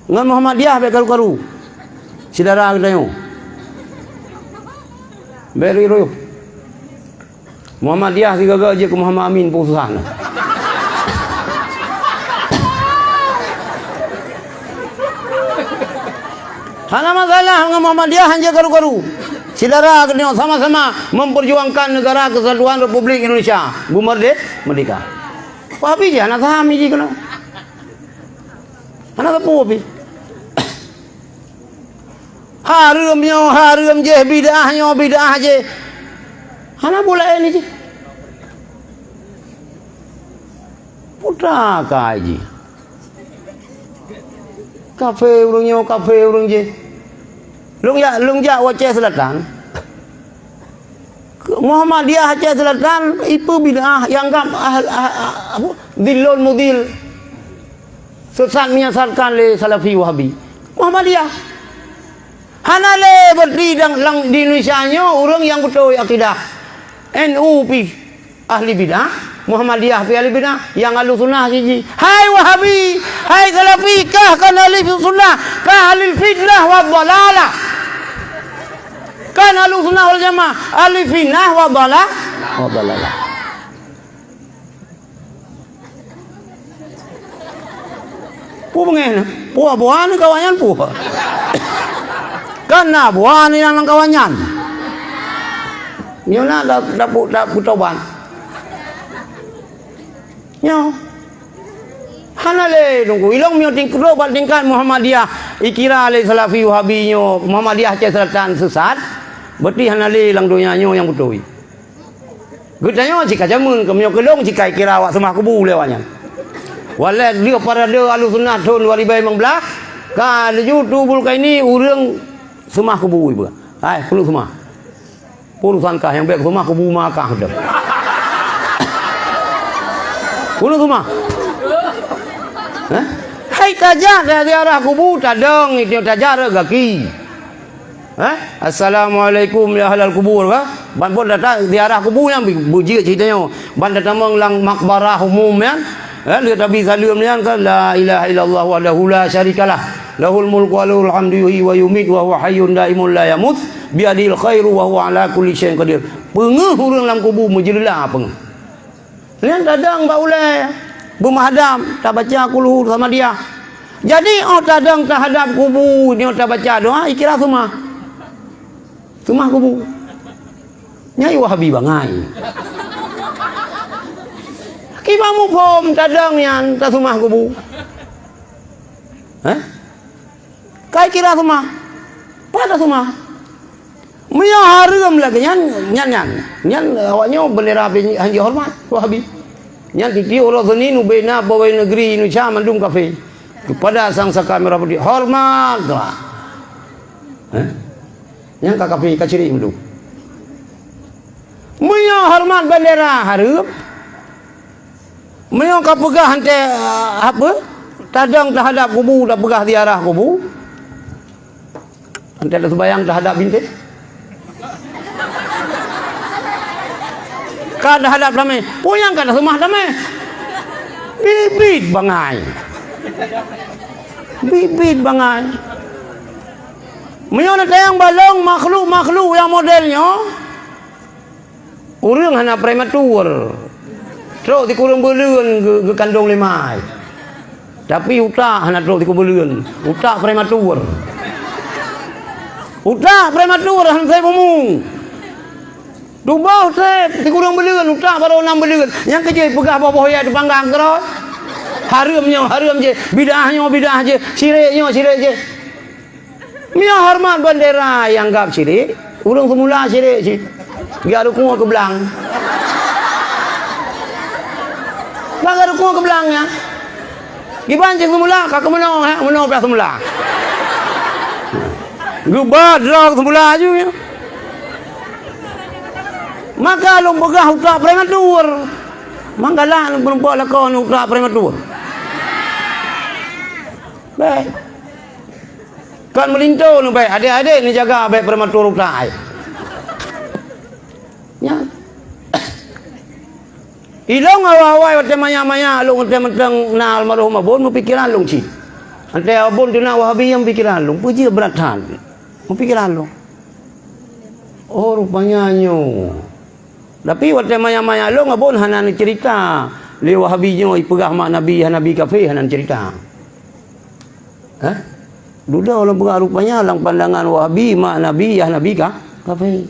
Ngan Muhammadiyah bekal karu. Saudara kita yo. Beri royo. Muhammadiyah si gagal je ke Muhammad Amin pun susah. dengan Muhammadiyah hanya garu-garu. Saudara kena sama-sama memperjuangkan negara kesatuan Republik Indonesia. Merdeka. Wahabi je anak sahami je kena. Anak apa wahabi? Harum je bidah je. Anak bola ini je. Putra kaji. Kafe urang je. Lung ja Aceh Selatan. Muhammadiyah Aceh Selatan itu bid'ah yang anggap dilun mudil. Sesat menyesatkan le Salafi Wahabi. Muhammadiyah. Hanale berdiri di Indonesia nya orang yang betul akidah. NU pi ahli bid'ah, Muhammadiyah pi ahli bid'ah, yang ahli sunnah siji. Hai Wahabi, hai Salafi, kah kan ahli sunnah, kah ahli fitnah wa dhalalah. Kan ahli sunnah wal jamaah, ahli fitnah wa dhalalah. Pu pengen, pu abuan kawanyan pu. Kan abuan yang kawanyan. Nyo na da putoban. Nyo. Hanale nunggu ilong mio tingkro bal tingkat Muhammadiyah ikira le Salafi Wahabi nyo Muhammadiyah Aceh Selatan sesat. Berarti hanale lang donya nyo yang betul. Gedanyo jika jamun kemio kelong jika kira awak semah kubu lewanya. Walau dia para dia ahli sunnah tahun 2015 ka YouTube ka ini urang semah kubu ibu. Hai kulo semah. Urusan kah yang baik semah kubu makah dah. Kulo semah. Hai tajak dari arah kubu tadang itu tajak gaki. Assalamualaikum ya ahlal kubur ka. Ban pun datang di arah kubu yang buji ceritanya. Ban datang lang makbarah umum kan. Dia Nabi salam nian kan la ilaha illallah wahdahu la syarikalah lahul mulku wa lahul hamdu yuhyi wa yumiitu wa huwa hayyun daimun la yamut bi adil khairu wa huwa ala kulli syai'in qadir. Peungeuh urang dalam kubur mujrilah peungeuh. Nian tadang ba ulai bermahadam tak baca kulhu sama dia. Jadi tadang terhadap kubur ni tak baca doa ikira semua. Semua kubur. Nyai Wahabi bangai. Kibamu pom tadang yang tak semah kubu. Kai kira semah. Pada semah. Mia harum lagi nyan awaknya bendera hanji hormat Wahabi. Nyan titi orang seni nu bena pegawai negeri Indonesia mandum kafe. Kepada sang saka merah putih hormat lah. Nyan ka kafe kaciri mandum. Mia hormat bendera harum. Mereka kau pegah hantar apa? Tadang terhadap kubu, tak pegah di arah kubu. Hantar sembahyang terhadap bintik. Kau terhadap damai. Puyang kau semua damai. Bibit bangai. Mereka nak tayang balong makhluk yang modelnya. Orang hanya prematur. Teruk di kurung beleun ke kandung lemai. Tapi utak hana teruk di kurung beleun. Utak prematur. Han saya pomung. Dubau saya di kurung beleun utak baru 6 beleun. Yang kecil pegah bawah ya di panggang kerot. Harum je. Bid'ah je. Syirik je. Mia hormat bendera yang anggap syirik. Urang semula syirik je. Biar rukun ke belang. Bangga rukun ke belangnya. Dibancing semula kak menang belah semula. Gubad drog semula aja ya. Maka lu pegah utak prematur. Manggalah lu perempuan lakon utak prematur. Baik. Kan melinto nu baik. Adik-adik ni jaga baik prematur utak. Ya. Ilong awai wate maya-maya long wate mentang na almarhum abon mu pikiran long ci. Ante abon dina Wahabi yang pikiran long puji beratan. Mu pikiran long. Oh rupanya nyo. Tapi wate maya-maya long abon hanan cerita le Wahabi nyo ipegah mak Nabi kafe hanan cerita. Duda orang pegah rupanya lang pandangan Wahabi, mak Nabi, Yah Nabi kah? Kafir.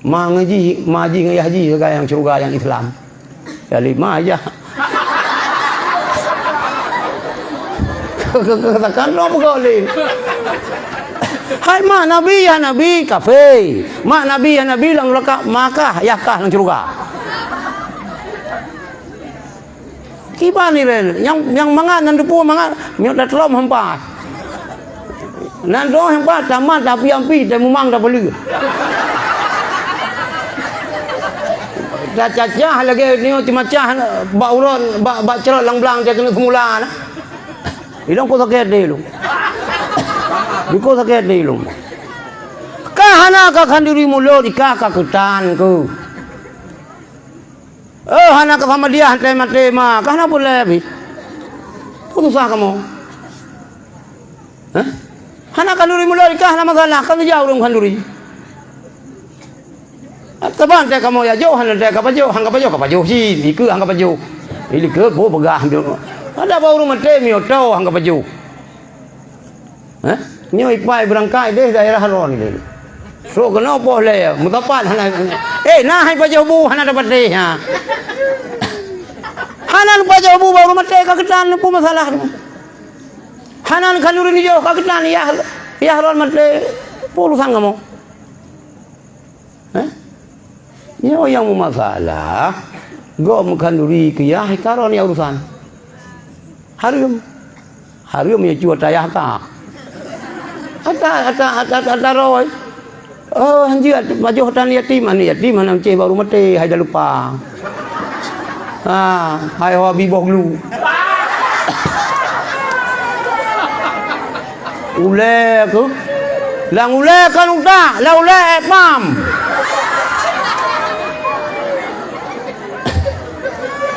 Ma ngaji, maji dengan haji juga yang syurga yang Islam. Ya lima aja. Katakan lo bergolin. Hai mak Nabi, Yah Nabi, kafir. Mak Nabi, Yah Nabi lang lekak maka yakah lang syurga. Kiba ni ren, yang mangat nan depu mangat, miot dah telom hampa. Nan doh hampa tamat tapi ampi dan memang dah beli. Dah cacah lagi ni cuma cah bak uron, bak cerot lang-belang dia kena semula nah. Ilong ko sakit dia lu. Biko sakit dia lu. Kahana ka khandiri mulo di ka ketan ku. Hana ka sama dia tema kahana boleh bi. Putusah kamu. Hah? Hana khandiri mulo di kahana masalah kan jauh orang khandiri. Taban teh kamu ya jauh hana teh kapajo, hang kapajo si, iku hang kapajo. Ili ke bo begah dia. Ada baru mate mi oto hang kapajo. Hah? Nyo ipai berangkai deh daerah ron ni. So kena boleh mutapat hana. Nah hai pajo bu hana dapat deh ha. Hanan pajo bu baru mate ka ketan pu masalah. Hanan khandiri ni jo ka ketan ya ron mate pulusan kamu. Hah? Nyo yang masalah, go mukanduri ke ya karon ya urusan. Harium ya cuat ayah ka. Ata roy. Oh hanjir baju hotan yatim mana ceh baru mati hai dah lupa. Hai hobi boglu. Ule ke? Lang ule kan udah, la ule pam.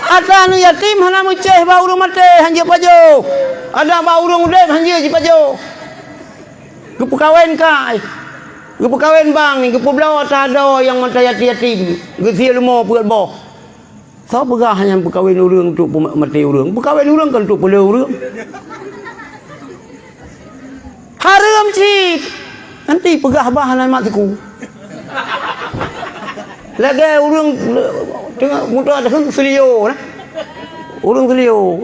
Ada ni yatim hana muceh bau rumah teh hanjir pajo. Ada bau rumah udep hanjir ji pajo. Gepu kawin kai. Gepu kawin bang ni gepu belau ada yang mata yatim. Gesi lemo puat boh. Sao begah hanya berkawin urang untuk mati urang. Berkawin urang kan untuk peleu urang. Haram cik. Nanti pegah bahan matiku. Lagi urang tengah muda ada selio nah. Urang selio.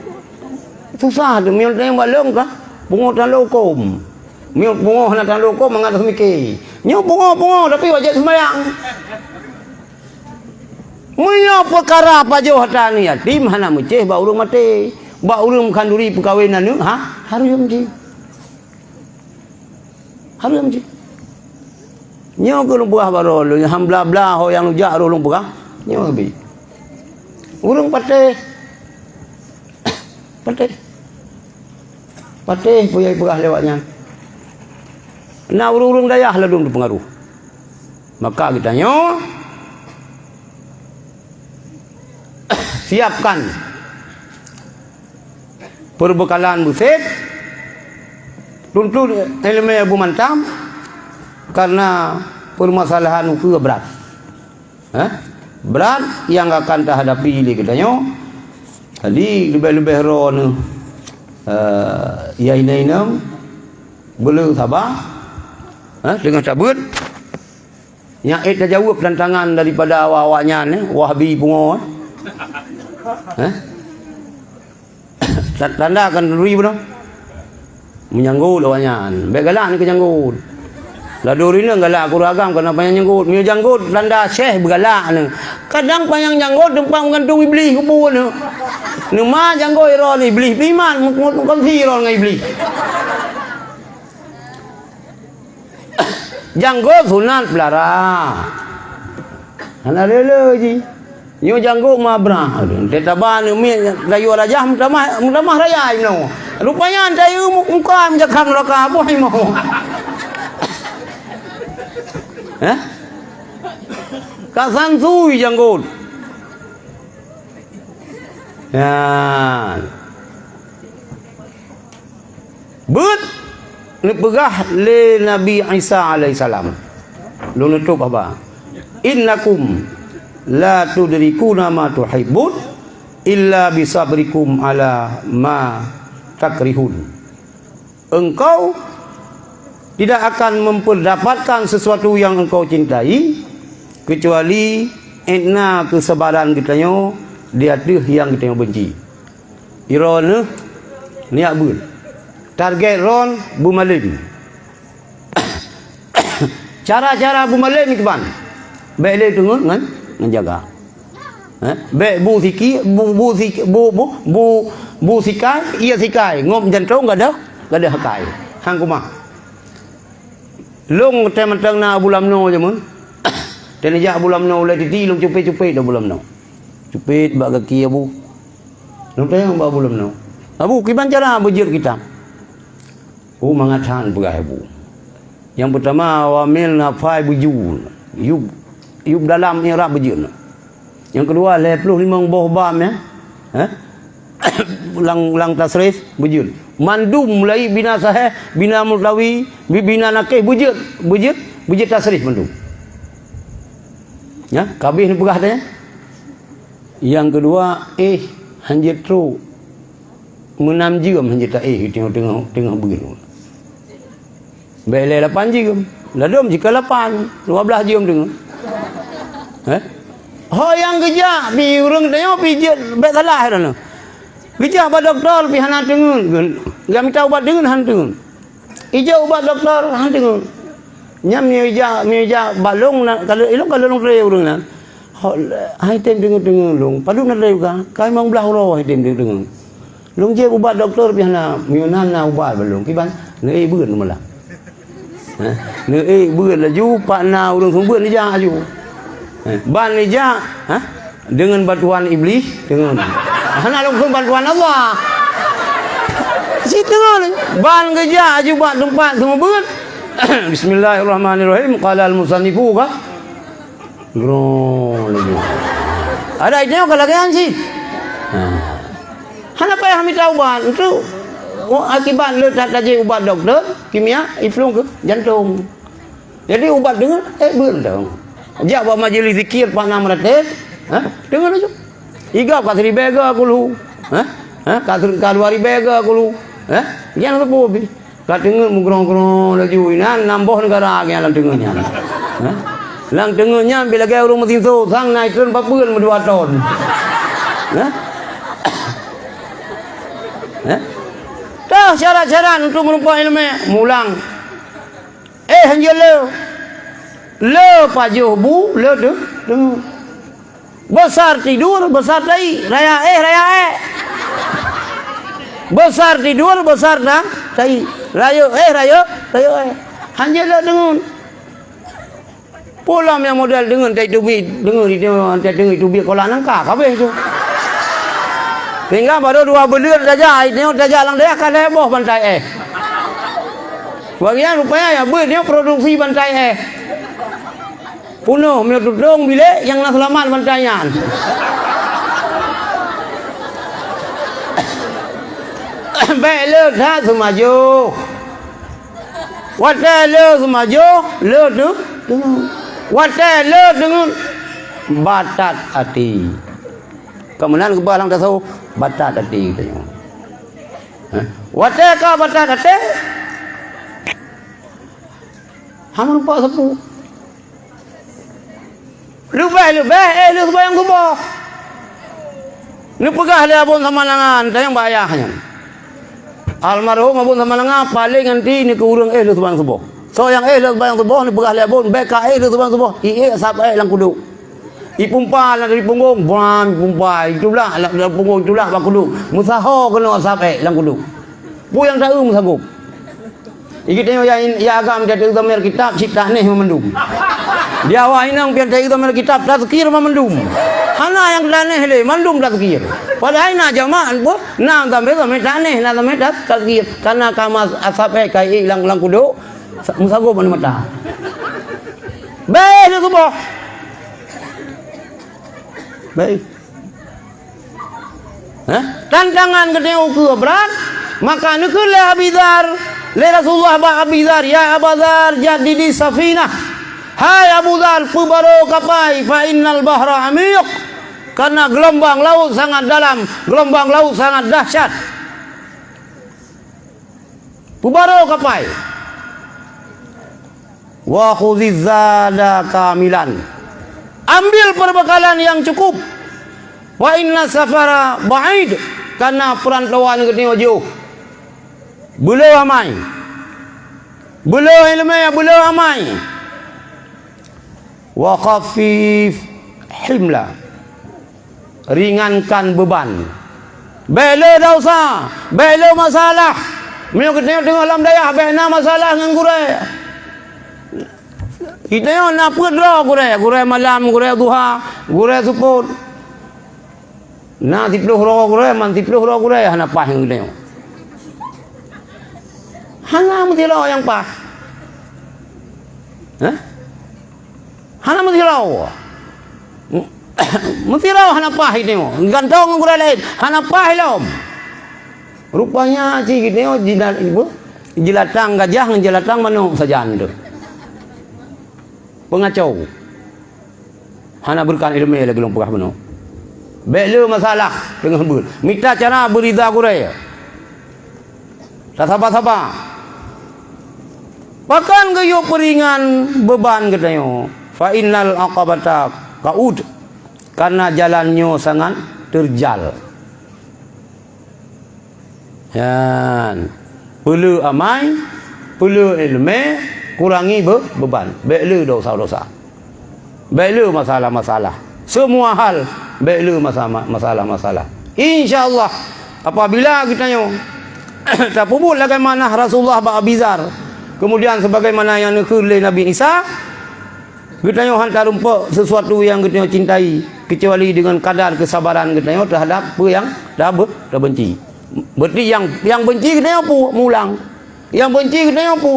Susah tu miot yang balong kah? Bungo tan lokom. Miot bungo hana tan lokom mangat semiki. Nyo bungo tapi wajib sembayang. Munyo perkara pajo hatan yatim hana muceh ba urang mati. Ba urang khanduri perkawinan ni harum ji. Harum ji. Nyo ko lu buah barol ham bla bla ho yang lu jak ro lu buah. Nyo bi. Urang pateh puyai pegah lewatnya. Nah urung-urung dayah ladung dipengaruh. Maka kita nyo siapkan perbekalan buset tuntut ilmu Abu Mantam karena permasalahan itu berat. Berat yang akan terhadapi di kita nyo. Tadi lebih-lebih ron ya inainam boleh sabar dengan cabut yang kita jawab tantangan daripada awak-awaknya ni Wahabi pungo tanda akan duri benar menyanggut awaknya baik galak ni kejanggut lalu ini galak kuragam kena panjang janggut dia janggut tanda syekh bergalak ni kadang panjang janggut tempat menggantung iblis kubu ni Numa janggo iro ni iblis piman mukon siro ngai iblis. Janggo sunat pelara. Ana lele ji. Nyo janggo mabra. Tetaban mi rayu raja mutamah raya ino. Rupanya anda muka menjakam raka apa mau. Kasan sui janggo. Ya. But ni pegah le Nabi Isa alaihissalam. Lu nutup apa? Innakum la tudrikuna ma tuhibbun illa bisabrikum ala ma takrihun. engkau tidak akan memperdapatkan sesuatu yang engkau cintai kecuali ena kesabaran kitanya di atas yang kita benci. Iron niat bun. Target ron bumalin. Cara-cara bumalin ni keban. Baik le tengok kan menjaga. Baik bu siki bu sikai ia sikai ngom jantung enggak ada hakai. Hang kumah. Long teman-teman na bulam no je mun. Dan ja bulam no le titi long cepet-cepet dah bulam no. Cepet bak kaki abu. Long tayang bak bulam no. Abu kiban cara bujur kita. Mengatakan pegai abu. Yang pertama wamil nafai buju. Yub dalam irab bujur. Yang kedua 55 boh bam ya. Lang tasrif bujur. Mandum mulai bina sahih, bina mulawi, bina nakih bujur tasrif mandum. Ya, kabih ni pegah tanya. Yang kedua hanjir tru menam jam hanjir tak tengah begini. Baik 8 jam. Ladum jika 8, 12 jam tengah. Yang kerja pi urang tanya pijat baik salah dah. Kerja ba doktor pi hana tengun. Gak minta ubat dengan han tengun. Ija ubat doktor han tengun. Nyam ija balong kalau long reu urang na. Hai tem tengun long. Padu na reu ka. Kai mang belah ro hai tem tengun. Long je ubat doktor pi hana miunan na ubat balong. Kiban ne beun malah. Ne beun la ju pak na urang sung beun ija ju. Ban ija dengan bantuan iblis dengan hana long bantuan Allah. Situ ban kerja juga tempat semua beut. Bismillahirrahmanirrahim. Qala al-musannifu ka gron lagi. Ada idenya kalau kan sih. Hana payah minta ubat itu akibat le tak ada ubat doktor kimia iflung ke jantung. Jadi ubat dengan beut dah. Jak buat majlis zikir pak nam ratet. Dengar aja. Iga kat ribega kulu. Kat kaluari bega kulu. Gian tu po. Kat dengar mugrong-grong laju inan nambah negara gian lang dengarnya. Lang dengarnya bila ke urang mesin so sang naik turun papeun 2 ton. Tahu syarat-syarat untuk menumpah ilmu mulang. Hanjil le pajuh bu le tu besar tidur besar tai raya besar tidur besar dah tai rayo hanya le dengan pulang yang model dengan tai tubi dengan tubi kolam nangka kabeh tu tinggal baru 2 bulan saja ini dah jalan dia akan heboh bantai bagian rupanya ya dia produksi bantai punuh menyudung bilik yang nak selamat bantayan. Baik le dah semaju. Wata le semaju, le tu. Wata le dengan batat hati. Kemudian kebalang dah tahu batat hati katanya. Wata ka batat hati. Hang lupa sepuh. Lebih lu sembahyang subuh. Ni pegah dia abun sama langan, tayang bayahnya. Almarhum abun sama langan paling nanti ni ke urang lu sembahyang subuh. So yang lu sembahyang subuh ni pegah dia abun, baik ka lu sembahyang subuh. Sab lang kudu. Ipumpa lang dari punggung, bam pumpa itulah lang punggung itulah bak kudu. Musaho kena sab lang kudu. Bu yang tahu musagup. Iki tengok ya agam dia utama kitab cipta ni memendum. Dia awak inang pian tengok utama kitab tazkir memendum. Hana yang taneh le mandum tazkir. Padahal na jamaah bu na sampai taneh na sampai tazkir karena kamas asape kai lang kudu musago ban mata. Baik tu boh. Baik. Tantangan gede ukur berat maka nukul le Abizar le Rasulullah ba Abizar ya Abazar jadi di safinah hai Abu Dzar pubaro kapai fa innal bahra amiq karena gelombang laut sangat dalam gelombang laut sangat dahsyat Pubaro kapai. Wa khudziz zada kamilan. Ambil perbekalan yang cukup. Wa inna safara ba'id. Karena perantauan kita jauh. Belum amai. Belum ilmu belum amai. Wa khafif himla. Ringankan beban. Bela dosa, bela masalah. Mio kita tengok alam daya bena masalah dengan gurai. Kita yo nak pedra gurai malam, gurai duha, gurai suput. Na 10 ro gurai, man 10 ro gurai hana pah yang kita yo. Hana mesti lo yang pah. Hah? Hana mesti lo. Mesti lo hana pah itu. Gantong gurai lain, hana pah lo. Rupanya cik kita yo jilat ibu, jilatang gajah dengan jilatang mano sajan tu. Pengacau. Hana berikan ilmu lagi long pegah mano. Bela masalah dengan hembul. Minta cara berida gurai. Tak sabar-sabar. Pakan gayo peringan beban katanya. Fa innal aqabata qaud. Karena jalannya sangat terjal. Yan. Perlu amai, perlu ilmu, kurangi beban. Bela dosa-dosa. Bela masalah-masalah. Semua hal bela masalah-masalah. Insya-Allah apabila kita tak pun bagaimana Rasulullah Abizar, kemudian sebagaimana yang dikhulai Nabi Isa, kita hantar rumput sesuatu yang kita cintai kecuali dengan kadar kesabaran kita terhadap apa yang dah benci. Berarti yang benci kita apa? Mulang. Yang benci kita apa?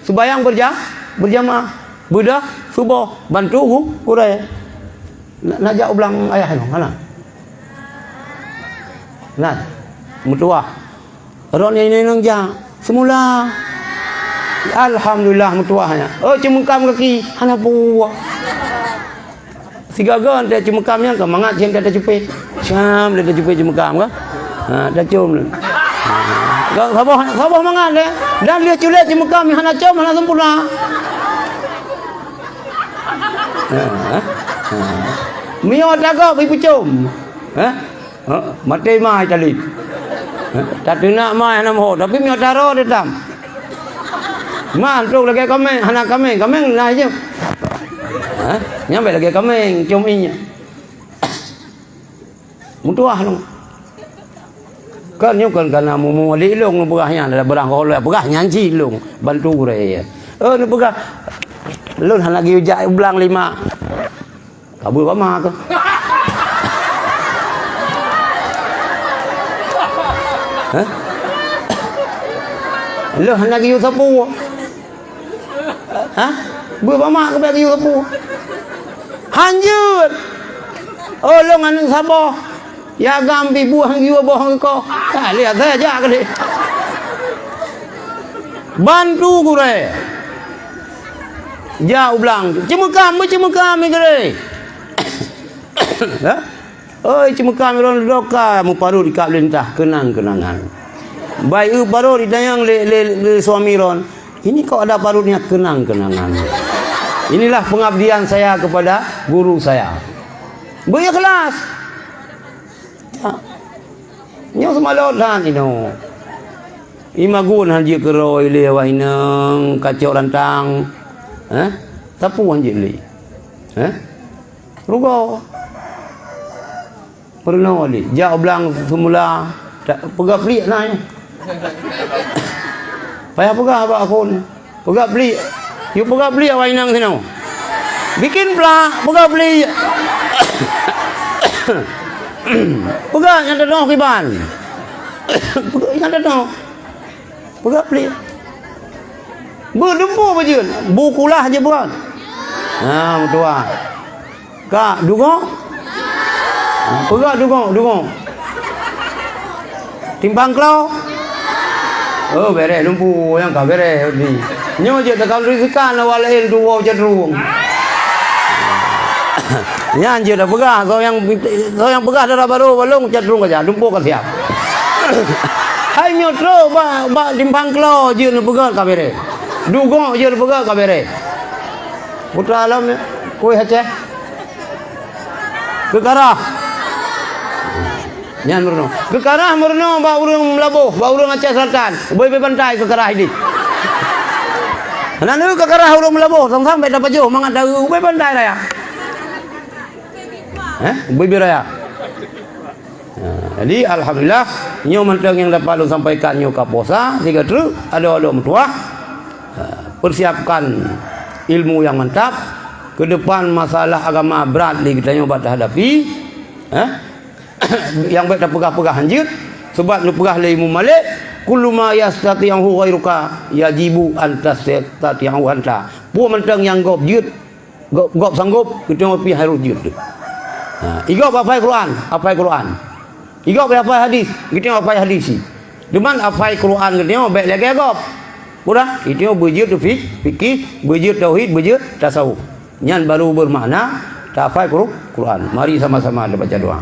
Sembahyang berjamaah. Budak subuh bantu kurai. Nak jak ulang ayah tu, mana? Nak, mutuah. Orang ini nang jak semula. Alhamdulillah mutuahnya. Oh cemukam kaki, hana buah. Sigagan dia cemukamnya ke mangat jeng dia cepet. Syam dia cepet cemukam ke? Ha, dah cium. Kau sabah mangat dia. Dan dia culik cemukam hana cium hana sempurna. Mio tagak ibu cum. Mati mai tali. Tak nak mai nama ho tapi mio taro dia tam. Man tu lagi kami, anak kami naik je. Nyampe lagi kami cum inya. Mutuah lu. Kan nyukan kana mumu lilung berahnya ada berah holek berah nyanci lung bantu raya. Ni berah lun han lagi ujak ulang 5. Kabul apa ke? Hah? Lu hendak pergi sapu. Hah? Berapa mak ke pergi sapu? Hanjut. Oh, lu ngan sabar. Ya gambi buah jiwa bohong kau. Tak lihat saja ke dia. Bantu gure. Ja ulang. Cemukam gure. Ha? Oi cuma kami orang doka mu paru di kap lentah kenang-kenangan. Baik paru di dayang le suami ron. Ini kok ada parunya kenang-kenangan. Inilah pengabdian saya kepada guru saya. Buya kelas. Ya. Nyo semalodan ino. Imagun han je keroi le wainang kacau rantang. Ha? Sapu han je le. Ha? Rugo. Pernah wali. Jak belang semula pegah pelik naik. Payah pegah abak aku ni. Pegah pelik. You pegah pelik awak inang sini. Bikin pula pegah pelik. Pegah yang ada noh kiban. Pegah yang ada noh. Pegah pelik. Berdempu bajun. Bukulah je buat. Nah, mutua. Kak, dugong. Pegak dugong. Timbang klau. Oh, beres lumpu yang kau beres ni. Nyo je takkan risikan walain dua cenderung. Yang je dah pegah, kau yang pegah dah baru balung cenderung aja, lumpu kan siap. Hai nyotro ba timpang klo je ne pegat kabere. Dugo je ne pegat kabere. Putra alam koi hace. Kekarah. Nyan murno. Kekarah murno ba urang Melabuh, ba urang Aceh Selatan. Boy pantai kekarah ini. Nanu kekarah urang Melabuh, sang-sang beda baju mangat dagu boy pantai raya. Boy biraya. Jadi alhamdulillah nyo mentang yang dapat lu sampaikan nyo kaposa tiga truk ada mentua persiapkan ilmu yang mantap ke depan masalah agama berat li kita nyoba hadapi yang baik dah pegah-pegah hanjut sebab lu pegah le ilmu malik kullu ma yastati'u ghairuka yajibu an tastati'u anta pu mentang yang gop jut gop sanggup kita ngopi harus jut igop apa Quran igop apa hadis kita apa hadis deman apa Quran kita baik lagi agop udah itu bujut fikih bujut tauhid bujut tasawuf nyan baru bermakna tafai Quran. Mari sama-sama ada baca doa.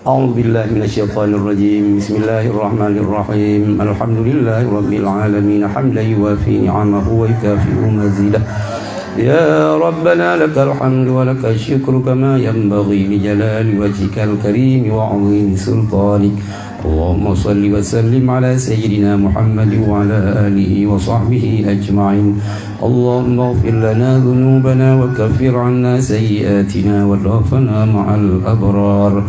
A'udzubillahi minasyaitonir rajim. Bismillahirrahmanirrahim. Alhamdulillahirabbil alamin hamdan yuwafi ni'amahu wa yukafi'u mazidah. Ya Rabbana lakal hamdu wa lakal syukru kama yanbaghi li jalali wajhikal karim wa 'azimi sultanik. Allahumma salli wa sallim ala sayyidina Muhammad wa ala alihi wa sahbihi ajma'in. Allahumma ighfir lana dhunubana wa kaffir 'anna sayyi'atina wa tawafana ma'al abrar.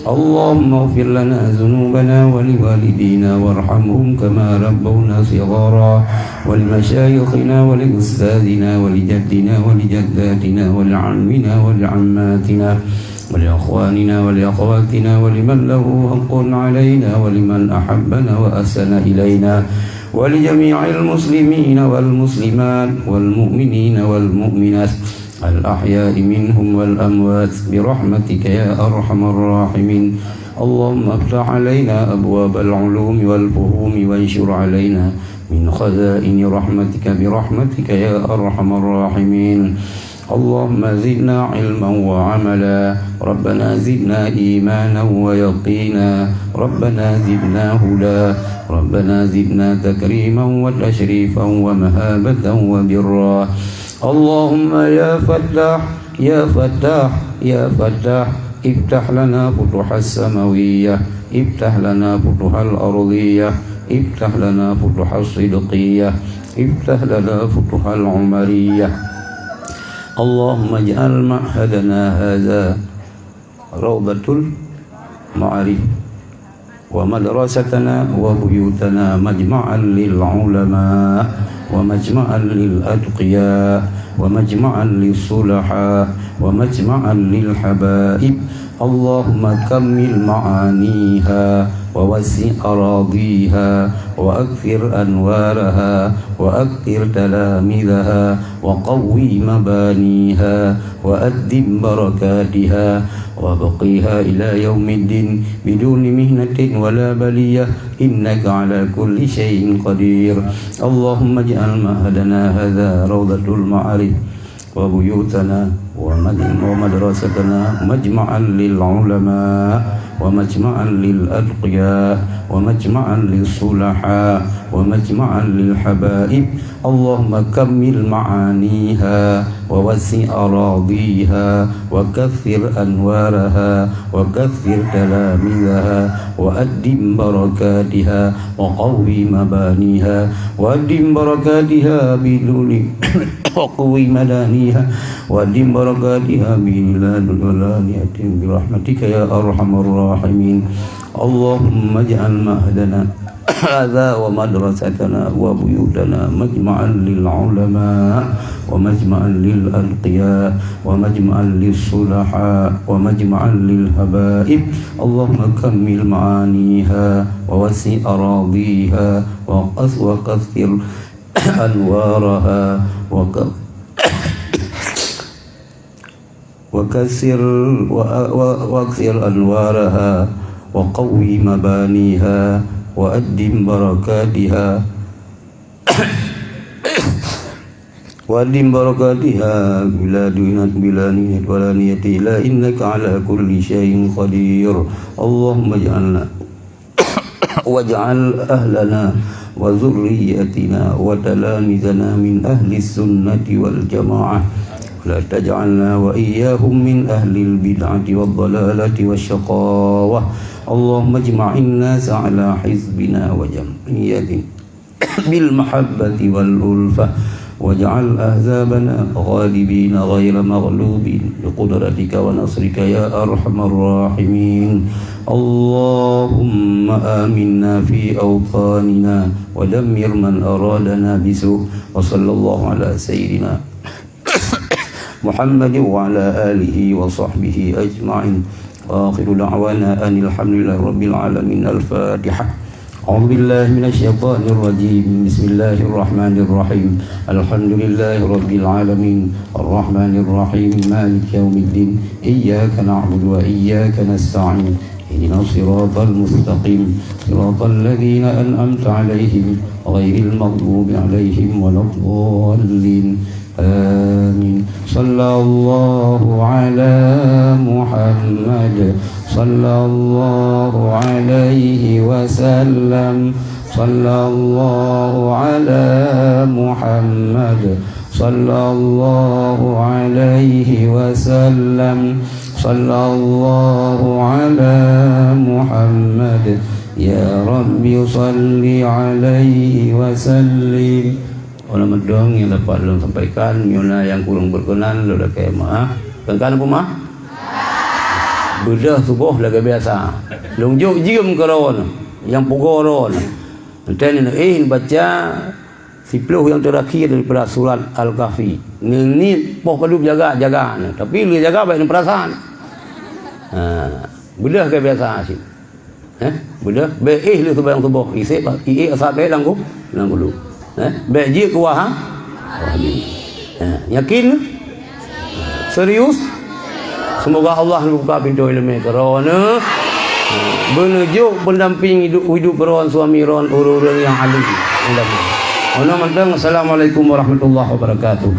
Allahumma ighfir lana dhunubana wa liwalidina warhamhum kama rabbawna shighara wa limashayikhina wa liustadina wa lijaddina wa lijaddatina wa li'ammina wa li'ammatina ولأخواننا ولأخواتنا ولمن له حق علينا ولمن أحبنا وأحسن إلينا ولجميع المسلمين والمسلمات والمؤمنين والمؤمنات الأحياء منهم والأموات برحمتك يا أرحم الراحمين. اللهم افتح علينا أبواب العلوم والفهوم وانشر علينا من خزائن رحمتك برحمتك يا أرحم الراحمين. اللهم زدنا علما وعملا ربنا زدنا إيمانا ويقينا ربنا زدنا هدى ربنا زدنا تكريما وتشريفا ومهابة وبرا. اللهم يا فتاح يا فتاح يا فتاح افتح لنا فتوح السماوية افتح لنا فتوح الأرضية افتح لنا فتوح الصدقية افتح لنا فتوح العمرية. اللهم اجعل معهدنا هذا روضة المعارف ومدرستنا وبيوتنا مجمعا للعلماء ومجمعا للأتقياء ومجمعا للصلحاء ومجمعا للحبائب. اللهم كمل معانيها ووسع أراضيها وأكثر أنوارها وأكثر تلامذها وقوي مبانيها وأدم بركاتها وبقيها إلى يوم الدين بدون مهنة ولا بلية إنك على كل شيء قدير. اللهم اجعل معهدنا هذا روضة المعارف وبيوتنا ومدرستنا مجمعا للعلماء ومجمعا للأتقياء ومجمعا للصلحاء ومجمعا للحبائب. اللهم كمل معانيها ووسع أراضيها وكثر أنوارها وكثر تلامذها وأدم بركاتها وقوي مبانيها وأدم بركاتها بدون وقوي مدانيها وأدم بركاتها بلاد الولانية برحمتك يا أرحم الراحمين. اللهم اجعل معهدنا هذا ومدرستنا وبيوتنا مجمعا للعلماء ومجمعا للأتقياء ومجمعا للصلحاء ومجمعا للحبائب. اللهم كمل معانيها ووسع أراضيها وكثر أنوارها وكثر أنوارها وقوي مبانيها وأدم بركاتها وأدم بركاتها بلا نية ولا نية إلا إنك على كل شيء قدير. اللهم اجعلنا واجعل أهلنا وذريتنا وتلامذنا من أهل السنة والجماعة لا تجعلنا وإياهم من أهل البدعة والضلالة والشقاوة اللهم اجمع الناس على حزبنا وجمعيتنا بالمحبة والألفة واجعل أحزابنا غالبين غير مغلوبين بقدرتك ونصرك يا أرحم الراحمين اللهم آمنا في أوطاننا ودمر من أرادنا بسوء وصلى الله على سيدنا محمد وعلى آله وصحبه أجمعين وآخر دعوانا أن الحمد لله رب العالمين الفاتحة أعوذ بالله من الشيطان الرجيم بسم الله الرحمن الرحيم الحمد لله رب العالمين الرحمن الرحيم مالك يوم الدين إياك نعبد وإياك نستعين اهدنا الصراط المستقيم صراط الذين أنعمت عليهم غير المغضوب عليهم ولا الضالين آمين صلى الله على محمد صلى الله عليه وسلم صلى الله على محمد صلى الله عليه وسلم صلى الله على محمد يا رب صل عليه وسلم. Ulama dong yang dapat belum sampaikan, nyona yang kurang berkenan lu dah kayak maaf. Kan apa mah? Bedah subuh lagi biasa. Lungjuk jiem keron, yang pogoron. Nanti baca 10 yang terakhir daripada surat Al-Kahfi. Ni poh perlu jaga, tapi lu jaga baik perasaan. Bedah kayak biasa sih. Bedah, baik lu sebayang subuh. Isi asal baik langgu dulu. Baik je ke wah? Yakin? Serius? Semoga Allah membuka pintu ilmu kerana menuju pendamping hidup beron suami ron urun yang alim. Assalamualaikum warahmatullahi wabarakatuh.